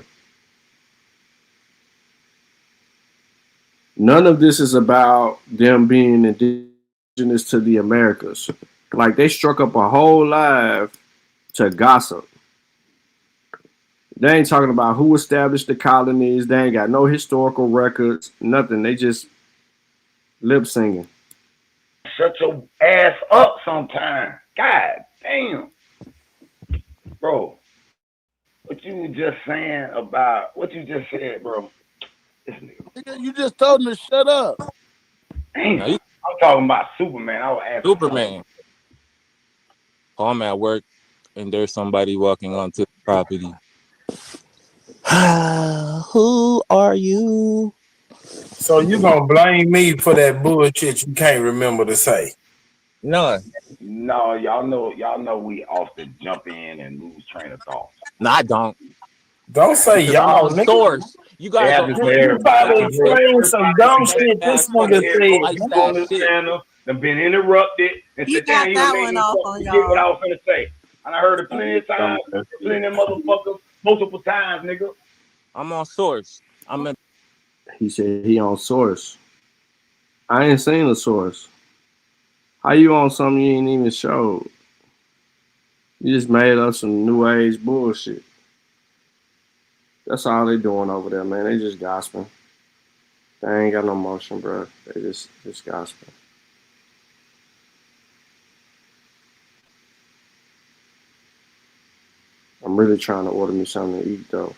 [SPEAKER 12] None of this is about them being indigenous to the Americas. Like they struck up a whole live to gossip. They ain't talking about who established the colonies. They ain't got no historical records, nothing. They just lip singing.
[SPEAKER 19] Shut your ass up sometime. God damn. Bro, what you were just saying about what you just said, bro.
[SPEAKER 1] You just told him to shut up.
[SPEAKER 19] Damn. I'm talking about Superman. I was asking
[SPEAKER 17] Superman. Oh, I'm at work and there's somebody walking onto the property. Who are you?
[SPEAKER 18] So you gonna blame me for that bullshit you can't remember to say?
[SPEAKER 17] None.
[SPEAKER 19] No, y'all know we often jump in and lose train of thought.
[SPEAKER 17] No, I don't.
[SPEAKER 18] Don't say
[SPEAKER 17] Because
[SPEAKER 18] y'all,
[SPEAKER 17] I'm on
[SPEAKER 18] nigga.
[SPEAKER 17] source. You guys are
[SPEAKER 18] You probably explain some dumb shit this nigga said.
[SPEAKER 19] I've been interrupted and said, damn, you made me forget what I was gonna say. And I heard it plenty of times, plenty of motherfuckers, multiple times, nigga.
[SPEAKER 17] I'm on source.
[SPEAKER 12] He said he on source. I ain't seen the source. How you on something you ain't even showed? You just made up some new age bullshit. That's all they doing over there, man. They just gossiping. They ain't got no motion, bro. They just gossiping. I'm really trying to order me something to eat though.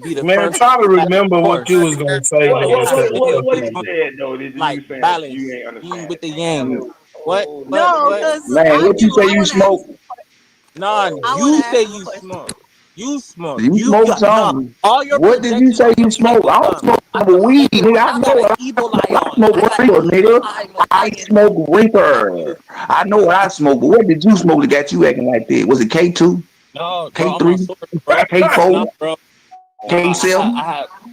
[SPEAKER 17] Be the
[SPEAKER 18] Man,
[SPEAKER 17] first
[SPEAKER 18] try to
[SPEAKER 17] at
[SPEAKER 18] remember
[SPEAKER 17] the
[SPEAKER 18] what you
[SPEAKER 17] course.
[SPEAKER 18] was gonna say,
[SPEAKER 19] What
[SPEAKER 18] nigga.
[SPEAKER 19] what
[SPEAKER 18] Instead
[SPEAKER 19] what
[SPEAKER 18] of
[SPEAKER 19] what, what he
[SPEAKER 18] talking.
[SPEAKER 19] said though? Did
[SPEAKER 17] Like
[SPEAKER 19] you saying you
[SPEAKER 17] balance,
[SPEAKER 19] ain't
[SPEAKER 17] yin
[SPEAKER 19] understand?
[SPEAKER 17] with the yang. What?
[SPEAKER 20] No,
[SPEAKER 17] What?
[SPEAKER 20] because
[SPEAKER 6] Man,
[SPEAKER 20] I
[SPEAKER 6] what you
[SPEAKER 20] do.
[SPEAKER 6] say
[SPEAKER 20] I
[SPEAKER 6] you
[SPEAKER 20] want to ask.
[SPEAKER 6] smoke?
[SPEAKER 17] Nah,
[SPEAKER 20] I want to
[SPEAKER 17] you
[SPEAKER 20] ask
[SPEAKER 17] say
[SPEAKER 20] a
[SPEAKER 17] you
[SPEAKER 20] question.
[SPEAKER 17] smoke. You smoke.
[SPEAKER 6] You
[SPEAKER 17] You
[SPEAKER 6] smoke
[SPEAKER 17] got nah.
[SPEAKER 6] something.
[SPEAKER 17] All your
[SPEAKER 6] What did you
[SPEAKER 17] projections
[SPEAKER 6] say
[SPEAKER 17] are
[SPEAKER 6] you
[SPEAKER 17] them
[SPEAKER 6] smoke?
[SPEAKER 17] taking
[SPEAKER 6] I don't smoke
[SPEAKER 17] I
[SPEAKER 6] no
[SPEAKER 17] got a
[SPEAKER 6] weed,
[SPEAKER 17] fucking
[SPEAKER 6] nigga. I
[SPEAKER 17] I got an
[SPEAKER 6] know
[SPEAKER 17] evil eye
[SPEAKER 6] I
[SPEAKER 17] on.
[SPEAKER 6] smoke
[SPEAKER 17] I got an
[SPEAKER 6] reefer,
[SPEAKER 17] evil
[SPEAKER 6] nigga.
[SPEAKER 17] eye,
[SPEAKER 6] I
[SPEAKER 17] motherfucking.
[SPEAKER 6] smoke
[SPEAKER 17] Fuck you.
[SPEAKER 6] reefer. I know what I smoke, but what did you smoke that got you acting like that? Was it K2,
[SPEAKER 17] No, bro, I'm on
[SPEAKER 6] K3,
[SPEAKER 17] source, bro. Nah,
[SPEAKER 6] K4,
[SPEAKER 17] bro. Nah,
[SPEAKER 6] K7?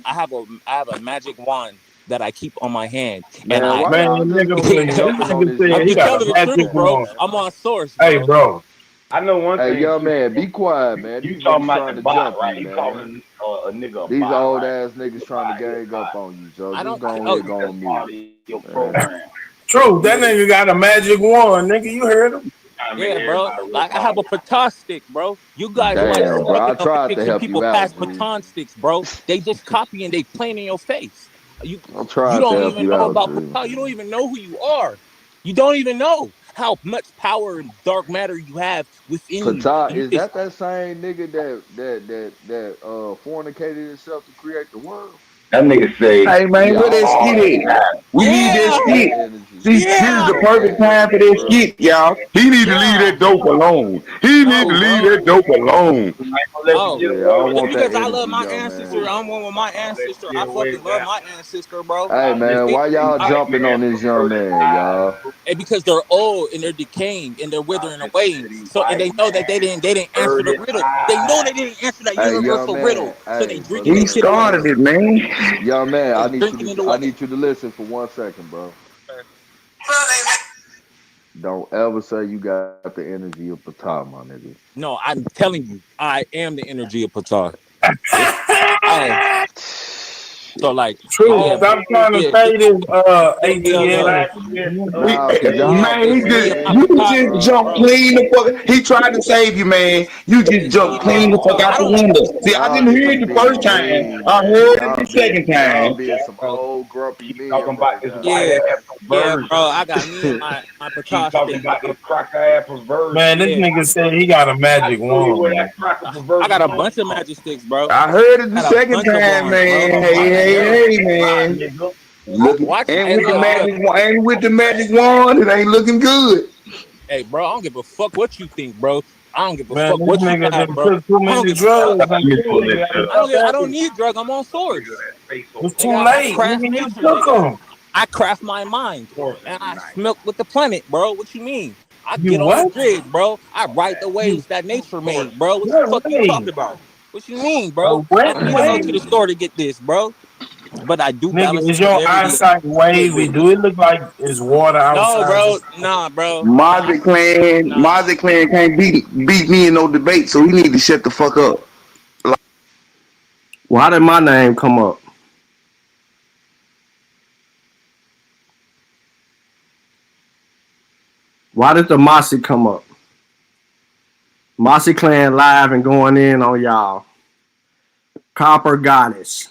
[SPEAKER 17] I have a magic wand that I keep on my hand, and
[SPEAKER 12] Man, why
[SPEAKER 18] Man,
[SPEAKER 12] y'all just
[SPEAKER 18] nigga
[SPEAKER 12] gonna be
[SPEAKER 18] said this
[SPEAKER 12] jumping on
[SPEAKER 18] nigga
[SPEAKER 12] this
[SPEAKER 18] said
[SPEAKER 17] I'm
[SPEAKER 18] he
[SPEAKER 12] young
[SPEAKER 17] just
[SPEAKER 18] got
[SPEAKER 12] man
[SPEAKER 18] a
[SPEAKER 17] telling the
[SPEAKER 12] like
[SPEAKER 18] magic
[SPEAKER 17] truth,
[SPEAKER 12] that,
[SPEAKER 17] bro.
[SPEAKER 18] wand.
[SPEAKER 12] man?
[SPEAKER 17] I'm on source,
[SPEAKER 18] Hey,
[SPEAKER 17] bro.
[SPEAKER 18] bro.
[SPEAKER 19] I know one
[SPEAKER 21] Hey,
[SPEAKER 19] thing
[SPEAKER 21] young
[SPEAKER 19] too.
[SPEAKER 21] man, be quiet, man.
[SPEAKER 19] You
[SPEAKER 21] These
[SPEAKER 19] talking
[SPEAKER 21] niggas
[SPEAKER 19] about
[SPEAKER 21] trying
[SPEAKER 19] the
[SPEAKER 21] to
[SPEAKER 19] bot,
[SPEAKER 21] jump
[SPEAKER 19] right?
[SPEAKER 21] you,
[SPEAKER 19] You
[SPEAKER 21] man.
[SPEAKER 19] calling a nigga a
[SPEAKER 21] These
[SPEAKER 19] bot,
[SPEAKER 21] old
[SPEAKER 19] right?
[SPEAKER 21] ass
[SPEAKER 19] He's
[SPEAKER 21] niggas
[SPEAKER 19] a
[SPEAKER 21] trying to
[SPEAKER 19] bot. He a
[SPEAKER 21] gang up
[SPEAKER 19] bot.
[SPEAKER 21] on you. So
[SPEAKER 17] I
[SPEAKER 21] just
[SPEAKER 17] don't.
[SPEAKER 21] go
[SPEAKER 19] I
[SPEAKER 17] Oh,
[SPEAKER 21] ahead,
[SPEAKER 19] think
[SPEAKER 21] go
[SPEAKER 19] that's
[SPEAKER 21] on
[SPEAKER 19] part
[SPEAKER 21] mute.
[SPEAKER 19] of your
[SPEAKER 21] Man.
[SPEAKER 19] program.
[SPEAKER 18] True,
[SPEAKER 19] You
[SPEAKER 18] that
[SPEAKER 19] niggas
[SPEAKER 18] nigga got a magic wand, nigga. You heard him?
[SPEAKER 19] trying to make
[SPEAKER 17] yeah, bro.
[SPEAKER 19] everybody real
[SPEAKER 17] Like I have a
[SPEAKER 19] powerful.
[SPEAKER 17] baton stick, bro. You guys might
[SPEAKER 21] Damn,
[SPEAKER 17] suck
[SPEAKER 21] bro. I
[SPEAKER 17] it up for
[SPEAKER 21] tried to
[SPEAKER 17] making
[SPEAKER 21] help
[SPEAKER 17] people
[SPEAKER 21] you
[SPEAKER 17] pass
[SPEAKER 21] out, G.
[SPEAKER 17] baton sticks, bro. They just copy and they plain in your face. You
[SPEAKER 21] I
[SPEAKER 17] you
[SPEAKER 21] tried to
[SPEAKER 17] don't
[SPEAKER 21] help
[SPEAKER 17] even
[SPEAKER 21] you
[SPEAKER 17] know
[SPEAKER 21] out,
[SPEAKER 17] about
[SPEAKER 21] G.
[SPEAKER 17] baton. You don't even know who you are. You don't even know how much power and dark matter you have within you.
[SPEAKER 21] Patah,
[SPEAKER 17] And you
[SPEAKER 21] is
[SPEAKER 17] just
[SPEAKER 21] that same nigga that fornicated himself to create the world?
[SPEAKER 19] That nigga say
[SPEAKER 6] Hey, man,
[SPEAKER 21] Yeah,
[SPEAKER 6] where
[SPEAKER 21] I
[SPEAKER 6] that
[SPEAKER 21] don't
[SPEAKER 19] all
[SPEAKER 6] skit
[SPEAKER 21] want
[SPEAKER 19] that
[SPEAKER 6] at?
[SPEAKER 19] time.
[SPEAKER 6] We need
[SPEAKER 21] I
[SPEAKER 6] that
[SPEAKER 21] don't
[SPEAKER 17] yeah,
[SPEAKER 21] want
[SPEAKER 6] skit.
[SPEAKER 21] that energy.
[SPEAKER 6] See, this
[SPEAKER 21] I
[SPEAKER 6] is
[SPEAKER 17] yeah,
[SPEAKER 6] the
[SPEAKER 21] don't want
[SPEAKER 6] perfect
[SPEAKER 21] that
[SPEAKER 6] time for
[SPEAKER 21] energy,
[SPEAKER 6] that
[SPEAKER 21] bro.
[SPEAKER 6] skit, y'all. He need to leave
[SPEAKER 17] yeah.
[SPEAKER 6] that dope alone. He need to
[SPEAKER 17] No,
[SPEAKER 6] leave
[SPEAKER 17] bro.
[SPEAKER 6] that dope alone.
[SPEAKER 19] I ain't gonna let you
[SPEAKER 17] No.
[SPEAKER 19] get
[SPEAKER 21] Yeah, I
[SPEAKER 19] away
[SPEAKER 21] don't
[SPEAKER 19] with
[SPEAKER 17] Just
[SPEAKER 21] want
[SPEAKER 19] that.
[SPEAKER 21] that
[SPEAKER 17] because I love
[SPEAKER 21] energy,
[SPEAKER 17] my
[SPEAKER 21] young
[SPEAKER 17] ancestor,
[SPEAKER 21] man.
[SPEAKER 17] I'm one with my
[SPEAKER 19] I ain't gonna let
[SPEAKER 17] ancestor.
[SPEAKER 19] you
[SPEAKER 17] I
[SPEAKER 19] get away
[SPEAKER 17] fucking
[SPEAKER 19] with
[SPEAKER 17] love
[SPEAKER 19] that.
[SPEAKER 17] my ancestor, bro.
[SPEAKER 21] Hey,
[SPEAKER 19] I let
[SPEAKER 21] man,
[SPEAKER 17] They,
[SPEAKER 21] why
[SPEAKER 19] these
[SPEAKER 21] y'all
[SPEAKER 17] I,
[SPEAKER 19] white
[SPEAKER 21] jumping
[SPEAKER 19] men
[SPEAKER 21] on this young
[SPEAKER 19] pervert his
[SPEAKER 21] man,
[SPEAKER 19] eyes.
[SPEAKER 21] y'all?
[SPEAKER 17] and because they're old and they're decaying and they're
[SPEAKER 19] I
[SPEAKER 17] withering
[SPEAKER 19] listen
[SPEAKER 17] away.
[SPEAKER 19] to these
[SPEAKER 17] So and
[SPEAKER 19] white
[SPEAKER 17] they know that
[SPEAKER 19] men
[SPEAKER 17] they didn't answer
[SPEAKER 19] pervert
[SPEAKER 17] the
[SPEAKER 19] his
[SPEAKER 17] riddle. They know
[SPEAKER 19] eyes.
[SPEAKER 17] they didn't answer that
[SPEAKER 21] Hey, young
[SPEAKER 17] universal
[SPEAKER 21] man.
[SPEAKER 17] riddle. So they
[SPEAKER 21] Hey, but
[SPEAKER 17] drinking
[SPEAKER 6] He
[SPEAKER 17] this shit away.
[SPEAKER 6] started it, man.
[SPEAKER 21] young man,
[SPEAKER 17] They drinking it
[SPEAKER 21] I
[SPEAKER 17] away.
[SPEAKER 21] need you to listen for 1 second, bro. Don't ever say you got the energy of Patah, my nigga.
[SPEAKER 17] No, I'm telling you, I am the energy of Pata. Oh, so
[SPEAKER 21] Shit.
[SPEAKER 17] like,
[SPEAKER 18] True.
[SPEAKER 17] yeah,
[SPEAKER 18] Stop trying to
[SPEAKER 17] yeah,
[SPEAKER 18] say this
[SPEAKER 17] hit me up,
[SPEAKER 18] ATL.
[SPEAKER 21] Nah, cause
[SPEAKER 17] hit,
[SPEAKER 21] y'all
[SPEAKER 6] Man,
[SPEAKER 21] been
[SPEAKER 6] he
[SPEAKER 17] hit me
[SPEAKER 6] just
[SPEAKER 17] up, my
[SPEAKER 6] you
[SPEAKER 21] saying,
[SPEAKER 17] Pata
[SPEAKER 6] just
[SPEAKER 17] stick,
[SPEAKER 6] jumped
[SPEAKER 17] bro.
[SPEAKER 6] clean the fuck. He tried to save you, man. You just jumped clean the fuck out
[SPEAKER 17] I
[SPEAKER 6] the
[SPEAKER 17] don't,
[SPEAKER 6] window. See, I
[SPEAKER 21] y'all
[SPEAKER 6] didn't hear
[SPEAKER 21] niggas
[SPEAKER 6] it the first
[SPEAKER 21] being
[SPEAKER 6] time.
[SPEAKER 21] mean,
[SPEAKER 6] I
[SPEAKER 21] man.
[SPEAKER 6] heard it the second
[SPEAKER 21] Y'all
[SPEAKER 6] time.
[SPEAKER 21] being some
[SPEAKER 17] bro.
[SPEAKER 21] old grumpy
[SPEAKER 19] Keep talking
[SPEAKER 21] men
[SPEAKER 19] about
[SPEAKER 21] right
[SPEAKER 19] this
[SPEAKER 21] now,
[SPEAKER 19] white
[SPEAKER 17] Yeah,
[SPEAKER 21] man.
[SPEAKER 19] ass
[SPEAKER 17] yeah,
[SPEAKER 19] perversion.
[SPEAKER 17] bro. I got me and my
[SPEAKER 19] Keep
[SPEAKER 17] Pata
[SPEAKER 19] talking
[SPEAKER 17] stick,
[SPEAKER 19] about
[SPEAKER 17] bro.
[SPEAKER 19] this cracker ass
[SPEAKER 18] Man,
[SPEAKER 19] perversion.
[SPEAKER 18] this
[SPEAKER 17] Yeah,
[SPEAKER 18] nigga said he got a
[SPEAKER 19] I
[SPEAKER 18] magic
[SPEAKER 19] show you where
[SPEAKER 18] wand,
[SPEAKER 19] that
[SPEAKER 18] man.
[SPEAKER 19] cracker
[SPEAKER 17] I got
[SPEAKER 19] perversion
[SPEAKER 17] a
[SPEAKER 19] come
[SPEAKER 17] bunch of
[SPEAKER 19] from.
[SPEAKER 17] magic sticks, bro.
[SPEAKER 6] I heard it the
[SPEAKER 17] Got a
[SPEAKER 6] second
[SPEAKER 17] bunch of
[SPEAKER 6] time,
[SPEAKER 17] wands, bro.
[SPEAKER 6] man.
[SPEAKER 19] Talking
[SPEAKER 6] Hey,
[SPEAKER 19] about that
[SPEAKER 6] hey,
[SPEAKER 17] Yeah,
[SPEAKER 6] hey,
[SPEAKER 19] bye,
[SPEAKER 6] man.
[SPEAKER 19] nigga.
[SPEAKER 6] Look,
[SPEAKER 17] watch.
[SPEAKER 6] and
[SPEAKER 17] Hey,
[SPEAKER 6] with the
[SPEAKER 17] look, look.
[SPEAKER 6] magic, and with the magic wand, it ain't looking good.
[SPEAKER 17] Hey, bro. I don't give a fuck what you think, bro. I don't give a
[SPEAKER 18] Man,
[SPEAKER 17] fuck
[SPEAKER 18] this
[SPEAKER 17] what you
[SPEAKER 18] nigga
[SPEAKER 17] have,
[SPEAKER 18] done
[SPEAKER 17] bro.
[SPEAKER 18] took too
[SPEAKER 17] I don't
[SPEAKER 18] many
[SPEAKER 17] give a fuck.
[SPEAKER 18] drugs
[SPEAKER 19] Let
[SPEAKER 18] and
[SPEAKER 19] me
[SPEAKER 18] shit.
[SPEAKER 19] pull
[SPEAKER 18] You
[SPEAKER 19] this
[SPEAKER 18] gotta
[SPEAKER 19] shit up.
[SPEAKER 18] stop
[SPEAKER 17] I don't
[SPEAKER 18] acting.
[SPEAKER 17] need drug. I'm on
[SPEAKER 19] Nigga,
[SPEAKER 17] source.
[SPEAKER 19] that face so
[SPEAKER 18] It's too
[SPEAKER 17] Nigga, I
[SPEAKER 18] late.
[SPEAKER 17] craft
[SPEAKER 18] Nigga, you
[SPEAKER 17] nature,
[SPEAKER 18] took
[SPEAKER 17] nigga.
[SPEAKER 18] them.
[SPEAKER 17] I craft my mind,
[SPEAKER 19] horse
[SPEAKER 17] and
[SPEAKER 19] every
[SPEAKER 17] I
[SPEAKER 19] night.
[SPEAKER 17] smoke with the planet, bro. What you mean? I
[SPEAKER 18] You
[SPEAKER 17] get on the
[SPEAKER 18] what?
[SPEAKER 17] grid, bro. I ride the
[SPEAKER 18] You
[SPEAKER 17] waves that nature
[SPEAKER 19] Horse.
[SPEAKER 17] made, bro. What the
[SPEAKER 18] what
[SPEAKER 17] fuck you
[SPEAKER 18] way?
[SPEAKER 17] talking about? What you mean,
[SPEAKER 18] A
[SPEAKER 17] bro? I
[SPEAKER 18] wet
[SPEAKER 17] don't need to go
[SPEAKER 18] way?
[SPEAKER 17] to the store to get this, bro. But I do
[SPEAKER 18] Nigga,
[SPEAKER 17] balance the
[SPEAKER 18] is your
[SPEAKER 17] polarity
[SPEAKER 18] eyesight
[SPEAKER 17] a little
[SPEAKER 18] wavy?
[SPEAKER 17] bit.
[SPEAKER 18] Do it look like it's water
[SPEAKER 17] No,
[SPEAKER 18] outside?
[SPEAKER 17] bro. Nah, bro. I nah.
[SPEAKER 6] Mazi Clan can't beat me in no debate, so he need to shut the fuck up.
[SPEAKER 12] Why did my name come up? Why did the Mossy come up? Mossy Clan live and going in on y'all. Copper Goddess.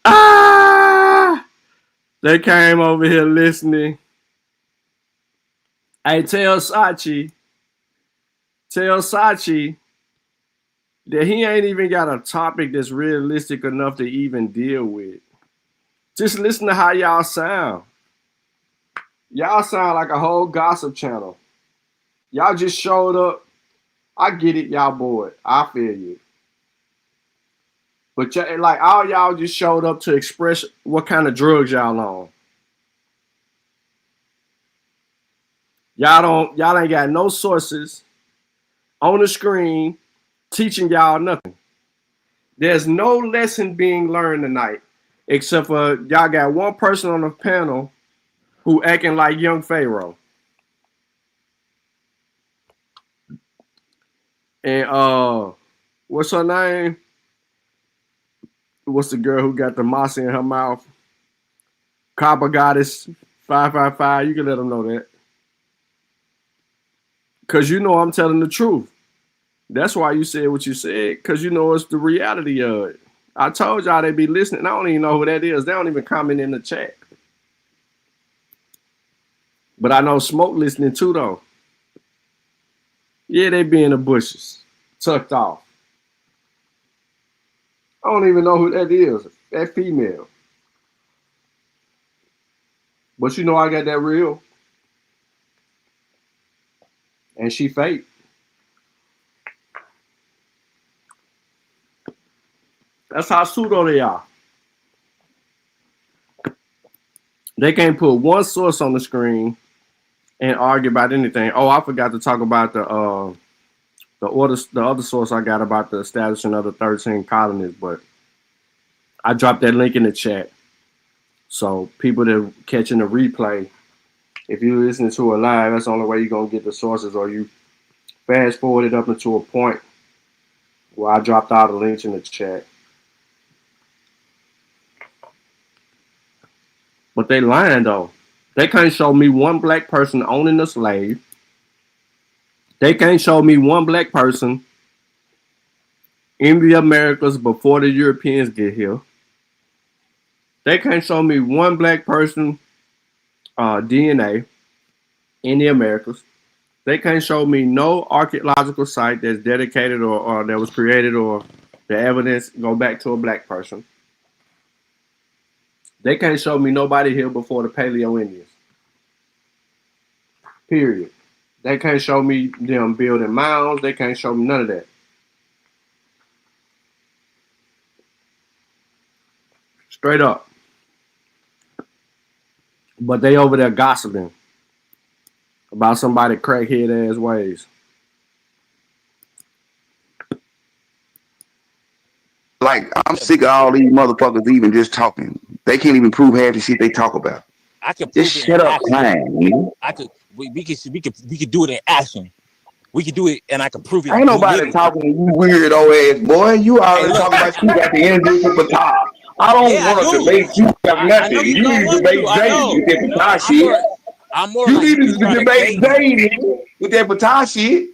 [SPEAKER 12] Ah, they came over here listening. Hey, tell Sachi that he ain't even got a topic that's realistic enough to even deal with. Just listen to how y'all sound. Y'all sound like a whole gossip channel. Y'all just showed up. I get it, y'all bored. I feel you. But like all y'all just showed up to express what kind of drugs y'all on. Y'all ain't got no sources on the screen teaching y'all nothing. There's no lesson being learned tonight, except for y'all got one person on the panel who acting like young Pharaoh. And what's her name? what's the girl who got the moss in her mouth? Copper Goddess 555. You can let them know that. Because you know I'm telling the truth. That's why you said what you said, because you know it's the reality of it. I told y'all they be listening. I don't even know who that is. They don't even comment in the chat. But I know Smoke listening too, though. Yeah, they be in the bushes, tucked off. I don't even know who that is. That female. But you know I got that real. And she fake. That's how pseudo they are. They can't put one source on the screen and argue about anything. Oh, I forgot to talk about the other source I got about the establishment of the 13 colonies, but I dropped that link in the chat. So people that are catching the replay, if you're listening to it live, that's the only way you're gonna get the sources, or you fast forward it up into a point where I dropped all the links in the chat. But they lying though. They can't show me one black person owning a slave. They can't show me one black person in the Americas before the Europeans get here. They can't show me one black person DNA in the Americas. They can't show me no archaeological site that's dedicated or that was created or the evidence go back to a black person. They can't show me nobody here before the Paleo Indians. Period. They can't show me them building mounds. They can't show me none of that. Straight up. But they over there gossiping about somebody crackhead ass ways.
[SPEAKER 21] Like, I'm sick of all these motherfuckers even just talking. They can't even prove half the shit they talk about.
[SPEAKER 17] I can
[SPEAKER 21] just shut up, crying.
[SPEAKER 17] I could. We could do it in action. We could do it, and I can prove it.
[SPEAKER 21] Ain't nobody talking to you, weird old ass boy. You already talking about you got the energy for Batar. I don't want to debate you about nothing. You need to debate Jay with that Batar shit.
[SPEAKER 17] I'm more.
[SPEAKER 21] You need to debate Jay with that Batar shit.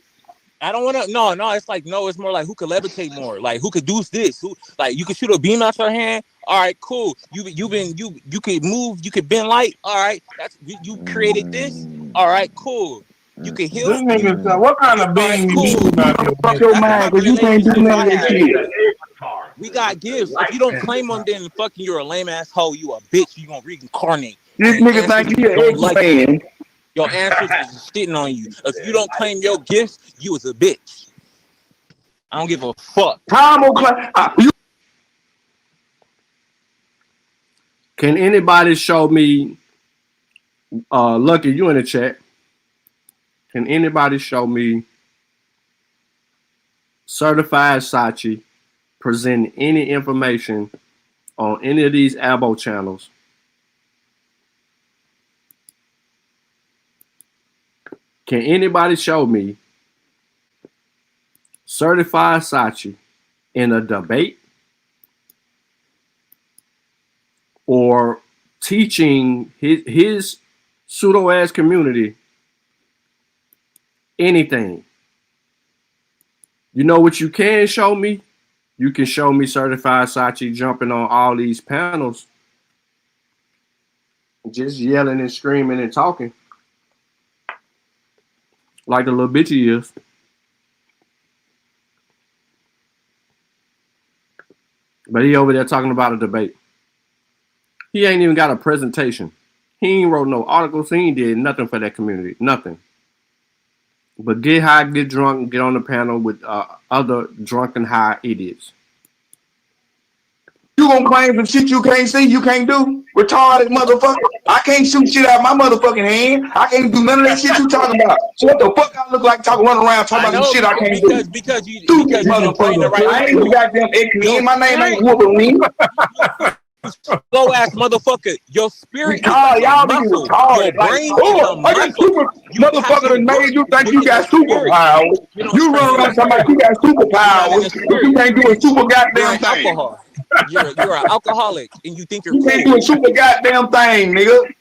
[SPEAKER 17] I don't want to. No. It's like no. It's more like who could levitate more. Like who could do this? Who like you could shoot a beam out your hand. All right, cool. You could move. You could bend light. All right, that's you created this. All right, cool. You can heal.
[SPEAKER 18] This nigga, what kind of being you moving out here?
[SPEAKER 21] Fuck your mind, because you can't do none of that shit.
[SPEAKER 17] We got gifts. If you don't claim them, then fucking you're a lame asshole. You a bitch. You gonna reincarnate.
[SPEAKER 21] This nigga think you an ex-fan.
[SPEAKER 17] Your ancestors is shitting on you. If you don't claim your gifts, you was a bitch. I don't give a fuck.
[SPEAKER 12] Can anybody show me, Lucky, you in the chat. Can anybody show me certified Sachi presenting any information on any of these Abo channels? Can anybody show me certified Sachi in a debate or teaching his pseudo-ass community anything? You know what you can show me? You can show me certified Sachi jumping on all these panels, just yelling and screaming and talking like the little bitch he is. But he over there talking about a debate. He ain't even got a presentation. He ain't wrote no articles. He ain't did nothing for that community. Nothing. But get high, get drunk, get on the panel with other drunken high idiots.
[SPEAKER 21] You gonna claim some shit you can't see, you can't do? Retarded motherfucker. I can't shoot shit out of my motherfucking hand. I can't do none of that shit you talking about. So what the fuck I look like talking, running around talking about some shit I can't do?
[SPEAKER 17] Because you motherfucker.
[SPEAKER 21] I ain't no goddamn X-Men. My name ain't Wolverine.
[SPEAKER 17] Slow ass motherfucker. Your spirit.
[SPEAKER 21] Y'all be retarded. Like, I got super motherfucker that made you think you got superpowers. You run around somebody you got superpowers, but you can't do a super goddamn thing.
[SPEAKER 17] You're an alcoholic, and you think you're
[SPEAKER 21] You
[SPEAKER 17] cool.
[SPEAKER 21] can't do a super goddamn thing, nigga.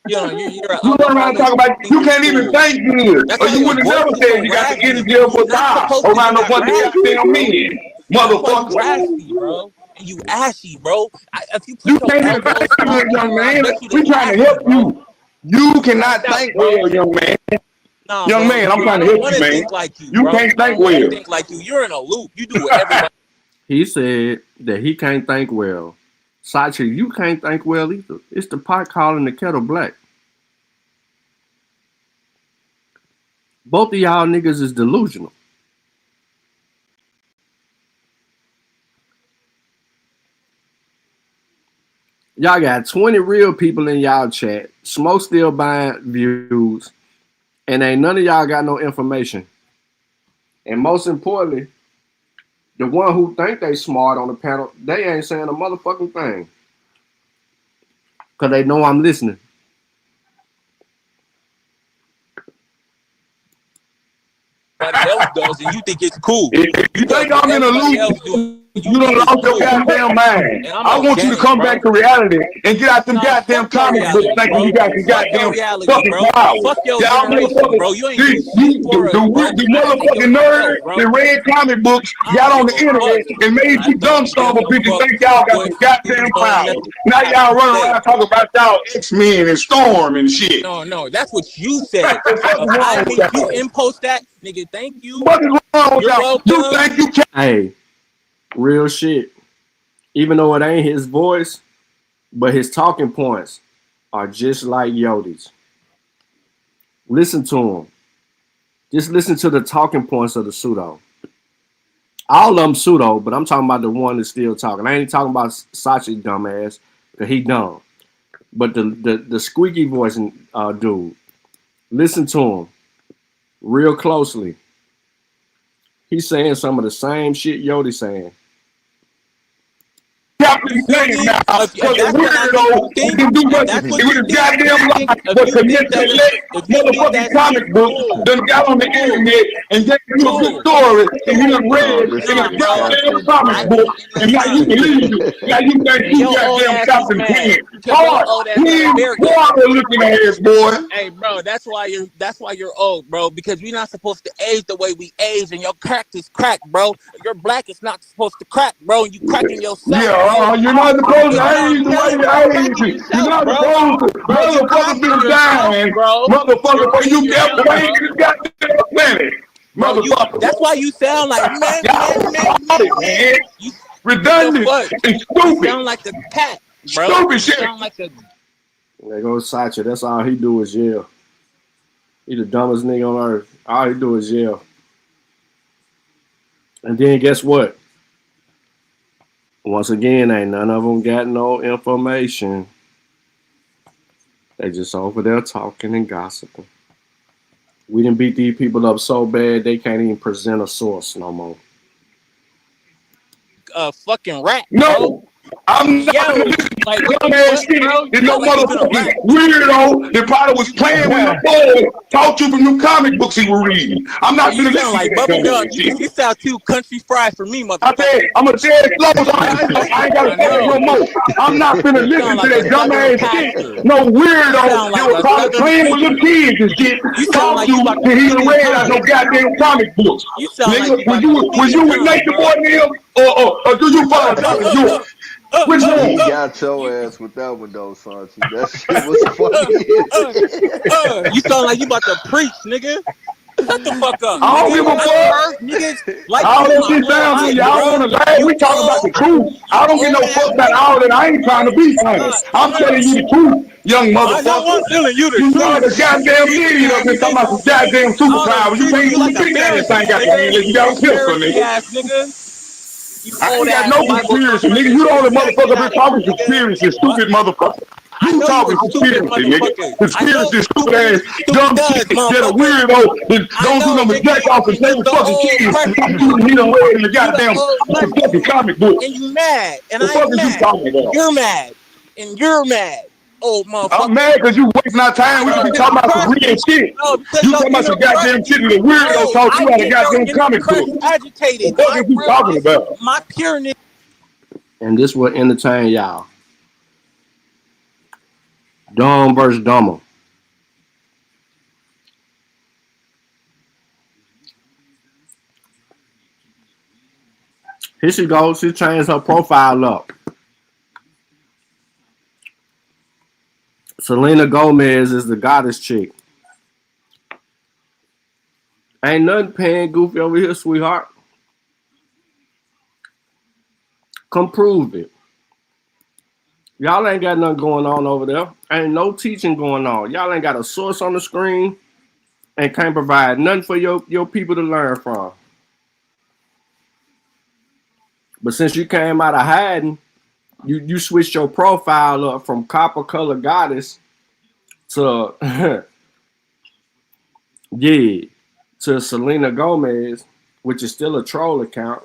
[SPEAKER 17] You're an
[SPEAKER 21] You run around talking about you can't even think good.
[SPEAKER 17] That's
[SPEAKER 21] Or
[SPEAKER 17] why
[SPEAKER 21] you
[SPEAKER 17] your
[SPEAKER 21] would have
[SPEAKER 17] voice
[SPEAKER 21] never
[SPEAKER 17] is
[SPEAKER 21] said
[SPEAKER 17] so
[SPEAKER 21] you got to get in
[SPEAKER 17] raspy.
[SPEAKER 21] jail for
[SPEAKER 17] You're not
[SPEAKER 21] time
[SPEAKER 17] supposed to
[SPEAKER 21] around
[SPEAKER 17] be
[SPEAKER 21] no
[SPEAKER 17] that
[SPEAKER 21] bunch of
[SPEAKER 17] raspy,
[SPEAKER 21] goddamn
[SPEAKER 17] bro.
[SPEAKER 21] men.
[SPEAKER 17] That's why you
[SPEAKER 21] Motherfucker.
[SPEAKER 17] raspy, bro. And you ashy, bro. If you
[SPEAKER 21] You
[SPEAKER 17] put your
[SPEAKER 21] can't even
[SPEAKER 17] elbows
[SPEAKER 21] think
[SPEAKER 17] flat
[SPEAKER 21] good, young
[SPEAKER 17] down, I
[SPEAKER 21] man.
[SPEAKER 17] bet you
[SPEAKER 21] We
[SPEAKER 17] they
[SPEAKER 21] trying to
[SPEAKER 17] ashy,
[SPEAKER 21] help
[SPEAKER 17] bro.
[SPEAKER 21] you. You cannot
[SPEAKER 17] Out,
[SPEAKER 21] think
[SPEAKER 17] bro.
[SPEAKER 21] well, young man.
[SPEAKER 17] Nah,
[SPEAKER 21] Young
[SPEAKER 17] bro.
[SPEAKER 21] man, I'm
[SPEAKER 17] I
[SPEAKER 21] trying to
[SPEAKER 17] don't
[SPEAKER 21] help
[SPEAKER 17] want
[SPEAKER 21] you,
[SPEAKER 17] to
[SPEAKER 21] man.
[SPEAKER 17] think like you,
[SPEAKER 21] You
[SPEAKER 17] bro.
[SPEAKER 21] can't
[SPEAKER 17] I
[SPEAKER 21] think
[SPEAKER 17] don't want to
[SPEAKER 21] well.
[SPEAKER 17] think like you. You're in a loop. You do what everybody.
[SPEAKER 12] He said that he can't think well. Sachi, you can't think well either. It's the pot calling the kettle black. Both of y'all niggas is delusional. Y'all got 20 real people in y'all chat. Smoke still buying views. And ain't none of y'all got no information. And most importantly, the one who think they smart on the panel, they ain't saying a motherfucking thing. Because they know I'm listening.
[SPEAKER 17] else does, and you think it's cool.
[SPEAKER 21] If you think I'm in a loop, you done lost your goddamn mind. I want you to come back to reality and get out them goddamn comic books thinking you got some goddamn fucking power.
[SPEAKER 17] Fuck your
[SPEAKER 21] Y'all
[SPEAKER 17] generation,
[SPEAKER 21] motherfuckers,
[SPEAKER 17] bro. You ain't do shit for us,
[SPEAKER 21] the
[SPEAKER 17] bro.
[SPEAKER 21] motherfucking nerd that read comic books got on the internet and made you dumb son of a bitches think y'all got some goddamn power. Now y'all running around talking about y'all X-Men and Storm and shit.
[SPEAKER 17] No, that's what you said. I made you impost that, nigga. Thank you.
[SPEAKER 21] What is wrong with
[SPEAKER 17] You're
[SPEAKER 21] y'all?
[SPEAKER 17] welcome.
[SPEAKER 21] You think you can?
[SPEAKER 12] Hey, real shit. Even though it ain't his voice, but his talking points are just like Yodi's. Listen to him. Just listen to the talking points of the pseudo. All of them pseudo, but I'm talking about the one that's still talking. I ain't talking about Sachi dumbass, because he dumb. But the squeaky voice dude, listen to him real closely. He's saying some of the same shit Yodi saying.
[SPEAKER 21] Captain Planet now, but the weirdo who can do nothing with his goddamn life but commit to let motherfucking comic books done got on the internet and gave you a good story and you done read in a goddamn comic book and now you believe it. Now you think you goddamn Captain Planet. Hard, clean, water looking ass boy.
[SPEAKER 17] Hey, bro, that's why you're old, bro. Because we're not supposed to age the way we age, and your crack is cracked, bro. Your black is not supposed to crack, bro. And you cracking yourself.
[SPEAKER 21] Yeah, you're not supposed to age the way you age. You're not supposed to. Motherfuckers been dying, motherfucker, but you kept playing this goddamn planet. Motherfucker.
[SPEAKER 17] That's why you sound like man.
[SPEAKER 21] You redundant and stupid.
[SPEAKER 17] You sound like a cat, bro.
[SPEAKER 21] Stupid shit.
[SPEAKER 17] You sound like a.
[SPEAKER 12] There goes Sacha. That's all he do is yell. He the dumbest nigga on earth. All he do is yell. And then guess what? Once again, ain't none of them got no information. They just over there talking and gossiping. We done beat these people up so bad they can't even present a source no more.
[SPEAKER 17] Fucking rat.
[SPEAKER 21] No. I'm not gonna listen to
[SPEAKER 17] like,
[SPEAKER 21] dumbass shit. There's no motherfucking weirdo that probably was playing with the boy taught you from them comic books he was reading. I'm not gonna listen
[SPEAKER 17] like
[SPEAKER 21] to that dumbass shit.
[SPEAKER 17] You sound too country fried for me, motherfucker.
[SPEAKER 21] I said, I'm gonna tell it slow, so I ain't gotta say it no more. I'm not finna listen to that dumbass shit. No weirdo that was probably playing with little kids and shit. Taught you that he done read out no goddamn comic books. Nigga, was you with Nature Boy Neil? Or do you follow Dr. York? Which one?
[SPEAKER 5] He got your ass with that one though, Sanchi. That shit was funny.
[SPEAKER 17] You sound like you about to preach, nigga. Shut the fuck up.
[SPEAKER 21] I don't give a fuck.
[SPEAKER 17] Like
[SPEAKER 21] all that shit sounds good. Y'all wanna laugh? We talking about the truth. I don't get no fuck about all that. I ain't trying to be funny. I'm telling you the truth, young motherfucker.
[SPEAKER 17] I'm telling you the
[SPEAKER 21] truth.
[SPEAKER 17] truth.
[SPEAKER 21] You the goddamn idiot up here talking about some goddamn superpowers. You can't even figure that thing out there unless you got a pistol, nigga. I ain't got no conspiracy, nigga. You the only motherfucker been talking conspiracy, stupid motherfucker. You talking conspiracy, nigga. Conspiracy, stupid ass, dumb shit. That a weirdo that don't do nothing but jack off and play with fucking kids. You done read in the goddamn fucking comic book.
[SPEAKER 17] And you mad, and
[SPEAKER 21] I'm mad.
[SPEAKER 17] You're mad, and you're mad. Oh, motherfucker.
[SPEAKER 21] I'm mad because you wasting our time. We be talking about some real shit. You talking about some goddamn shit that weirdo taught you how to goddamn comic book.
[SPEAKER 17] Agitated.
[SPEAKER 21] What the fuck is you talking about?
[SPEAKER 17] My pureness.
[SPEAKER 12] And this will entertain y'all. Dumb versus dumber. Here she goes. She changed her profile up. Selena Gomez is the goddess chick. Ain't nothing paying goofy over here, sweetheart. Come prove it. Y'all ain't got nothing going on over there. Ain't no teaching going on. Y'all ain't got a source on the screen and can't provide nothing for your people to learn from. But since you came out of hiding, you switched your profile up from copper color goddess to yeah, to Selena Gomez, which is still a troll account.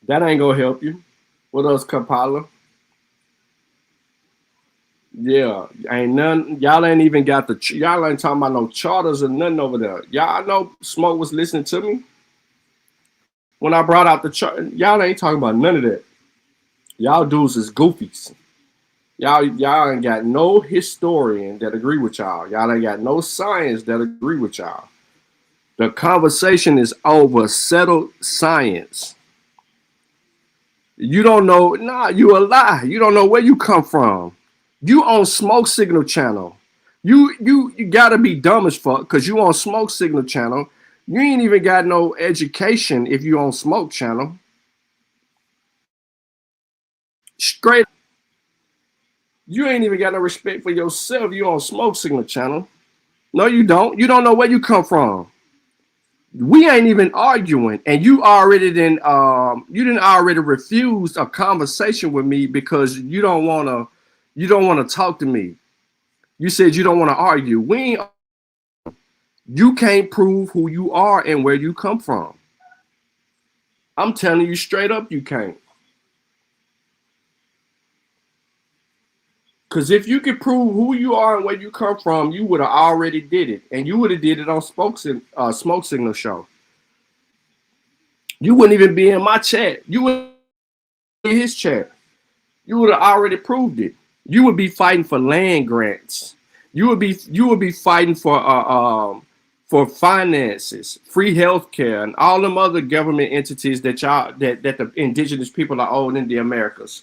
[SPEAKER 12] That ain't gonna help you. What else, Kapala? Yeah, ain't none. Y'all ain't even got y'all ain't talking about no charters or nothing over there. Y'all know Smoke was listening to me when I brought out the chart. Y'all ain't talking about none of that. Y'all dudes is goofies. Y'all ain't got no historian that agree with y'all. Y'all ain't got no science that agree with y'all. The conversation is over settled science. You don't know. Nah, you a lie. You don't know where you come from. You on Smoke Signal Channel. You gotta be dumb as fuck because you on Smoke Signal Channel. You ain't even got no education if you on Smoke Channel. Straight. You ain't even got no respect for yourself. You on Smoke Signal Channel. No, you don't. You don't know where you come from. We ain't even arguing, and you didn't already refuse a conversation with me because you don't wanna talk to me. You said you don't want to argue. You can't prove who you are and where you come from. I'm telling you straight up, you can't. Because if you could prove who you are and where you come from, you would have already did it, and you would have did it on Smoke Signal Show. You wouldn't even be in my chat. You would be in his chat. You would have already proved it. You would be fighting for land grants. You would be fighting for finances, free healthcare, and all them other government entities that the indigenous people are owed in the Americas.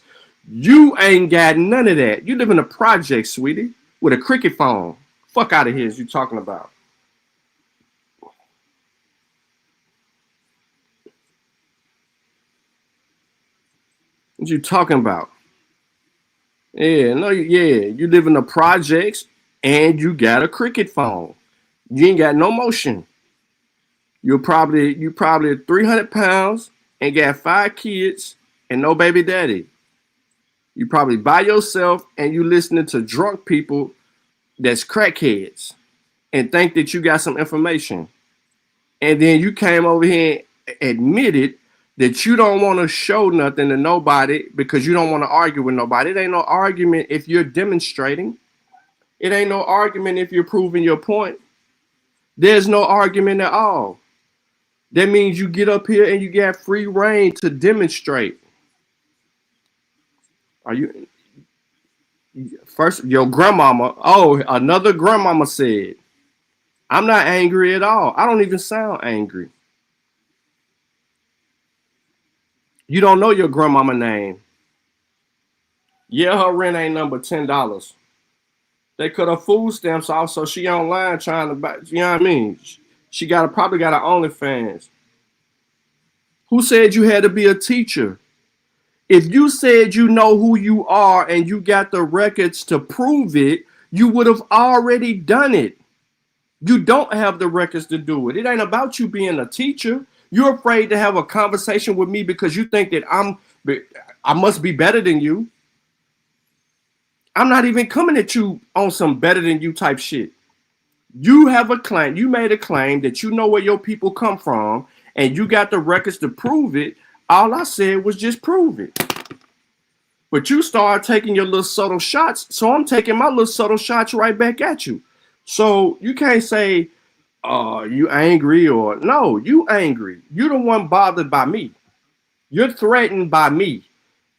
[SPEAKER 12] You ain't got none of that. You live in a project, sweetie, with a cricket phone. Fuck out of here is you talking about. What you talking about? Yeah, no, yeah. You live in the projects and you got a cricket phone. You ain't got no motion. You probably 300 pounds and got 5 kids and no baby daddy. You probably by yourself and you listening to drunk people that's crackheads and think that you got some information. And then you came over here and admitted that you don't want to show nothing to nobody because you don't want to argue with nobody. It ain't no argument if you're demonstrating. It ain't no argument if you're proving your point. There's no argument at all. That means you get up here and you got free reign to demonstrate. Are you first? Your grandmama. Oh, another grandmama said, "I'm not angry at all. I don't even sound angry." You don't know your grandmama name. Yeah, her rent ain't number $10. They cut her food stamps off, so she online trying to buy. You know what I mean? She probably got her OnlyFans. Who said you had to be a teacher? If you said you know who you are and you got the records to prove it, you would have already done it. You don't have the records to do it. It ain't about you being a teacher. You're afraid to have a conversation with me because you think that I must be better than you. I'm not even coming at you on some better than you type shit. You have a claim. You made a claim that you know where your people come from and you got the records to prove it. All I said was just prove it. But you start taking your little subtle shots. So I'm taking my little subtle shots right back at you. So you can't say, you angry or no, you angry. You the one bothered by me. You're threatened by me.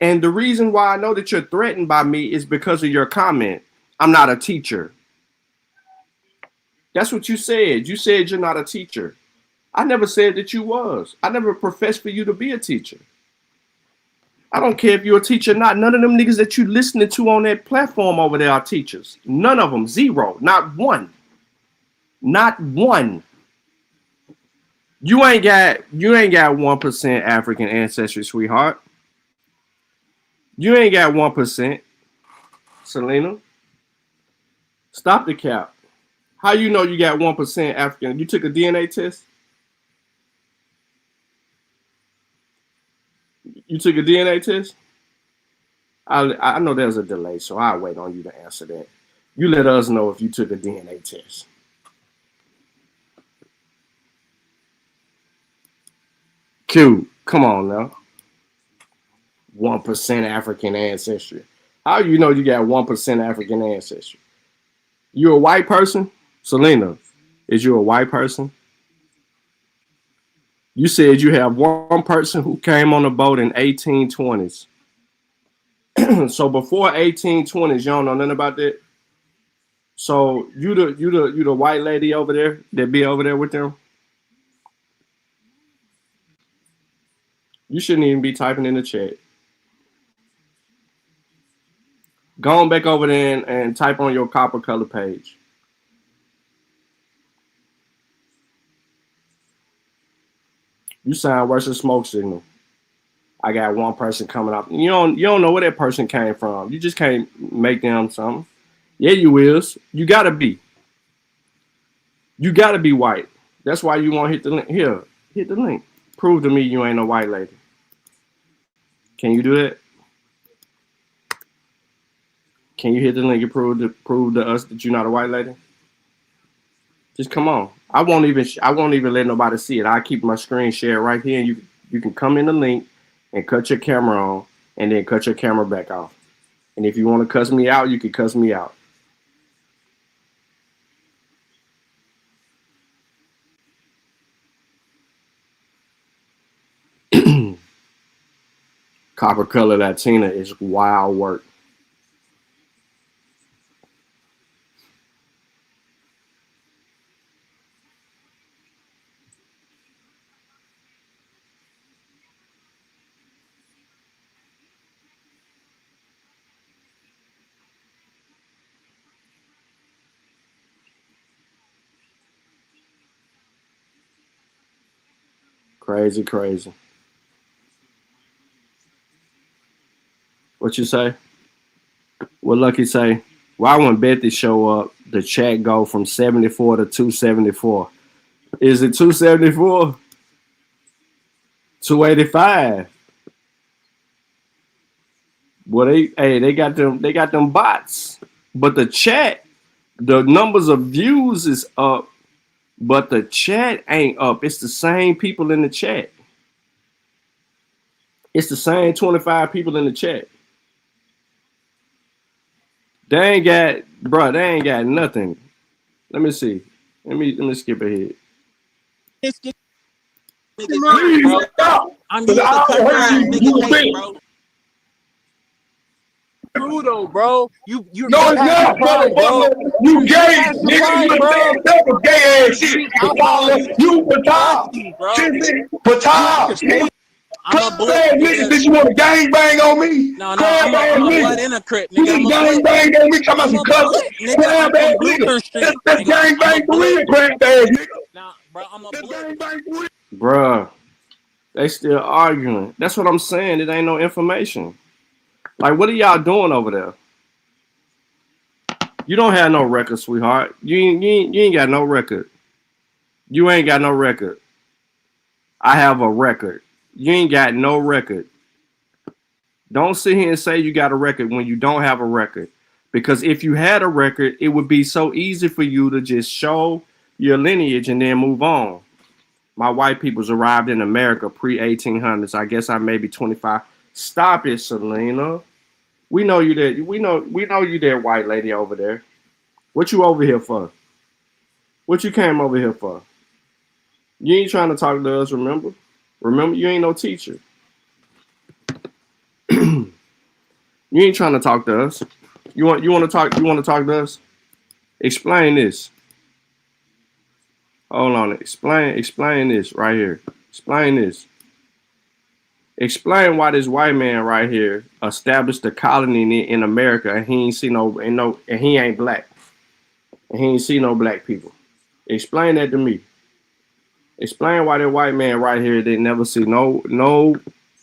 [SPEAKER 12] And the reason why I know that you're threatened by me is because of your comment. I'm not a teacher. That's what you said. You said you're not a teacher. I never said that you was. I never professed for you to be a teacher. I don't care if you're a teacher or not. None of them niggas that you listening to on that platform over there are teachers. None of them. Zero. Not one. Not one. You ain't got 1% African ancestry, sweetheart. You ain't got 1%. Selena. Stop the cap. How you know you got 1% African? You took a DNA test? You took a DNA test? I know there's a delay, so I'll wait on you to answer that. You let us know if you took a DNA test. Q, come on now. 1% African ancestry. How you know you got 1% African ancestry? You a white person? Selena, is you a white person? You said you have one person who came on the boat in 1820s. So before 1820s, you don't know nothing about that? So you the white lady over there that be over there with them? You shouldn't even be typing in the chat. Go on back over there and type on your copper color page. You sound worse than smoke signal. I got one person coming up. You don't know where that person came from. You just can't make them something. Yeah, you is. You gotta be. You gotta be white. That's why you want to hit the link. Here, hit the link. Prove to me you ain't no white lady. Can you do that? Can you hit the link and prove to us that you're not a white lady? Just come on. I won't even let nobody see it. I keep my screen share right here, and you can come in the link and cut your camera on, and then cut your camera back off. And if you want to cuss me out, you can cuss me out. Copper color Latina is wild work. Crazy, crazy. What you say? What Lucky say? Why when Betty show up, the chat go from 74 to 274? Is it 274? 285? Well, they got them bots, but the chat, the numbers of views is up, but the chat ain't up. It's the same people in the chat. It's the same 25 people in the chat. They ain't got nothing. Let me see. Let me skip ahead.
[SPEAKER 17] Please stop. I'm used to covering niggas hate, bro. True though, bro. You
[SPEAKER 21] no, it's not, bro. You gay, nigga. You stand up for gay ass shit. You Patal. I'm a blood nigga. Did you want to gang bang on me?
[SPEAKER 17] No, I'm a blood in a crip, nigga.
[SPEAKER 21] You gang bang on me? Come out some color. Crab ass nigga. That's gang bang for real, crab ass nigga.
[SPEAKER 17] Nah, bro, I'm a blood.
[SPEAKER 12] Bruh, they still arguing. That's what I'm saying. It ain't no information. Like, what are y'all doing over there? You don't have no record, sweetheart. You ain't got no record. You ain't got no record. I have a record. You ain't got no record. Don't sit here and say you got a record when you don't have a record. Because if you had a record, it would be so easy for you to just show your lineage and then move on. My white people's arrived in America pre-1800s. I guess I may be 25. Stop it, Selena. We know you there. We know you there, white lady over there. What you over here for? What you came over here for? You ain't trying to talk to us, remember? Remember, you ain't no teacher. You ain't trying to talk to us. You want to talk to us? Explain this. Hold on. Explain this right here. Explain this. Explain why this white man right here established a colony in America and he ain't see and he ain't black. And he ain't see no black people. Explain that to me. Explain why that white man right here didn't never see no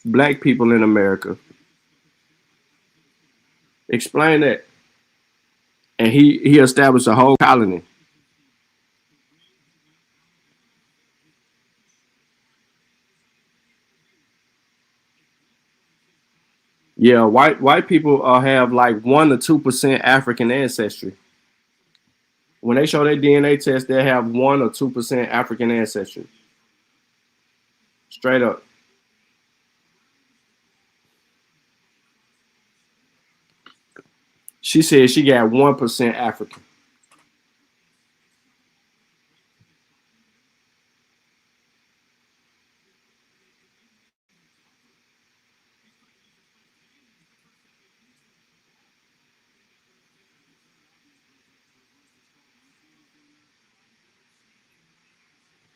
[SPEAKER 12] black people in America. Explain that. And he established a whole colony. Yeah, white people have like 1 to 2% African ancestry. When they show their DNA test, they have 1 or 2% African ancestry. Straight up. She said she got 1% African.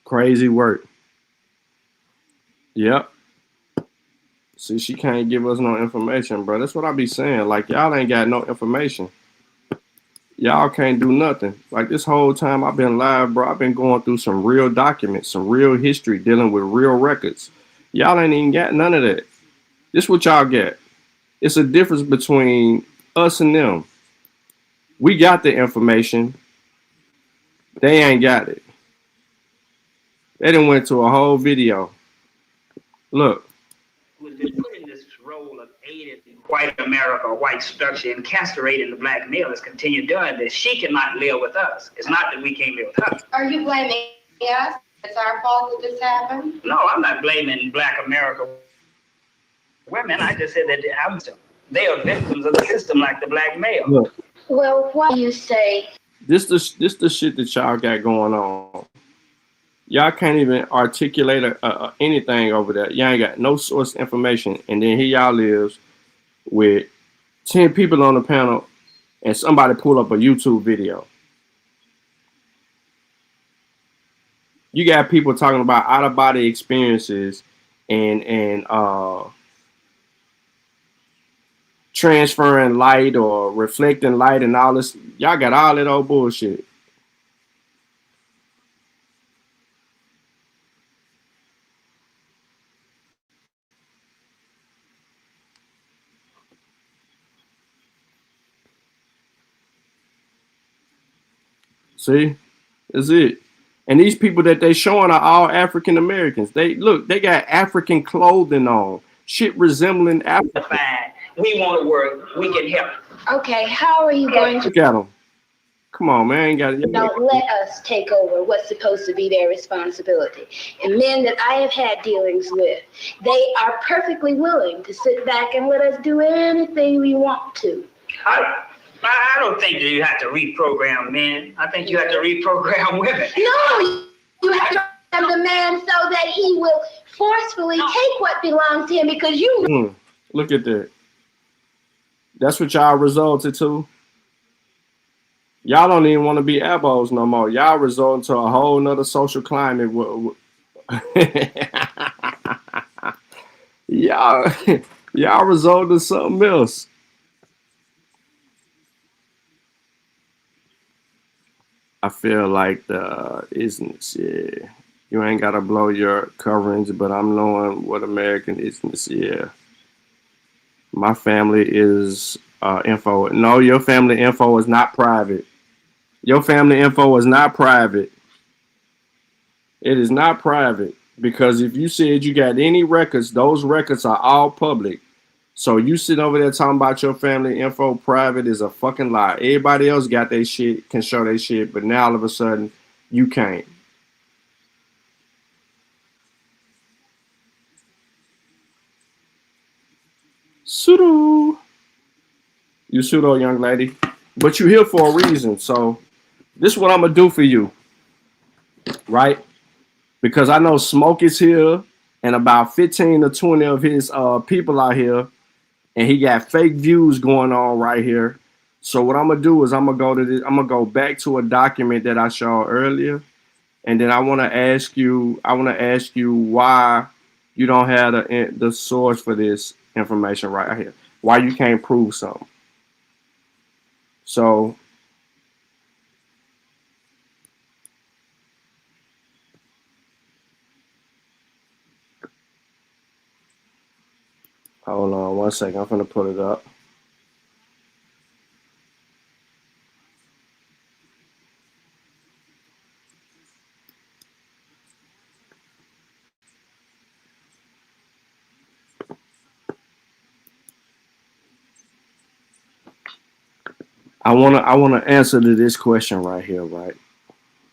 [SPEAKER 12] Crazy work. Yep. See, she can't give us no information, bro. That's what I be saying. Like, y'all ain't got no information. Y'all can't do nothing. Like, this whole time I've been live, bro, I've been going through some real documents, some real history, dealing with real records. Y'all ain't even got none of that. This what y'all get. It's a difference between us and them. We got the information. They ain't got it. They done went to a whole video. Look.
[SPEAKER 2] Who's been put in this role of aiding white America, or white structure, and castrating the black male has continued doing this. She cannot live with us. It's not that we can't live with her.
[SPEAKER 22] Are you blaming us? It's our fault that this happened?
[SPEAKER 2] No, I'm not blaming black America women. I just said that they are victims of the system like the black male.
[SPEAKER 12] Look.
[SPEAKER 22] Well, why do you say?
[SPEAKER 12] This the shit that y'all got going on. Y'all can't even articulate anything over there. Y'all ain't got no source information. And then here y'all lives with 10 people on the panel and somebody pull up a YouTube video. You got people talking about out-of-body experiences and transferring light or reflecting light and all this. Y'all got all that old bullshit. See, that's it. And these people that they showing are all African Americans. They got African clothing on, shit resembling African.
[SPEAKER 2] We want to work. We can help.
[SPEAKER 22] Okay, how are you going to?
[SPEAKER 12] Look at them. Come on, man.
[SPEAKER 22] Don't let us take over what's supposed to be their responsibility. And men that I have had dealings with, they are perfectly willing to sit back and let us do anything we want to.
[SPEAKER 2] I don't think that you have to reprogram men. I think you have to reprogram women.
[SPEAKER 22] No, you have to program the man so that he will forcefully take what belongs to him because you.
[SPEAKER 12] Look at that. That's what y'all resulted to. Y'all don't even want to be abos no more. Y'all resort to a whole nother social climate. y'all resort to something else. I feel like the isness, yeah. You ain't gotta blow your coverings, but I'm knowing what American isness, yeah. My family is info. No, your family info is not private. Your family info is not private. It is not private because if you said you got any records, those records are all public. So you sitting over there talking about your family info private is a fucking lie. Everybody else got their shit, can show their shit, but now all of a sudden you can't. Pseudo. You pseudo, young lady. But you're here for a reason. So this is what I'm going to do for you. Right? Because I know Smoke is here and about 15 or 20 of his people out here. and he got fake views going on right here. So what I'm gonna do is I'm gonna go back to a document that I showed earlier, and then I want to ask you why you don't have the source for this information right here. Why you can't prove something. So hold on one second. I'm gonna put it up. I wanna answer to this question right here, right?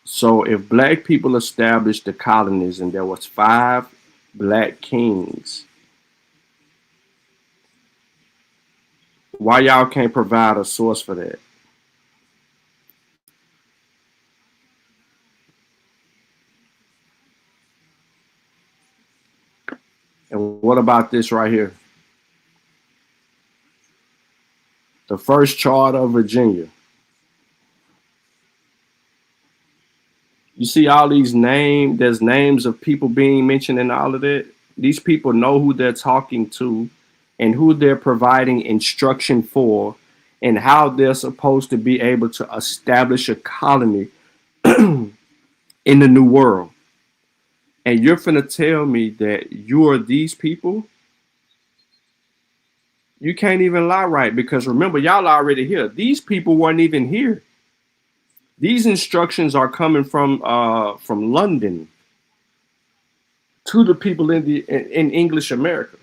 [SPEAKER 12] So if black people established the colonies and there was 5 black kings, why y'all can't provide a source for that? And what about this right here? The first charter of Virginia. You see all these there's names of people being mentioned in all of that. These people know who they're talking to and who they're providing instruction for and how they're supposed to be able to establish a colony in the new world. And you're finna tell me that you are these people? You can't even lie right because remember, y'all already here. These people weren't even here. These instructions are coming from London to the people in English America.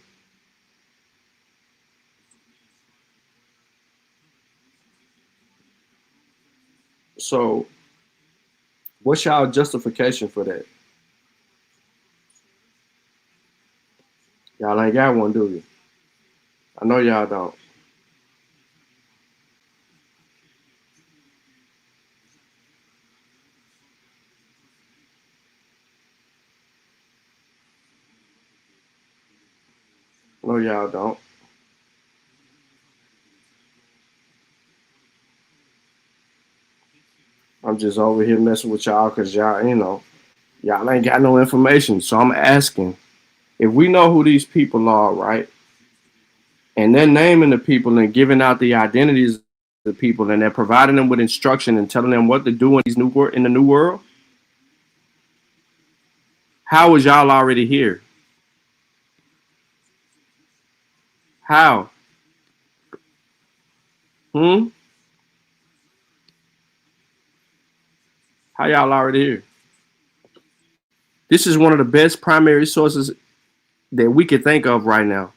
[SPEAKER 12] So, what's y'all justification for that? Y'all ain't got one, do you? I know y'all don't. I know y'all don't. I'm just over here messing with y'all because y'all ain't got no information. So I'm asking, if we know who these people are, right? And they're naming the people and giving out the identities of the people, and they're providing them with instruction and telling them what to do in the new world. How is y'all already here? How? Hmm? How y'all already here? This is one of the best primary sources that we could think of right now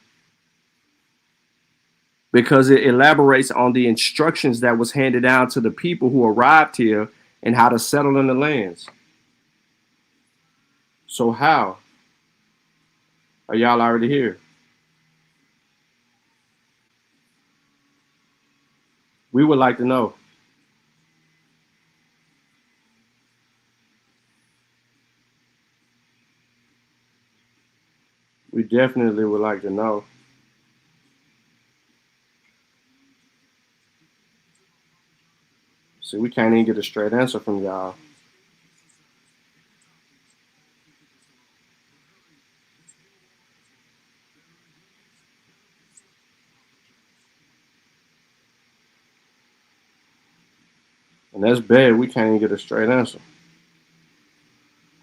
[SPEAKER 12] because it elaborates on the instructions that was handed down to the people who arrived here and how to settle in the lands. So how are y'all already here? We would like to know. We definitely would like to know. See, we can't even get a straight answer from y'all. And that's bad. We can't even get a straight answer.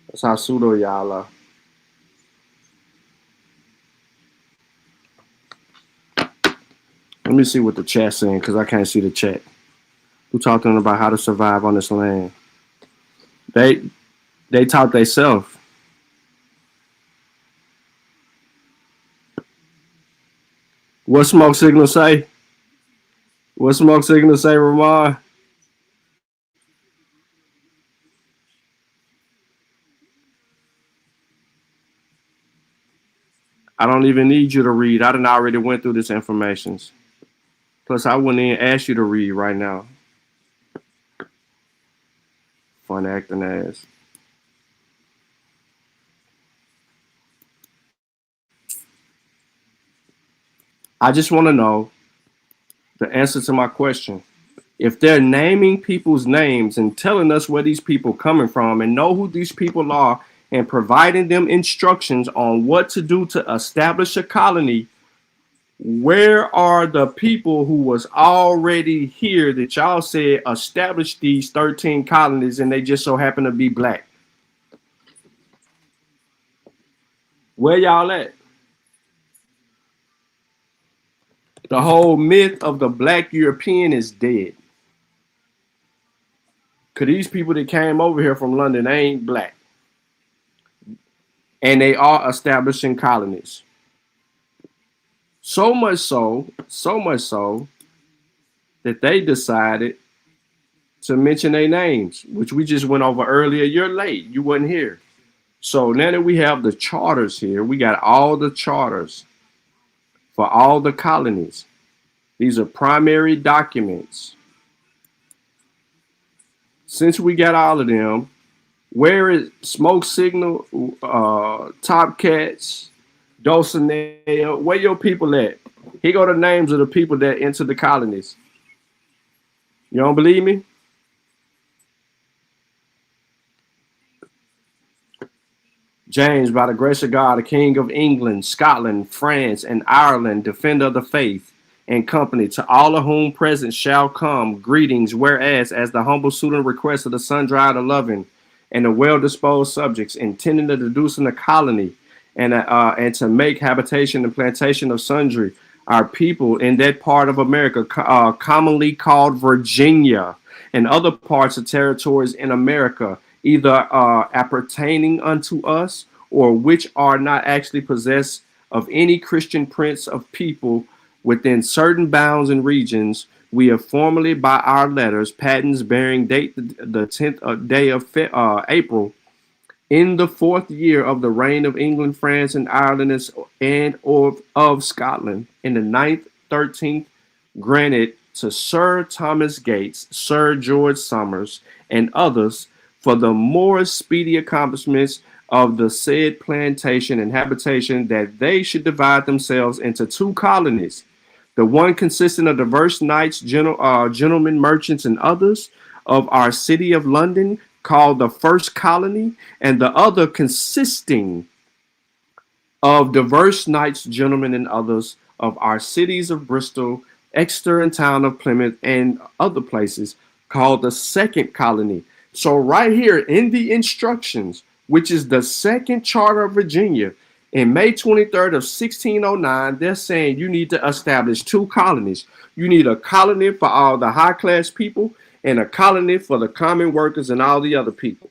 [SPEAKER 12] That's how pseudo y'all are. Let me see what the chat's saying because I can't see the chat. Who talking about how to survive on this land? They taught themselves. What smoke signal say? What smoke signal say, Ramon? I don't even need you to read. I done already went through this information. Plus, I wouldn't even ask you to read right now. Fun acting ass. I just want to know the answer to my question. If they're naming people's names and telling us where these people coming from and know who these people are and providing them instructions on what to do to establish a colony, where are the people who was already here that y'all said established these 13 colonies and they just so happen to be black? Where y'all at? The whole myth of the black European is dead. Cause these people that came over here from London, they ain't black. And they are establishing colonies. So much so that they decided to mention their names, which we just went over earlier. You're late. You wasn't here. So now that we have the charters here, we got all the charters for all the colonies. These are primary documents. Since we got all of them, where is Smoke Signal, Top Cats, Dulcinea? Where your people at? Here go the names of the people that entered the colonies. You don't believe me? James, by the grace of God, the King of England, Scotland, France, and Ireland, defender of the faith and company, to all of whom present shall come, greetings, whereas, as the humble suit and request of the sun-dried, the loving, and the well-disposed subjects, intending to deduce in a colony and to make habitation and plantation of sundry, our people in that part of America commonly called Virginia, and other parts of territories in America, either appertaining unto us or which are not actually possessed of any Christian prince of people within certain bounds and regions, we have formally by our letters, patents bearing date the 10th day of April, in the 4th year of the reign of England, France, and Ireland, and of Scotland, in the 9th, 13th, granted to Sir Thomas Gates, Sir George Somers, and others for the more speedy accomplishments of the said plantation and habitation, that they should divide themselves into 2 colonies, the one consisting of diverse knights, gentlemen, merchants, and others of our city of London, called the first colony, and the other consisting of diverse knights, gentlemen, and others of our cities of Bristol, Exeter, and town of Plymouth, and other places, called the second colony. So right here in the instructions, which is the second charter of Virginia, in May 23rd of 1609, they're saying you need to establish 2 colonies. You need a colony for all the high class people and a colony for the common workers and all the other people.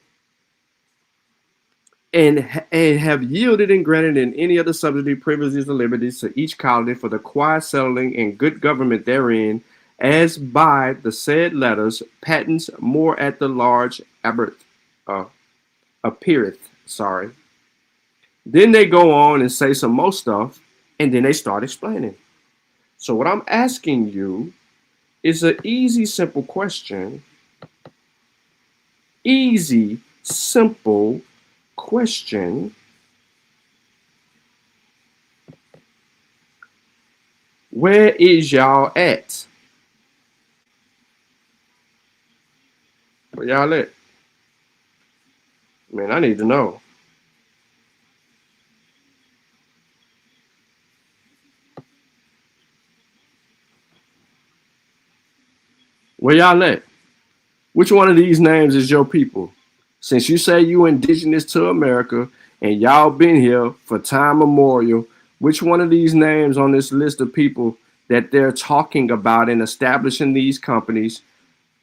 [SPEAKER 12] And have yielded and granted in any other subsidy, privileges, or liberties to each colony for the quiet settling and good government therein, as by the said letters, patents more at the large appeareth. Sorry. Then they go on and say some more stuff, and then they start explaining. So what I'm asking you is an easy, simple question. Easy, simple question. Where is y'all at? Where y'all at? Man, I need to know. Where y'all at? Which one of these names is your people? Since you say you indigenous to America and y'all been here for time memorial, which one of these names on this list of people that they're talking about in establishing these companies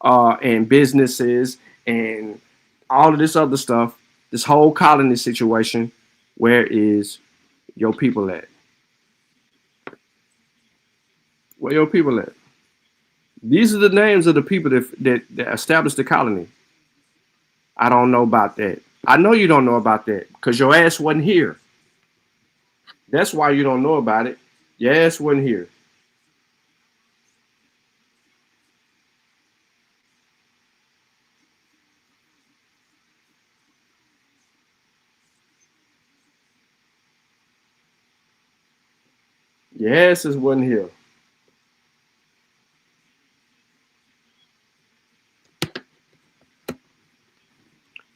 [SPEAKER 12] and businesses and all of this other stuff, this whole colony situation, where is your people at? Where your people at? These are the names of the people that established the colony. I don't know about that. I know you don't know about that because your ass wasn't here. That's why you don't know about it. Your ass wasn't here. Your asses wasn't here.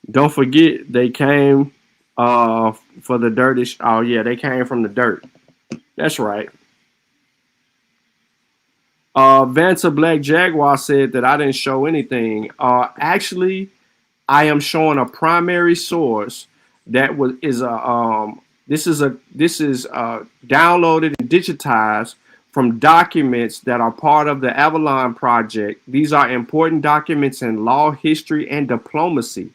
[SPEAKER 12] Don't forget they came for the dirty. Oh yeah, they came from the dirt. That's right. Vanta Black Jaguar said that I didn't show anything. Actually, I am showing a primary source that this is downloaded and digitized from documents that are part of the Avalon Project. These are important documents in law, history, and diplomacy.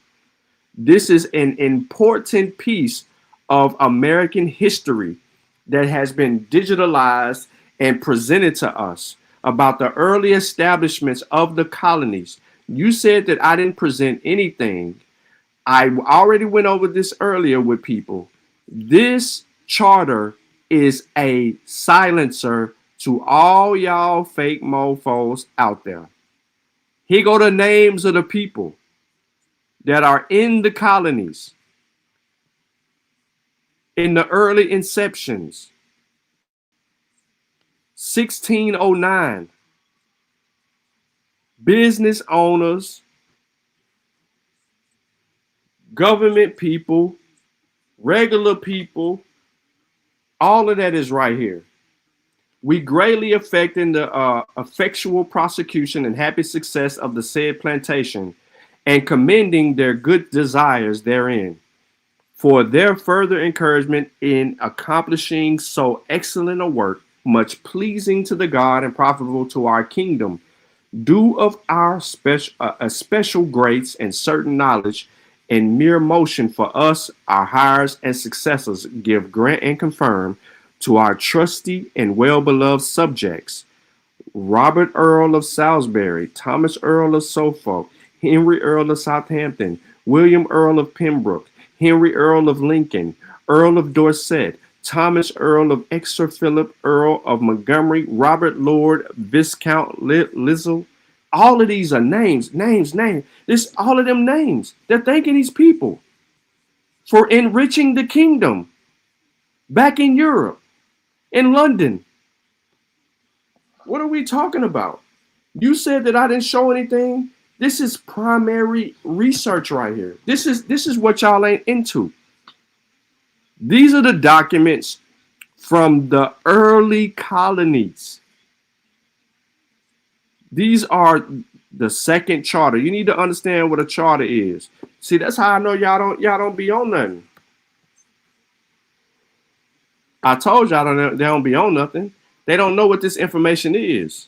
[SPEAKER 12] This is an important piece of American history that has been digitalized and presented to us about the early establishments of the colonies. You said that I didn't present anything. I already went over this earlier with people. This charter is a silencer to all y'all fake mofos out there. Here go the names of the people that are in the colonies in the early inceptions. 1609. Business owners, government people, regular people, all of that is right here. We greatly affecting the effectual prosecution and happy success of the said plantation, and commending their good desires therein, for their further encouragement in accomplishing so excellent a work, much pleasing to the God and profitable to our kingdom, due of our special grace and certain knowledge and mere motion for us, our hires and successors, give grant and confirm to our trusty and well-beloved subjects, Robert Earl of Salisbury, Thomas Earl of Suffolk, Henry Earl of Southampton, William Earl of Pembroke, Henry Earl of Lincoln, Earl of Dorset, Thomas Earl of Exeter, Philip Earl of Montgomery, Robert Lord, Viscount Lizzle. All of these are names. This all of them names. They're thanking these people for enriching the kingdom back in Europe, in London. What are we talking about? You said that I didn't show anything. This is primary research right here. This is what y'all ain't into. These are the documents from the early colonies. These are the second charter. You need to understand what a charter is. See, that's how I know y'all don't be on nothing. I told y'all they don't be on nothing. They don't know what this information is.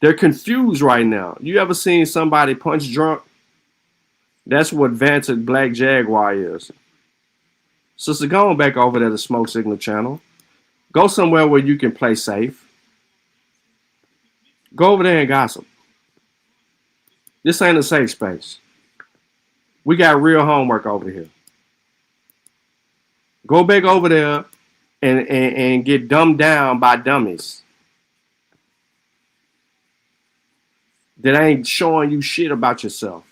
[SPEAKER 12] They're confused right now. You ever seen somebody punch drunk? That's what Vanta Black Jaguar is. Sister, go on back over there to Smoke Signal Channel. Go somewhere where you can play safe. Go over there and gossip. This ain't a safe space. We got real homework over here. Go back over there and get dumbed down by dummies that ain't showing you shit about yourself.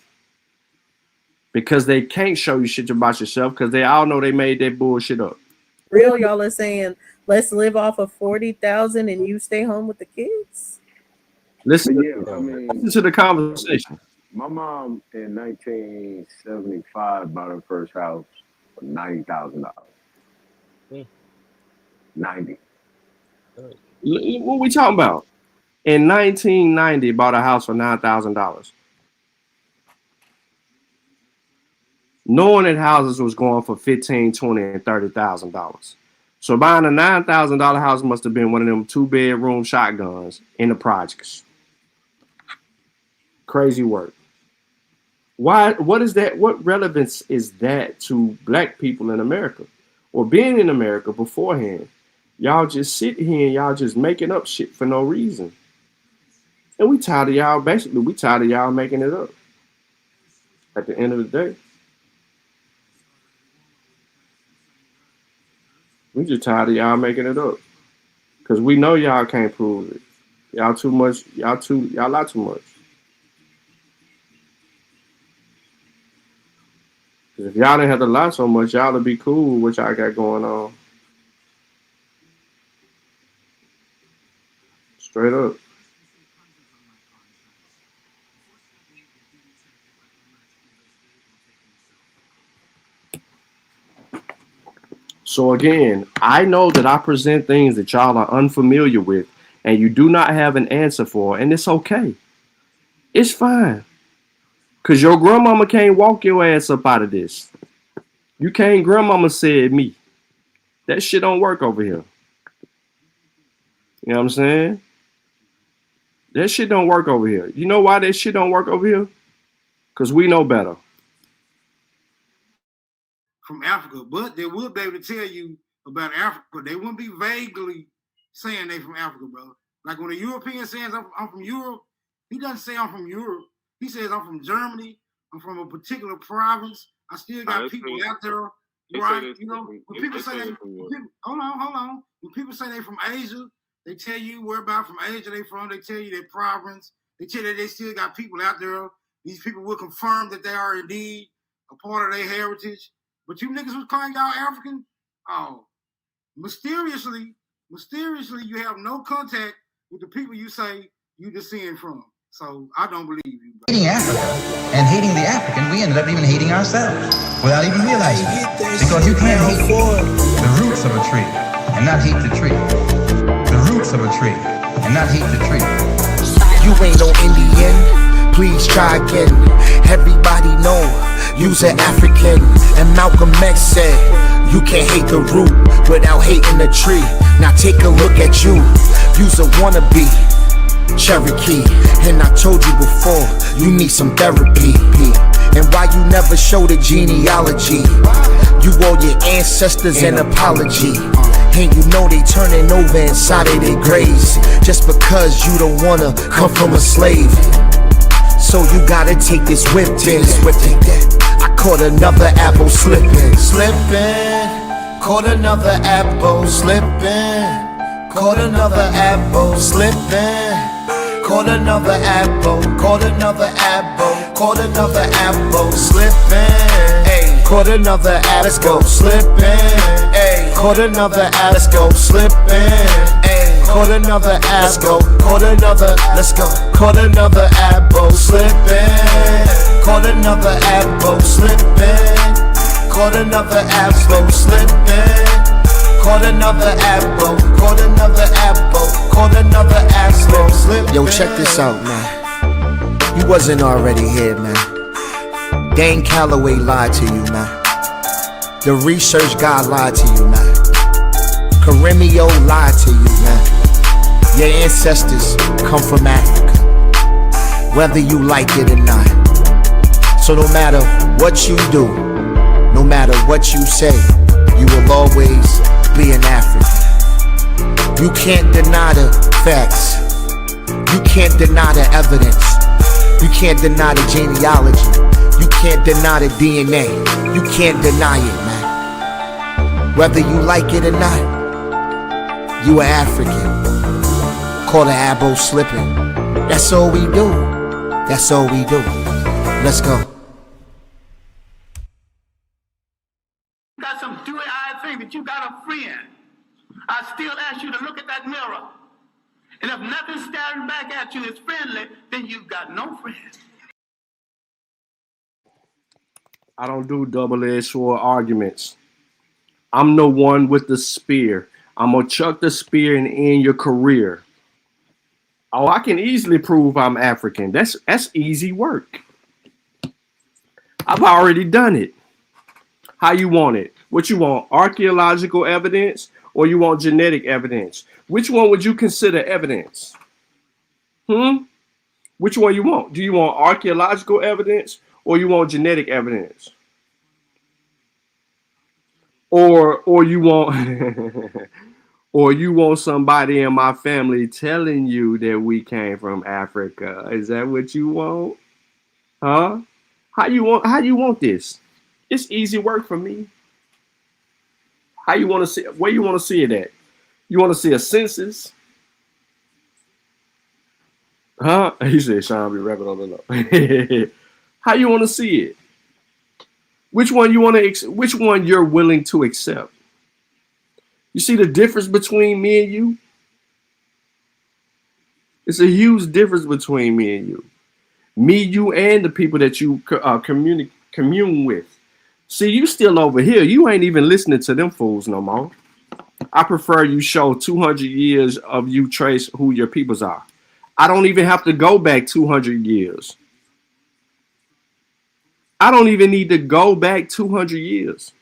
[SPEAKER 12] Because they can't show you shit about yourself because they all know they made that bullshit up.
[SPEAKER 3] Real, y'all are saying, let's live off of 40,000 and you stay home with the kids?
[SPEAKER 12] Listen,
[SPEAKER 14] listen
[SPEAKER 12] to the conversation.
[SPEAKER 14] My mom in 1975 bought her first house for $90,000. 90.
[SPEAKER 12] What we talking about? In 1990, bought a house for $9,000. Knowing that houses was going for $15,000, $20,000, and $30,000. So buying a $9,000 house must have been one of them 2-bedroom shotguns in the projects. Crazy work. Why? What is that? What relevance is that to black people in America or being in America beforehand? Y'all just sit here and y'all just making up shit for no reason. And we tired of y'all, basically, we tired of y'all making it up at the end of the day. We just tired of y'all making it up. Because we know y'all can't prove it. Y'all too much, y'all lie too much. Because if y'all didn't have to lie so much, y'all would be cool with what y'all got going on. Straight up. So again, I know that I present things that y'all are unfamiliar with and you do not have an answer for, and it's okay. It's fine. Because your grandmama can't walk your ass up out of this. You can't grandmama said me. That shit don't work over here. You know what I'm saying? That shit don't work over here. You know why that shit don't work over here? Because we know better.
[SPEAKER 9] From Africa, but they will be able to tell you about Africa. They wouldn't be vaguely saying they from Africa, bro. Like when a European says I'm from Europe, he doesn't say I'm from Europe. He says I'm from Germany. I'm from a particular province. I still got people out there, right? You know, when people say hold on. When people say they from Asia, they tell you where about from Asia they from. They tell you their province. They tell you they still got people out there. These people will confirm that they are indeed a part of their heritage. But you niggas was calling y'all African? Oh, mysteriously, you have no contact with the people you say you descend from. So I don't believe you. Bro.
[SPEAKER 10] Hating Africa and hating the African, we ended up even hating ourselves without even realizing it. Because you can't hate the roots of a tree and not hate the tree. The roots of a tree and not hate the tree.
[SPEAKER 8] You ain't no Indian, please try again. Everybody know you's an African. And Malcolm X said, you can't hate the root without hating the tree. Now take a look at you, you's a wannabe Cherokee. And I told you before, you need some therapy. And why you never show the genealogy? You owe your ancestors an apology. And you know they turning over inside of their graves just because you don't wanna come from a slave. So you gotta take this whip in. I caught another apple slipping. Caught another apple slipping. Caught another apple slipping. Caught another apple. Caught another apple. Caught another apple slipping. Ay. Caught another apple. Let's go slipping. Ay. Caught another apple. Let's go slipping. Ay. Caught another apple. Let's go. Caught another. Let's go. Caught another apple slipping. Caught another apple slipping. Caught another apple slipping. Caught another apple. Caught another apple. Caught another apple slipping. Yo, check this out, man. You wasn't already here, man. Dane Calloway lied to you, man. The research guy lied to you, man. Karimio lied to you, man. Your ancestors come from Africa, whether you like it or not. So no matter what you do, no matter what you say, you will always be an African. You can't deny the facts. You can't deny the evidence. You can't deny the genealogy. You can't deny the DNA. You can't deny it, man. Whether you like it or not, you are African. Call the abo slipping. That's all we do. That's all we do. Let's go.
[SPEAKER 11] Got some dewy-eyed thing that you got a friend. I still ask you to look at that mirror. And if nothing staring back at you is friendly, then you've got no friend.
[SPEAKER 12] I don't do double-edged sword arguments. I'm the one with the spear. I'm gonna chuck the spear and end your career. Oh, I can easily prove I'm African. That's easy work. I've already done it. How you want it? What you want? Archaeological evidence or you want genetic evidence? Which one would you consider evidence? Which one you want? Do you want archaeological evidence or you want genetic evidence? Or you want or you want somebody in my family telling you that we came from Africa? Is that what you want? Huh? How you want this? It's easy work for me. How you want to see? Where you want to see it at? You want to see a census? Huh? He said, "Sean, be rapping on the low." How you want to see it? Which one you want to? Which one you're willing to accept? You see the difference between me and you? It's a huge difference between me and you. Me, you, and the people that you commune with. See, you still over here. You ain't even listening to them fools no more. I prefer you show 200 years of you trace who your peoples are. I don't even have to go back 200 years. I don't even need to go back 200 years.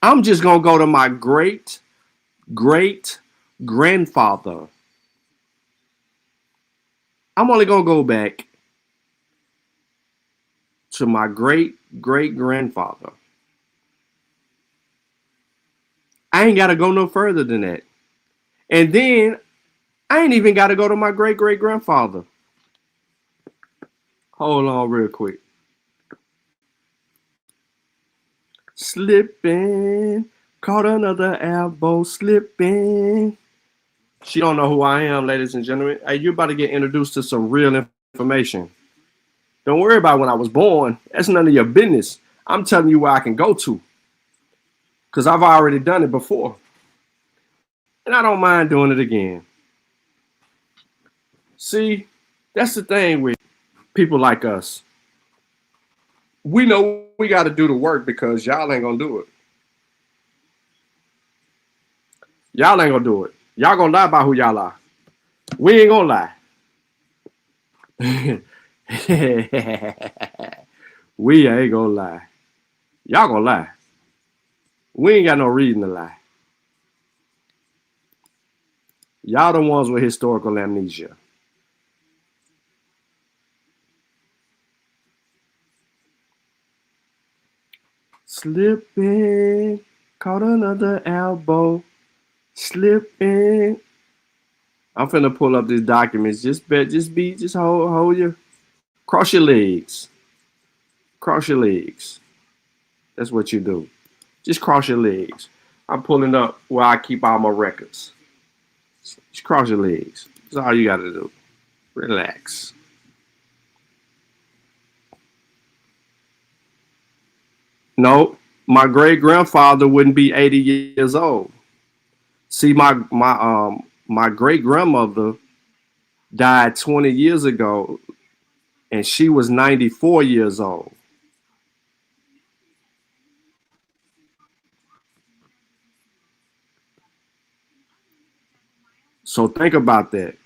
[SPEAKER 12] I'm just going to go to my great grandfather. I'm only going to go back to my great grandfather. I ain't got to go no further than that. And then I ain't even got to go to my great grandfather. Hold on real quick. Slipping, caught another elbow slipping. She don't know who I am, ladies and gentlemen. Hey, you about to get introduced to some real information. Don't worry about when I was born. That's none of your business. I'm telling you where I can go to. Because I've already done it before. And I don't mind doing it again. See, that's the thing with people like us. We know we got to do the work because y'all ain't going to do it. Y'all ain't going to do it. Y'all going to lie about who y'all are. We ain't going to lie. We ain't going to lie. Y'all going to lie. We ain't got no reason to lie. Y'all the ones with historical amnesia. Slipping, caught another elbow, slipping. I'm finna pull up these documents. Just hold your, cross your legs. Cross your legs. That's what you do. Just cross your legs. I'm pulling up where I keep all my records. Just cross your legs. That's all you gotta do. Relax. No, my great grandfather wouldn't be 80 years old. See, my great grandmother died 20 years ago, and she was 94 years old. So think about that.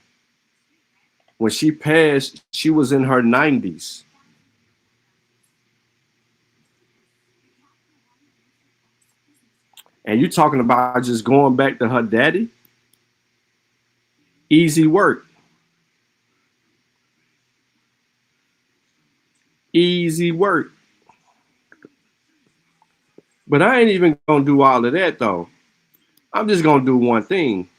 [SPEAKER 12] When she passed, she was in her 90s. And you talking about just going back to her daddy? Easy work. Easy work. But I ain't even gonna do all of that though. I'm just gonna do one thing.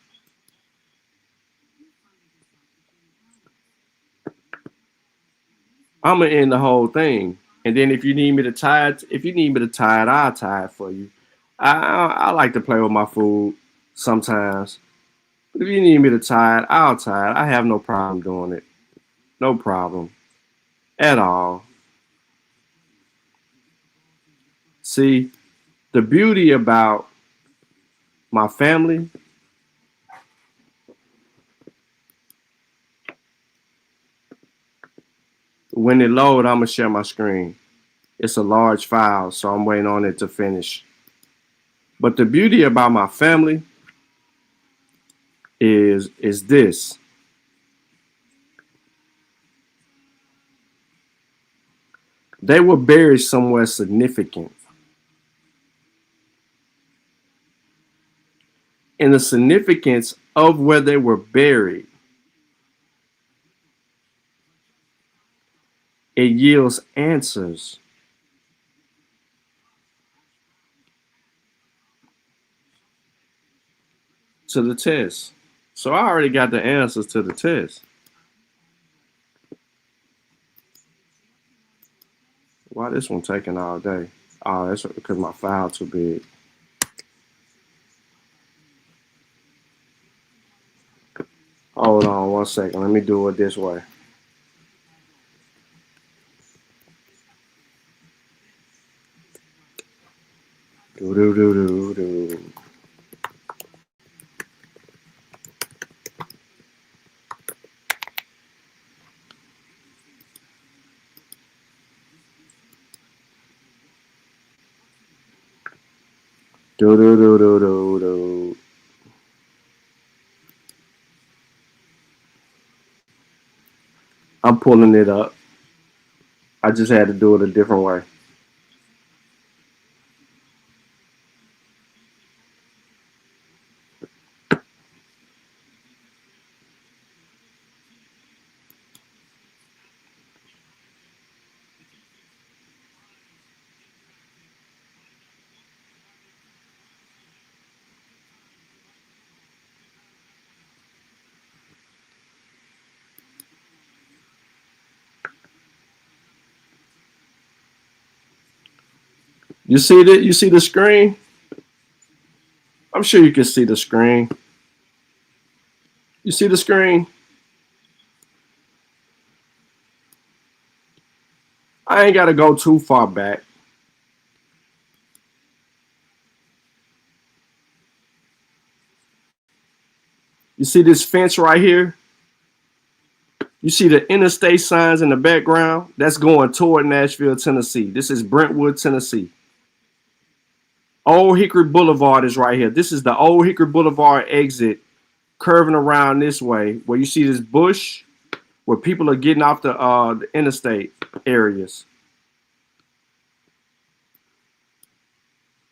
[SPEAKER 12] I'm gonna end the whole thing. And then if you need me to tie it, I'll tie it for you. I like to play with my food sometimes. But if you need me to tie it, I'll tie it. I have no problem doing it. No problem. At all. See, the beauty about my family, when it load, I'm gonna share my screen. It's a large file, so I'm waiting on it to finish. But the beauty about my family is this. They were buried somewhere significant. And the significance of where they were buried, it yields answers to the test. So I already got the answers to the test. Why this one taking all day? Oh, that's because my file too big. Hold on 1 second. Let me do it this way. Do. Do do do do do do. I'm pulling it up. I just had to do it a different way. You see that? You see the screen? I'm sure you can see the screen. You see the screen? I ain't got to go too far back. You see this fence right here? You see the interstate signs in the background? That's going toward Nashville, Tennessee. This is Brentwood, Tennessee. Old Hickory Boulevard is right here. This is the Old Hickory Boulevard exit curving around this way where you see this bush where people are getting off the interstate areas.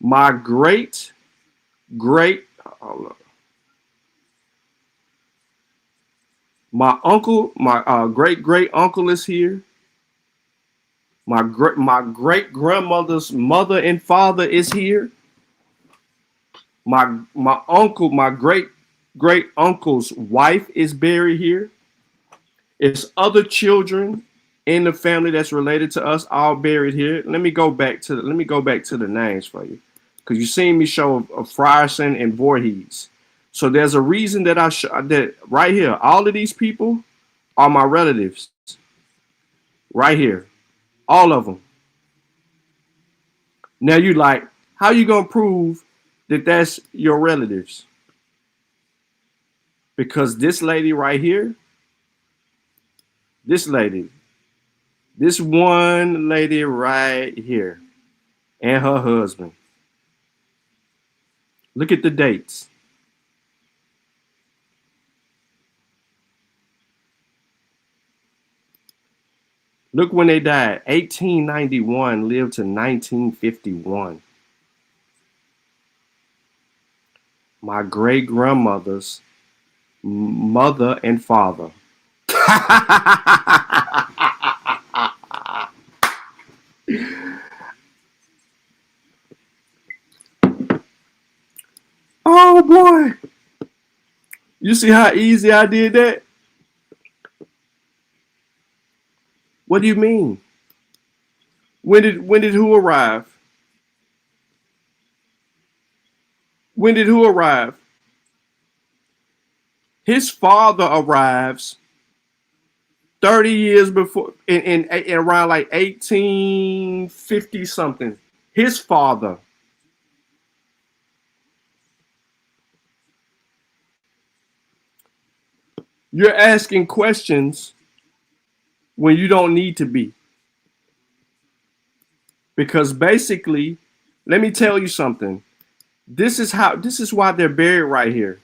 [SPEAKER 12] My great my uncle, my great uncle is here. My great grandmother's mother and father is here. My uncle, my great uncle's wife is buried here. It's other children in the family that's related to us all buried here. Let me go back to the names for you, because you seen me show of Frierson and Voorhees. So there's a reason that that right here. All of these people are my relatives. Right here, all of them. Now you like, how you gonna prove that that's your relatives? Because this lady right here, this one lady right here, and her husband. Look at the dates. Look when they died. 1891, lived to 1951. My great grandmother's mother and father. Oh boy. You see how easy I did that? What do you mean? When did who arrive? When did who arrive? His father arrives 30 years before, in around like 1850 something. His father. You're asking questions when you don't need to be. Because basically, let me tell you something. This is why they're buried right here.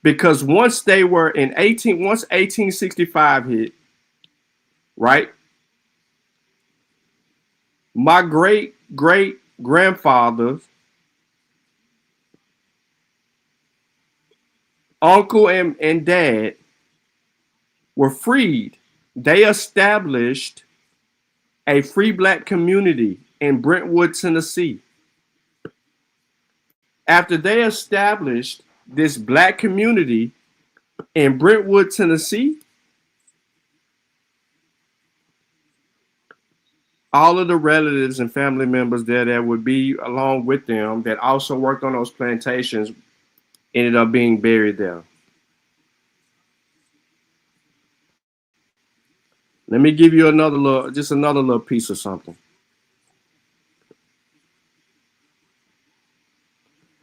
[SPEAKER 12] Because once 1865 hit, right? My great grandfather, uncle and dad were freed. They established a free black community in Brentwood, Tennessee. After they established this black community in Brentwood, Tennessee, all of the relatives and family members there that would be along with them that also worked on those plantations ended up being buried there. Let me give you another little piece of something.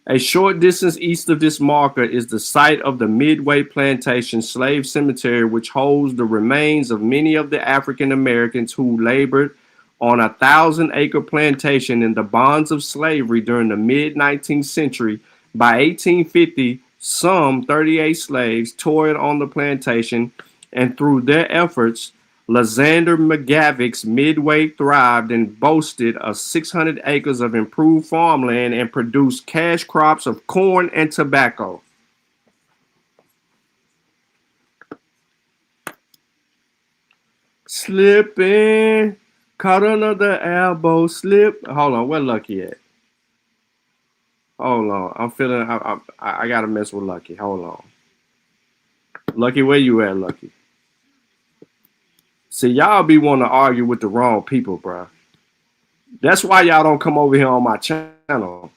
[SPEAKER 12] A short distance east of this marker is the site of the Midway Plantation Slave Cemetery, which holds the remains of many of the African Americans who labored on a 1,000-acre plantation in the bonds of slavery during the mid-19th century. By 1850, some 38 slaves toiled on the plantation, and through their efforts, Lysander McGavick's Midway thrived and boasted of 600 acres of improved farmland and produced cash crops of corn and tobacco. Slipping, caught another elbow slip. Hold on, where Lucky at? Hold on, I'm feeling. I gotta mess with Lucky. Hold on, Lucky, where you at, Lucky? See, y'all be wanting to argue with the wrong people, bro. That's why y'all don't come over here on my channel.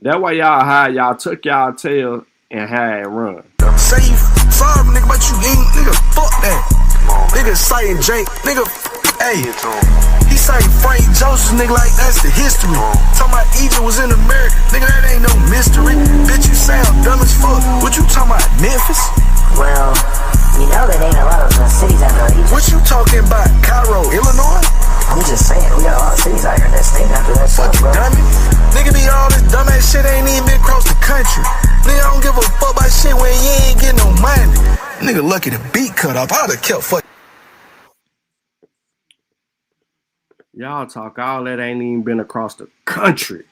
[SPEAKER 12] That's why y'all hide. Y'all tuck y'all tail and hide and run.
[SPEAKER 8] Say you sorry, nigga, but you ain't, nigga, fuck that. Nigga saying Jake, nigga, hey. He saying Frank Joseph, nigga, like that's the history. Talking about Egypt was in America, nigga, that ain't no mystery. Bitch, you sound dumb as fuck. What you talking about, Memphis?
[SPEAKER 16] Well, you know that ain't a lot of cities out there.
[SPEAKER 8] What you talking about, Cairo, Illinois?
[SPEAKER 16] I'm just saying, we got a lot of cities out here that's named after that stuff, bro.
[SPEAKER 8] Dummy. Nigga be all this dumbass shit ain't even been across the country. Nigga, I don't give a fuck about shit when you ain't getting no money. Nigga lucky the beat cut off. I'd have kept fuck.
[SPEAKER 12] Y'all talk all that ain't even been across the country.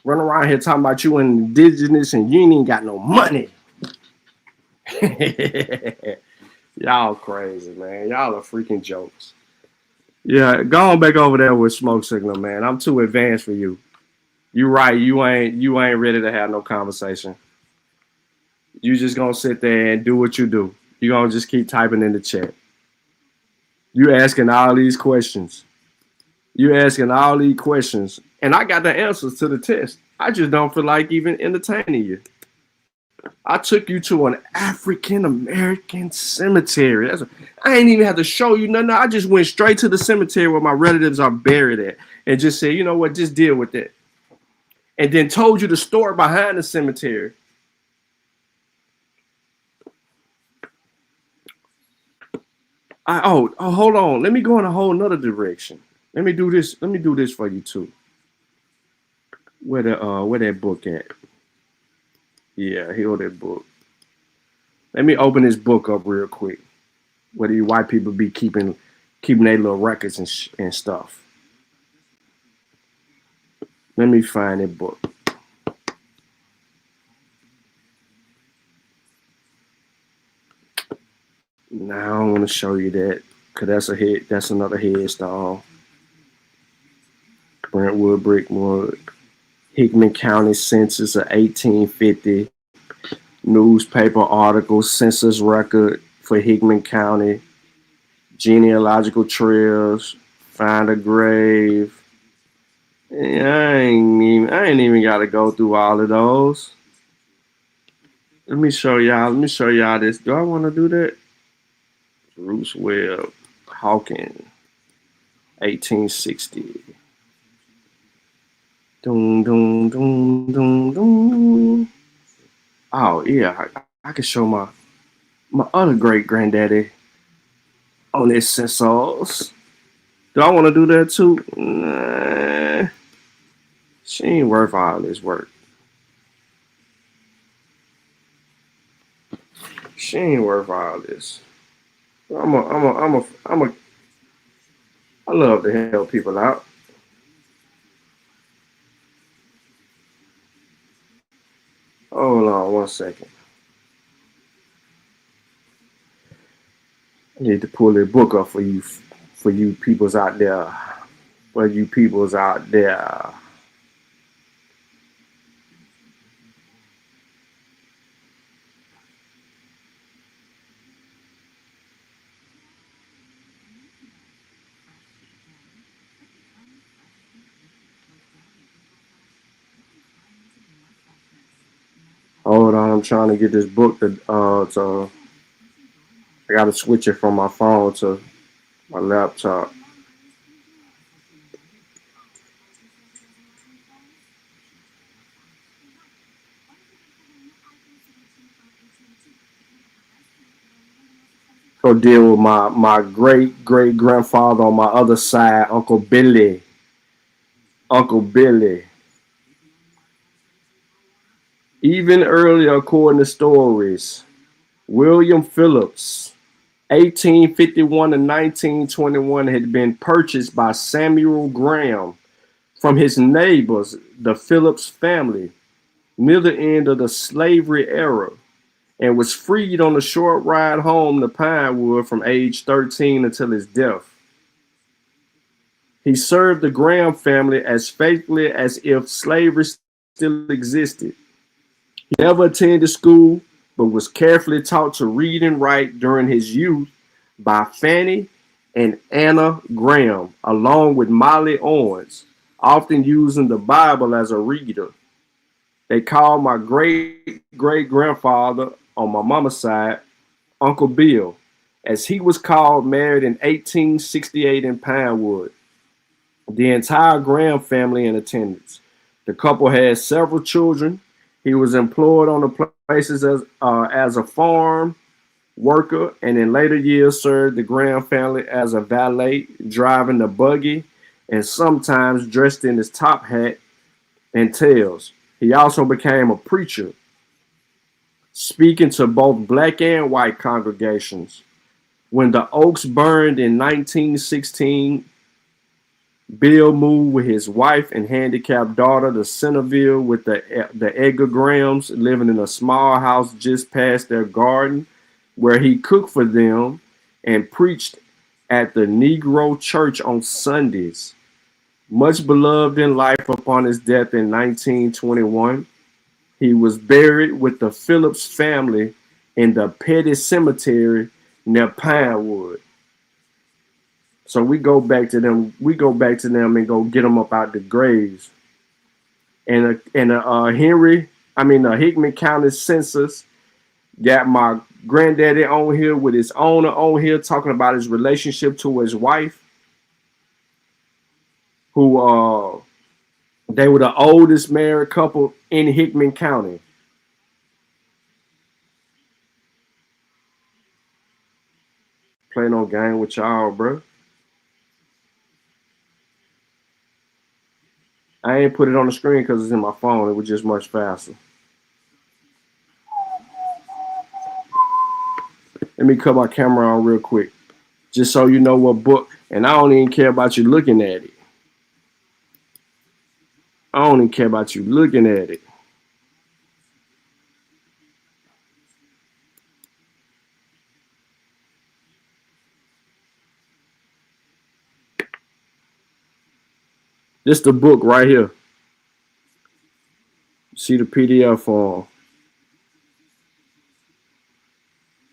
[SPEAKER 12] Run around here talking about you indigenous and you ain't even got no money. Y'all crazy, man. Y'all are freaking jokes. Yeah, go on back over there with Smoke Signal, man. I'm too advanced for you. You right. You ain't ready to have no conversation. You just gonna sit there and do what you do. You gonna just keep typing in the chat. You asking all these questions. You asking all these questions, and I got the answers to the test. I just don't feel like even entertaining you. I took you to an African American cemetery. I ain't even have to show you nothing. I just went straight to the cemetery where my relatives are buried at and just said, you know what, just deal with it. And then told you the story behind the cemetery. Hold on. Let me go in a whole nother direction. Let me do this. Let me do this for you too. Where that book at? Yeah, here that book. Let me open this book up real quick. Where these white people be keeping their little records and stuff. Let me find that book. Now I don't want to show you that because that's another headstone. Brentwood, Brickwood, Hickman County Census of 1850. Newspaper article, census record for Hickman County. Genealogical trails, find a grave. I ain't even got to go through all of those. Let me show y'all this. Do I want to do that? Bruce Webb, Hawkins, 1860. Doom, doom, doom, doom, doom. Oh, yeah. I can show my other great-granddaddy on his census. Do I want to do that too? Nah. She ain't worth all this work. She ain't worth all this. I love to help people out. Hold on 1 second. I need to pull this book up for you peoples out there. For you peoples out there. Hold on, I'm trying to get this book to I gotta switch it from my phone to my laptop. Go deal with my great great grandfather on my other side, Uncle Billy. Uncle Billy. Even earlier, according to stories, William Phillips, 1851 to 1921, had been purchased by Samuel Graham from his neighbors, the Phillips family, near the end of the slavery era, and was freed on a short ride home to Pinewood from age 13 until his death. He served the Graham family as faithfully as if slavery still existed. He never attended school, but was carefully taught to read and write during his youth by Fanny and Anna Graham, along with Molly Owens, often using the Bible as a reader. They called my great great grandfather on my mama's side Uncle Bill, as he was called, married in 1868 in Pinewood. The entire Graham family in attendance. The couple had several children. He was employed on the places as a farm worker, and in later years served the Graham family as a valet, driving the buggy, and sometimes dressed in his top hat and tails. He also became a preacher, speaking to both black and white congregations. When the Oaks burned in 1916, Bill moved with his wife and handicapped daughter to Centerville with the Edgar Grahams, living in a small house just past their garden, where he cooked for them and preached at the Negro Church on Sundays. Much beloved in life upon his death in 1921, he was buried with the Phillips family in the Petty Cemetery near Pinewood. So we go back to them. We go back to them and go get them up out the graves. And Hickman County census got my granddaddy on here with his owner on here talking about his relationship to his wife, who they were the oldest married couple in Hickman County. Playing no game with y'all, bro. I ain't put it on the screen because it's in my phone. It was just much faster. Let me cut my camera on real quick, just so you know what book. And I don't even care about you looking at it. I don't even care about you looking at it. This the book right here. See the PDF form.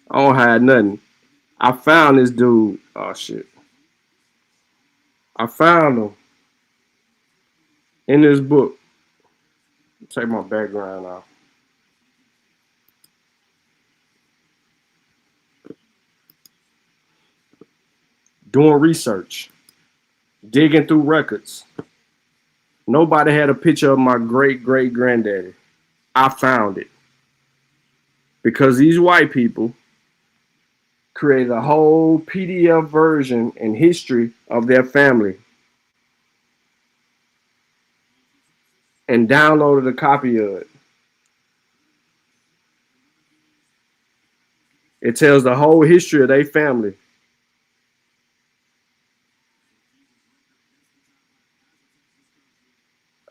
[SPEAKER 12] I don't hide nothing. I found this dude. Oh shit. I found him in this book. Take my background off. Doing research. Digging through records. Nobody had a picture of my great great granddaddy. I found it. Because these white people created a whole PDF version and history of their family and downloaded a copy of it. It tells the whole history of their family.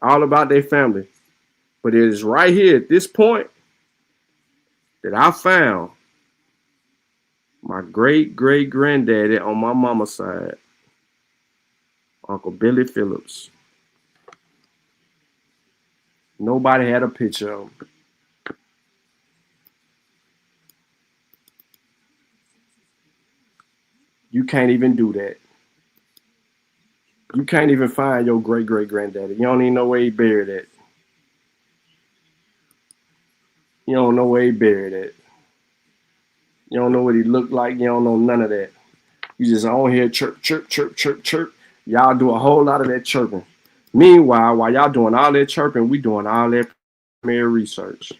[SPEAKER 12] All about their family. But it is right here at this point that I found my great great granddaddy on my mama's side, Uncle Billy Phillips. Nobody had a picture of him. You can't even do that. You can't even find your great great granddaddy. You don't even know where he buried at. You don't know where he buried at. You don't know what he looked like. You don't know none of that. You just on here chirp, chirp, chirp, chirp, chirp. Y'all do a whole lot of that chirping. Meanwhile, while y'all doing all that chirping, we doing all that premier research.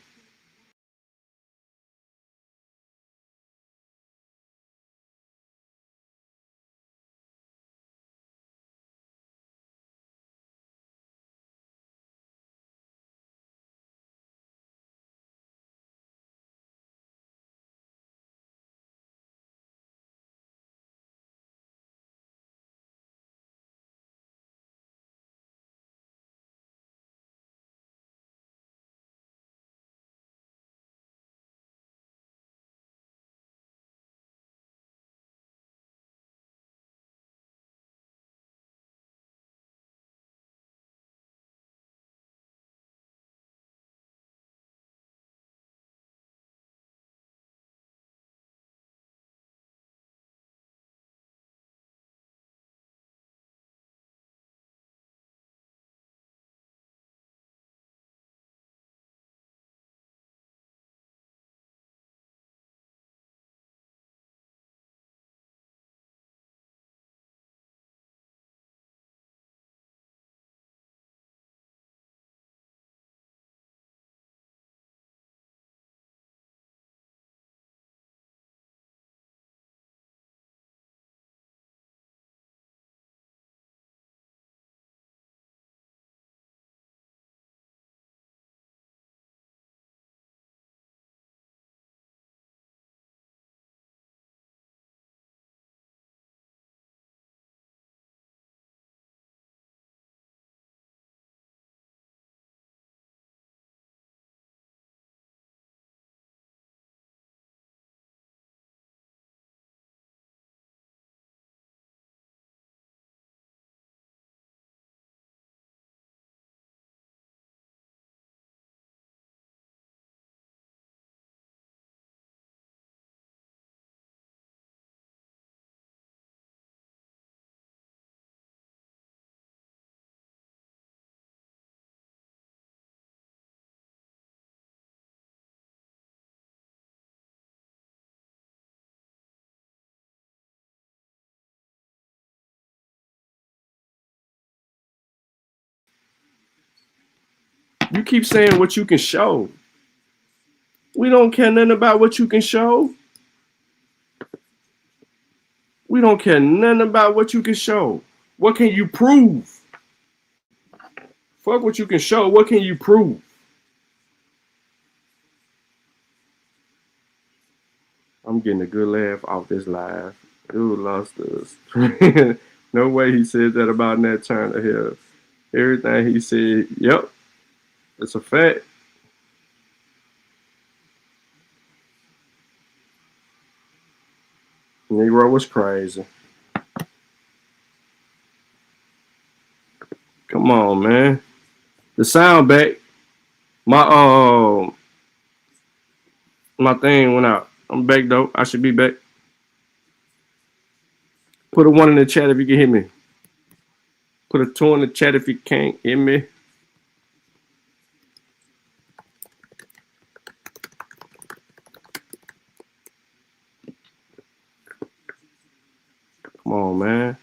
[SPEAKER 12] You keep saying what you can show. We don't care nothing about what you can show. We don't care nothing about what you can show. What can you prove? Fuck what you can show. What can you prove? I'm getting a good laugh off this live. Dude lost us. No way he said that about Nat Turner here. Everything he said, yep, it's a fact. Negro was crazy. Come on, man. The sound back. My thing went out. I'm back though. I should be back. Put a 1 in the chat if you can hear me. Put a 2 in the chat if you can't hear me. Come on, man.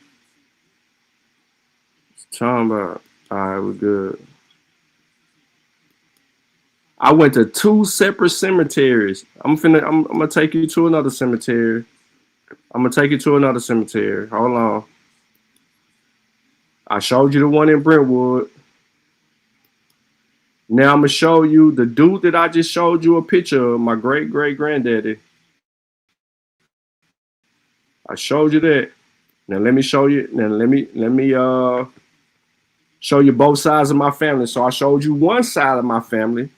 [SPEAKER 12] What's talking about? All right, we're good. I went to 2 separate cemeteries. I'm gonna take you to another cemetery. Hold on. I showed you the one in Brentwood. Now I'm gonna show you the dude that I just showed you a picture of, my great-great-granddaddy. I showed you that. Now let me show you. Now let me show you both sides of my family. So I showed you one side of my family.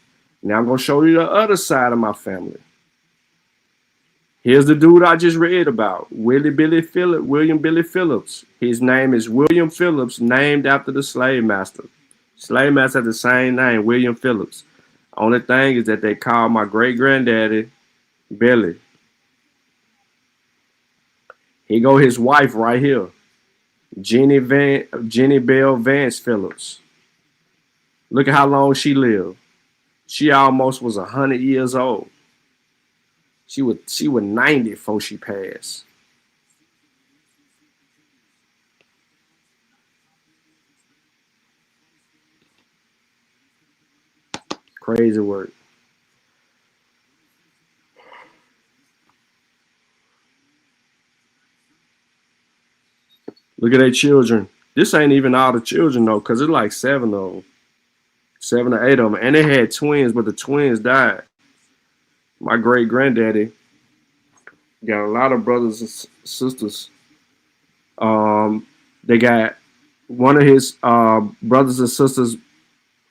[SPEAKER 12] Now I'm gonna show you the other side of my family. Here's the dude I just read about, William Billy Phillips. His name is William Phillips, named after the slave master. Slave master had the same name, William Phillips. Only thing is that they call my great-granddaddy Billy. Here go his wife right here, Jenny Bell Vance Phillips. Look at how long she lived. She almost was 100 years old. She was 90 before she passed. Crazy work. Look at their children. This ain't even all the children though, because it's like 7 of them. 7 or 8 of them. And they had twins, but the twins died. My great-granddaddy got a lot of brothers and sisters. They got one of his brothers and sisters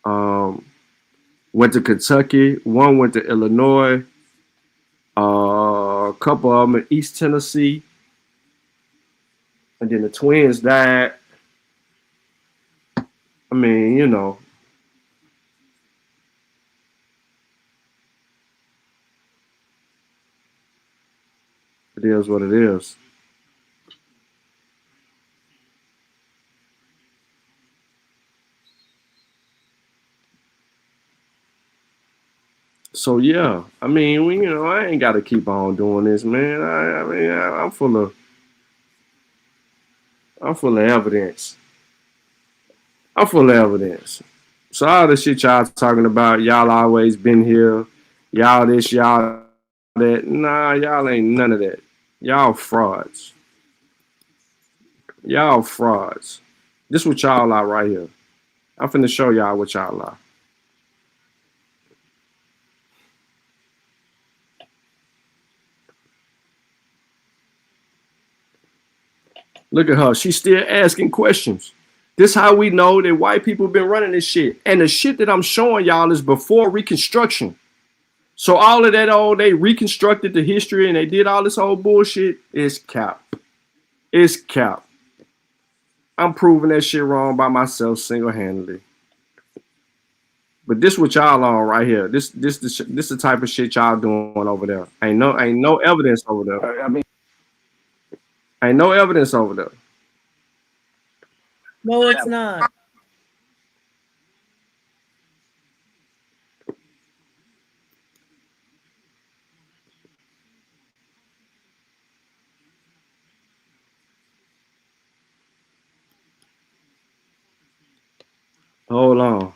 [SPEAKER 12] went to Kentucky. One went to Illinois. A couple of them in East Tennessee. And then the twins died. I mean, you know. It is what it is. So yeah, I mean, I ain't got to keep on doing this, man. I'm full of evidence. I'm full of evidence. So all the shit y'all talking about, y'all always been here, y'all this, y'all that. Nah, y'all ain't none of that. Y'all frauds. Y'all frauds. This what y'all are right here. I'm finna show y'all what y'all are. Look at her. She's still asking questions. This how we know that white people been running this shit. And the shit that I'm showing y'all is before Reconstruction. So all of that, they reconstructed the history and they did all this old bullshit. It's cap. It's cap. I'm proving that shit wrong by myself single-handedly. But this what y'all on right here. This the type of shit y'all doing over there. Ain't no evidence over there. Ain't no evidence over there.
[SPEAKER 3] No, it's not.
[SPEAKER 12] Hold on.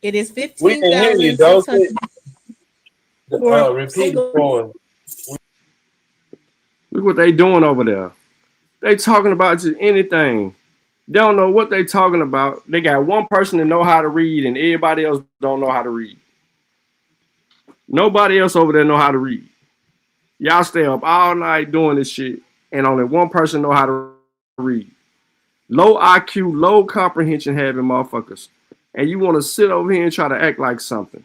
[SPEAKER 3] It is
[SPEAKER 18] We can hear you, don't
[SPEAKER 3] 15,600 for a
[SPEAKER 18] repeat
[SPEAKER 3] single.
[SPEAKER 18] for us.
[SPEAKER 12] Look what they doing over there. They talking about just anything. They don't know what they talking about. They got one person that know how to read, and everybody else don't know how to read. Nobody else over there know how to read. Y'all stay up all night doing this shit, and only one person know how to read. Low IQ, low comprehension having motherfuckers. And you want to sit over here and try to act like something.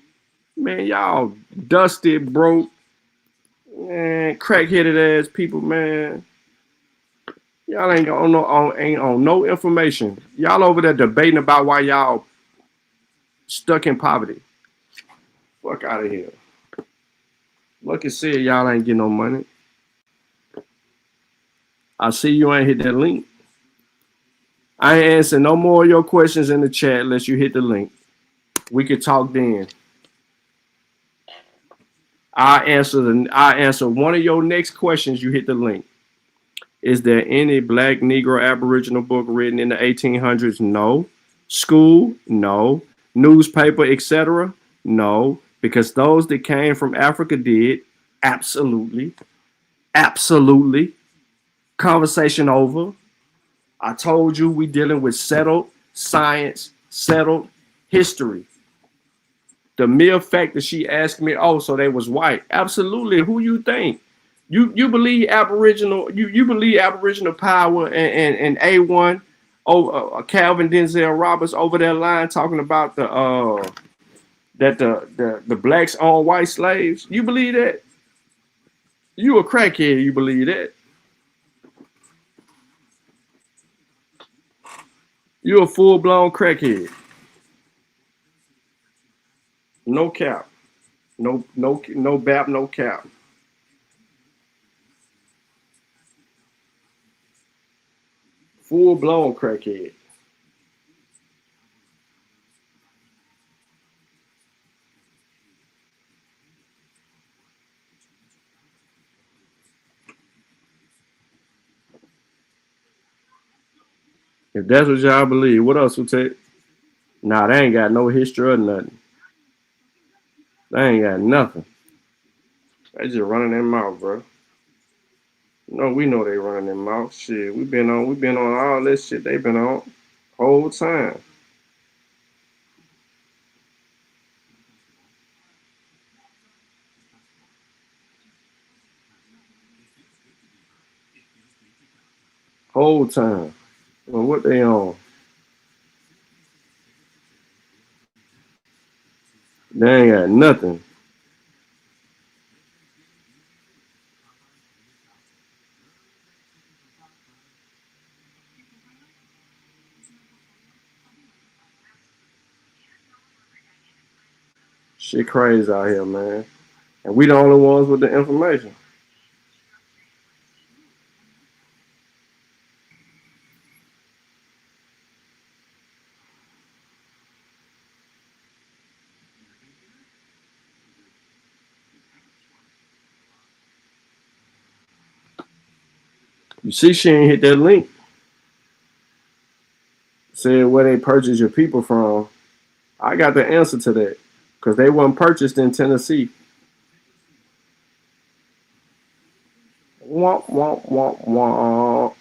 [SPEAKER 12] Man, y'all dusty, broke, man, crack-headed ass people, man. Y'all ain't on no information. Y'all over there debating about why y'all stuck in poverty. Fuck out of here. Lucky said y'all ain't getting no money. I see you ain't hit that link. I ain't answering no more of your questions in the chat unless you hit the link. We could talk then. I answer one of your next questions. You hit the link. Is there any Black, Negro, Aboriginal book written in the 1800s? No. School? No. Newspaper, etc.? No. Because those that came from Africa did. Absolutely. Absolutely. Conversation over. I told you we dealing with settled science, settled history. The mere fact that she asked me, oh, so they was white. Absolutely. Who you think? You believe Aboriginal, you believe Aboriginal power and A1 Calvin Denzel Roberts over that line talking about that the blacks own white slaves. You believe that? You a crackhead, you believe that. You a full-blown crackhead. No cap. No bap, no cap. Full-blown crackhead. If that's what y'all believe, what else would take? Nah, they ain't got no history or nothing. They ain't got nothing. They just running their mouth, bro. No, we know they running their mouth. Shit, we been on all this shit they been on whole time. Whole time. Well, what they on? They ain't got nothing. Shit crazy out here, man. And we the only ones with the information. You see, she ain't hit that link. Said where they purchase your people from. I got the answer to that. Because they weren't purchased in Tennessee. Womp, womp, womp, womp.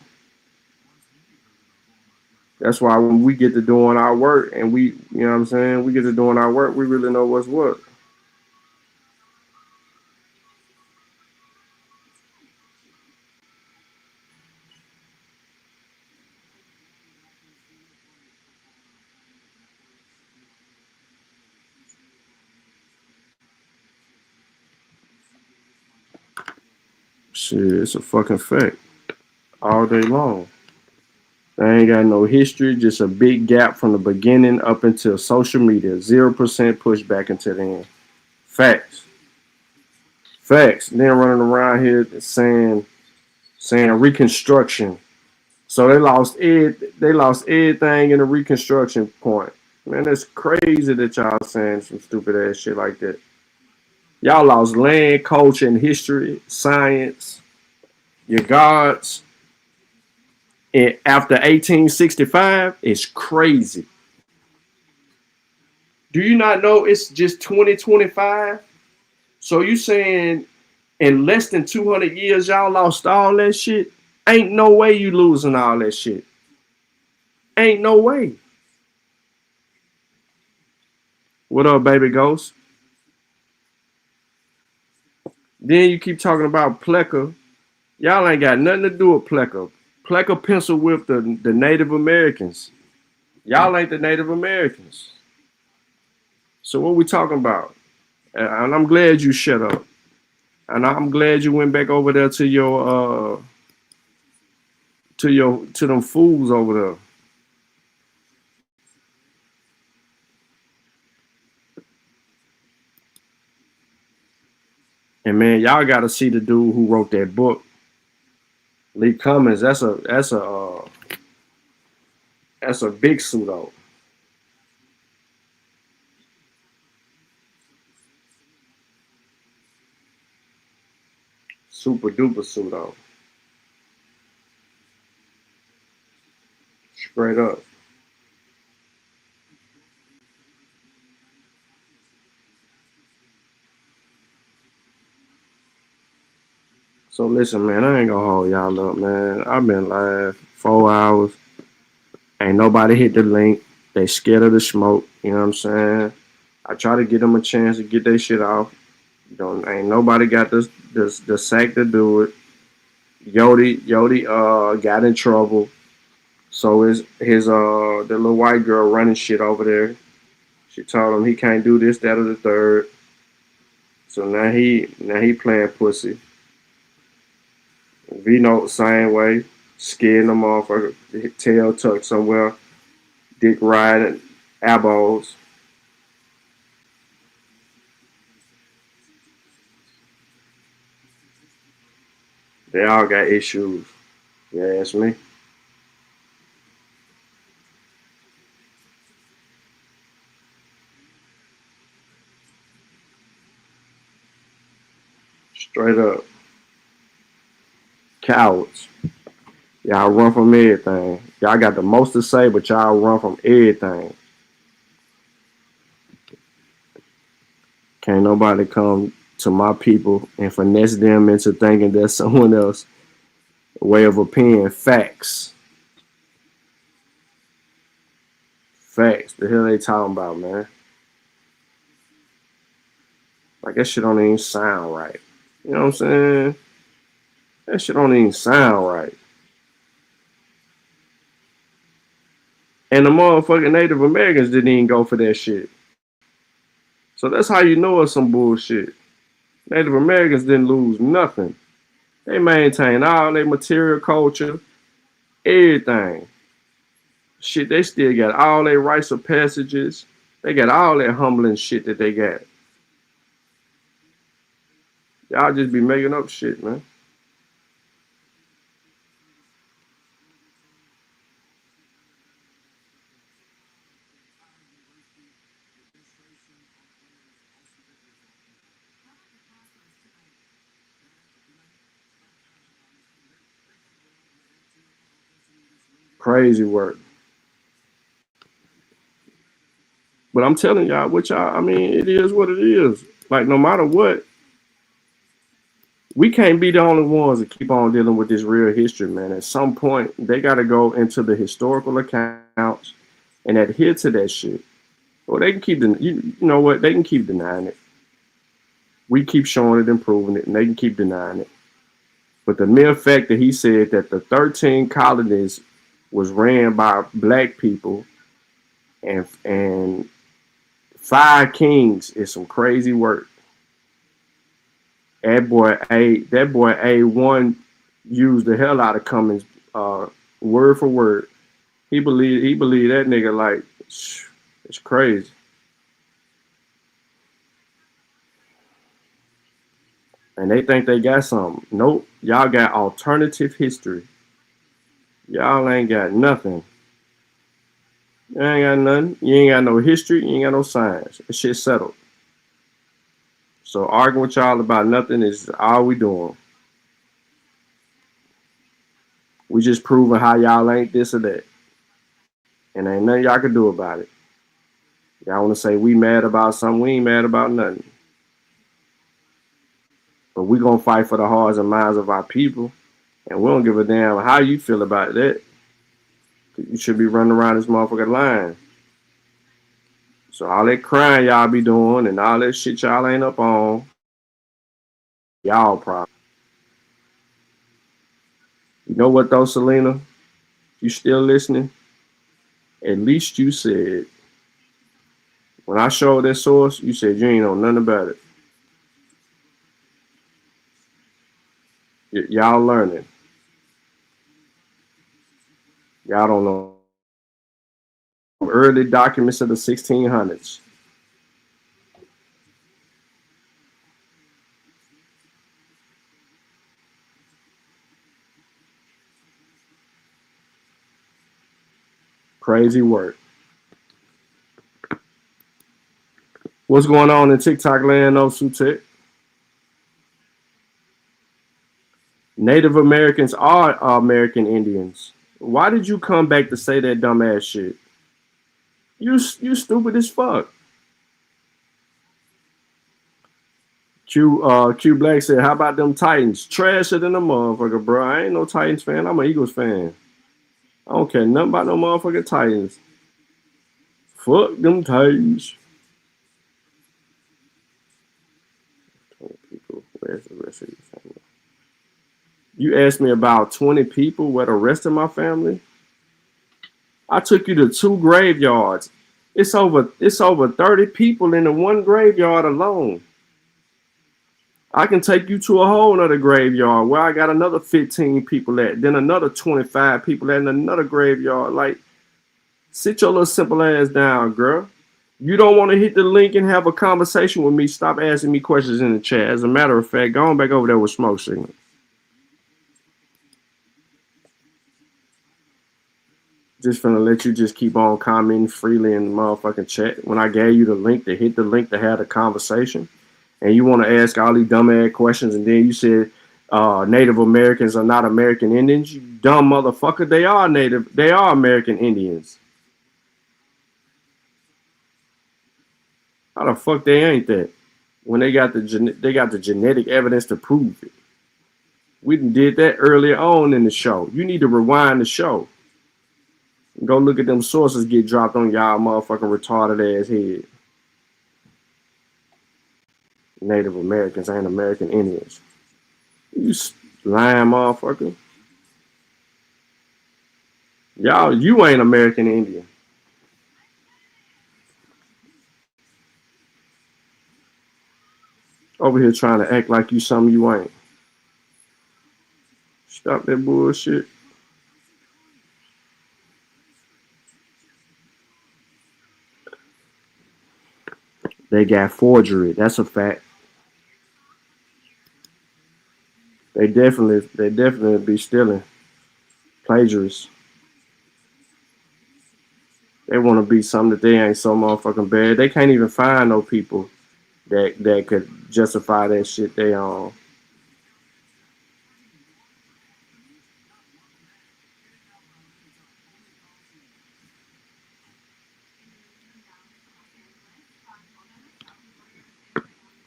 [SPEAKER 12] That's why when we get to doing our work and we, you know what I'm saying, we get to doing our work, we really know what's what. Shit, it's a fucking fact. All day long. They ain't got no history, just a big gap from the beginning up until social media. 0% pushback until the end. Facts. Facts. Then running around here saying Reconstruction. So they lost everything in the Reconstruction point. Man, that's crazy that y'all saying some stupid ass shit like that. Y'all lost land, culture, and history, science, your gods. And after 1865, it's crazy. Do you not know it's just 2025? So you saying in less than 200 years y'all lost all that shit? Ain't no way you losing all that shit. Ain't no way. What up, baby ghost? Then you keep talking about Plecker. Y'all ain't got nothing to do with Plecker. Plecker pencil whipped the Native Americans. Y'all ain't the Native Americans. So what we talking about? And I'm glad you shut up. And I'm glad you went back over there to your to them fools over there. And man, y'all gotta see the dude who wrote that book, Lee Cummings. That's a big pseudo. Super duper pseudo. Straight up. So listen, man, I ain't gonna hold y'all up, man. I've been live 4 hours. Ain't nobody hit the link. They scared of the smoke. You know what I'm saying? I try to give them a chance to get their shit off. Ain't nobody got the sack to do it. Yodi got in trouble. So his the little white girl running shit over there. She told him he can't do this, that, or the third. So now he playing pussy. V-Note same way, scaring the motherfucker, tail tucked somewhere, dick riding, elbows. They all got issues. You ask me. Straight up. Cowards. Y'all run from everything. Y'all got the most to say, but y'all run from everything. Can't nobody come to my people and finesse them into thinking there's someone else way of opinion. Facts. Facts. The hell they talking about, man? Like that shit don't even sound right. You know what I'm saying? That shit don't even sound right. And the motherfucking Native Americans didn't even go for that shit. So that's how you know it's some bullshit. Native Americans didn't lose nothing. They maintained all their material culture, everything. Shit, they still got all their rites of passages. They got all that humbling shit that they got. Y'all just be making up shit, man. Crazy work. But I'm telling y'all, I mean, it is what it is. Like, no matter what, we can't be the only ones that keep on dealing with this real history, man. At some point, they got to go into the historical accounts and adhere to that shit. Or they can keep, you know what, they can keep denying it. We keep showing it and proving it, and they can keep denying it. But the mere fact that he said that the 13 colonies was ran by black people and 5 kings is some crazy work. That boy A1 used the hell out of Cummings word for word. He believed that nigga like it's crazy. And they think they got something. Nope. Y'all got alternative history. Y'all ain't got nothing. You ain't got nothing. You ain't got no history. You ain't got no science. That shit settled. So arguing with y'all about nothing is all we doing. We just proving how y'all ain't this or that. And ain't nothing y'all can do about it. Y'all want to say we mad about something? We ain't mad about nothing. But we gonna fight for the hearts and minds of our people, and we don't give a damn how you feel about that. You should be running around this motherfucking line. So all that crying y'all be doing and all that shit y'all ain't up on, y'all problem. You know what though, Selena? You still listening? At least you said, when I showed that source, you said you ain't know nothing about it. Y'all learning. Y'all don't know. Early documents of the 1600s. Crazy work. What's going on in TikTok land, though, Sutek? Native Americans are American Indians. Why did you come back to say that dumbass shit? You stupid as fuck. Q Black said, how about them Titans? Trasher than a motherfucker, bro. I ain't no Titans fan. I'm an Eagles fan. I don't care nothing about no motherfucking Titans. Fuck them Titans. People, where's the rest of your family? You asked me about 20 people. Where the rest of my family? I took you to 2 graveyards. It's over 30 people in the one graveyard alone. I can take you to a whole nother graveyard where I got another 15 people at, then another 25 people at, and another graveyard. Like, sit your little simple ass down, girl. You don't want to hit the link and have a conversation with me, stop asking me questions in the chat. As a matter of fact, go on back over there with Smoke Signal. Just finna let you just keep on commenting freely in the motherfucking chat. When I gave you the link to hit the link to have the conversation, and you want to ask all these dumbass questions, and then you said Native Americans are not American Indians. You dumb motherfucker. They are Native. They are American Indians. How the fuck they ain't that? When they got the genetic evidence to prove it. We did that earlier on in the show. You need to rewind the show. Go look at them sources get dropped on y'all motherfucking retarded ass head. Native Americans ain't American Indians. You lying motherfucker. Y'all, you ain't American Indian. Over here trying to act like you something you ain't. Stop that bullshit. They got forgery. That's a fact. They definitely be stealing. Plagiarists. They want to be something that they ain't so motherfucking bad. They can't even find no people that could justify that shit they on.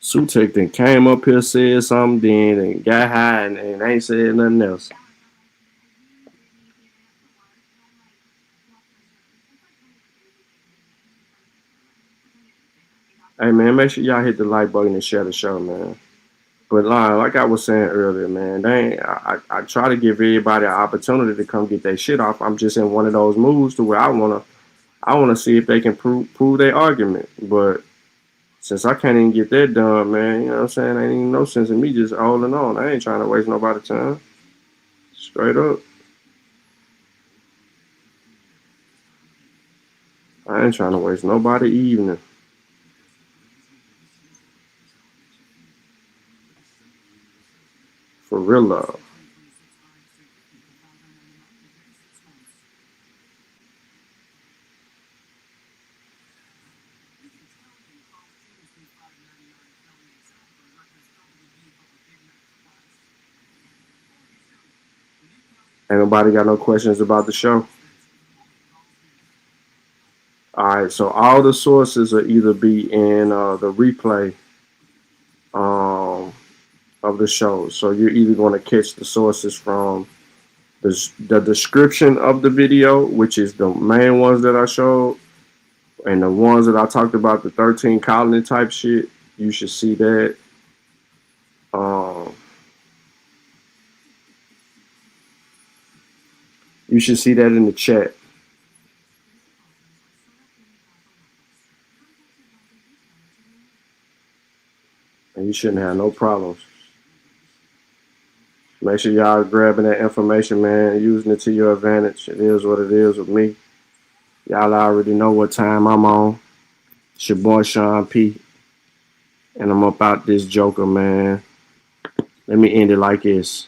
[SPEAKER 12] Sutek then came up here, said something, then and got high and ain't said nothing else. Hey man, make sure y'all hit the like button and share the show, man. But like I was saying earlier, man, I try to give everybody an opportunity to come get their shit off. I'm just in one of those moves to where I wanna see if they can prove their argument. But since I can't even get that done, man, you know what I'm saying? Ain't even no sense in me just holding on. I ain't trying to waste nobody's time. Straight up. I ain't trying to waste nobody's evening. For real love. Ain't nobody got no questions about the show? All right. right, so all the sources will either be in the replay of the show. So you're either going to catch the sources from the description of the video, which is the main ones that I showed, and the ones that I talked about, the 13 colony type shit. You should see that. You should see that in the chat. And you shouldn't have no problems. Make sure y'all grabbing that information, man, using it to your advantage. It is what it is with me. Y'all already know what time I'm on. It's your boy Sean P. And I'm up out this joker, man. Let me end it like this.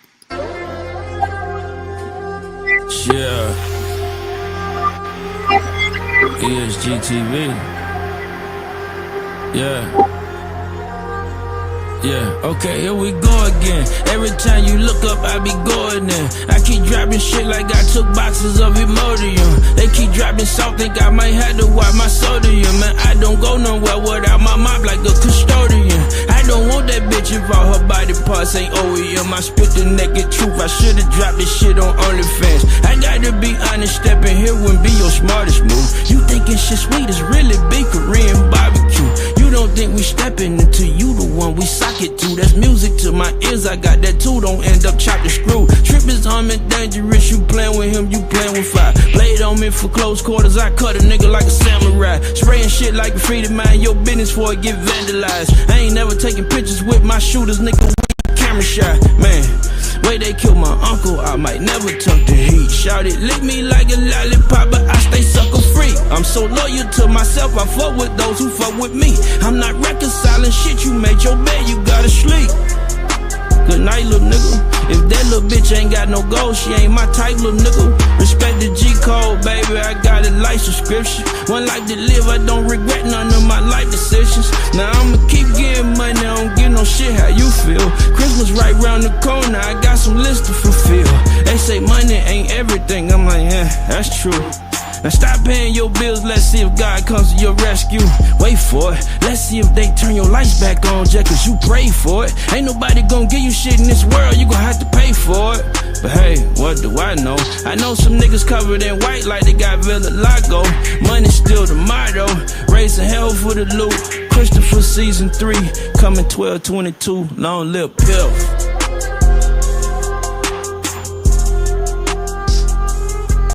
[SPEAKER 4] Yeah. ESGTV. Yeah. Yeah, okay, here we go again. Every time you look up, I be going in. I keep dropping shit like I took boxes of Imodium. They keep dropping salt, think I might have to wipe my sodium. Man, I don't go nowhere without my mop like a custodian. I don't want that bitch if all her body parts ain't OEM. I spit the naked truth, I should've dropped this shit on OnlyFans. I gotta be honest, stepping here wouldn't be your smartest move. You thinking shit sweet is really big Korean barbecue. You don't think we stepping until you the one we sock it to. That's music to my ears, I got that too, don't end up chopped and screw. Trip is humming dangerous, you playing with him, you playing with fire. Blade on me for close quarters, I cut a nigga like a samurai. Spraying shit like graffiti, mind your business before it get vandalized. I ain't never taking pictures with my shooters, nigga, camera shot, man. Way they killed my uncle, I might never tuck the heat. Shout it, lick me like a lollipop, but I stay sucker free. I'm so loyal to myself, I fuck with those who fuck with me. I'm not reconciling shit, you made your bed, you gotta sleep. Good night, little nigga. If that little bitch ain't got no goals, she ain't my type, little nigga. Respect the G-code, baby, I got a life subscription. One life to live, I don't regret none of my life decisions. Now I'ma keep getting money, I don't give no shit how you feel. Christmas right round the corner, I got some lists to fulfill. They say money ain't everything, I'm like, yeah, that's true. Now stop paying your bills, let's see if God comes to your rescue. Wait for it, let's see if they turn your lights back on just cause you prayed for it. Ain't nobody gonna give you shit in this world, you gon' have to pay for it. But hey, what do I know? I know some niggas covered in white like they got Villa Lago. Money still the motto, raising hell for the loot. Christopher season 3, coming 12/22, long live Piff.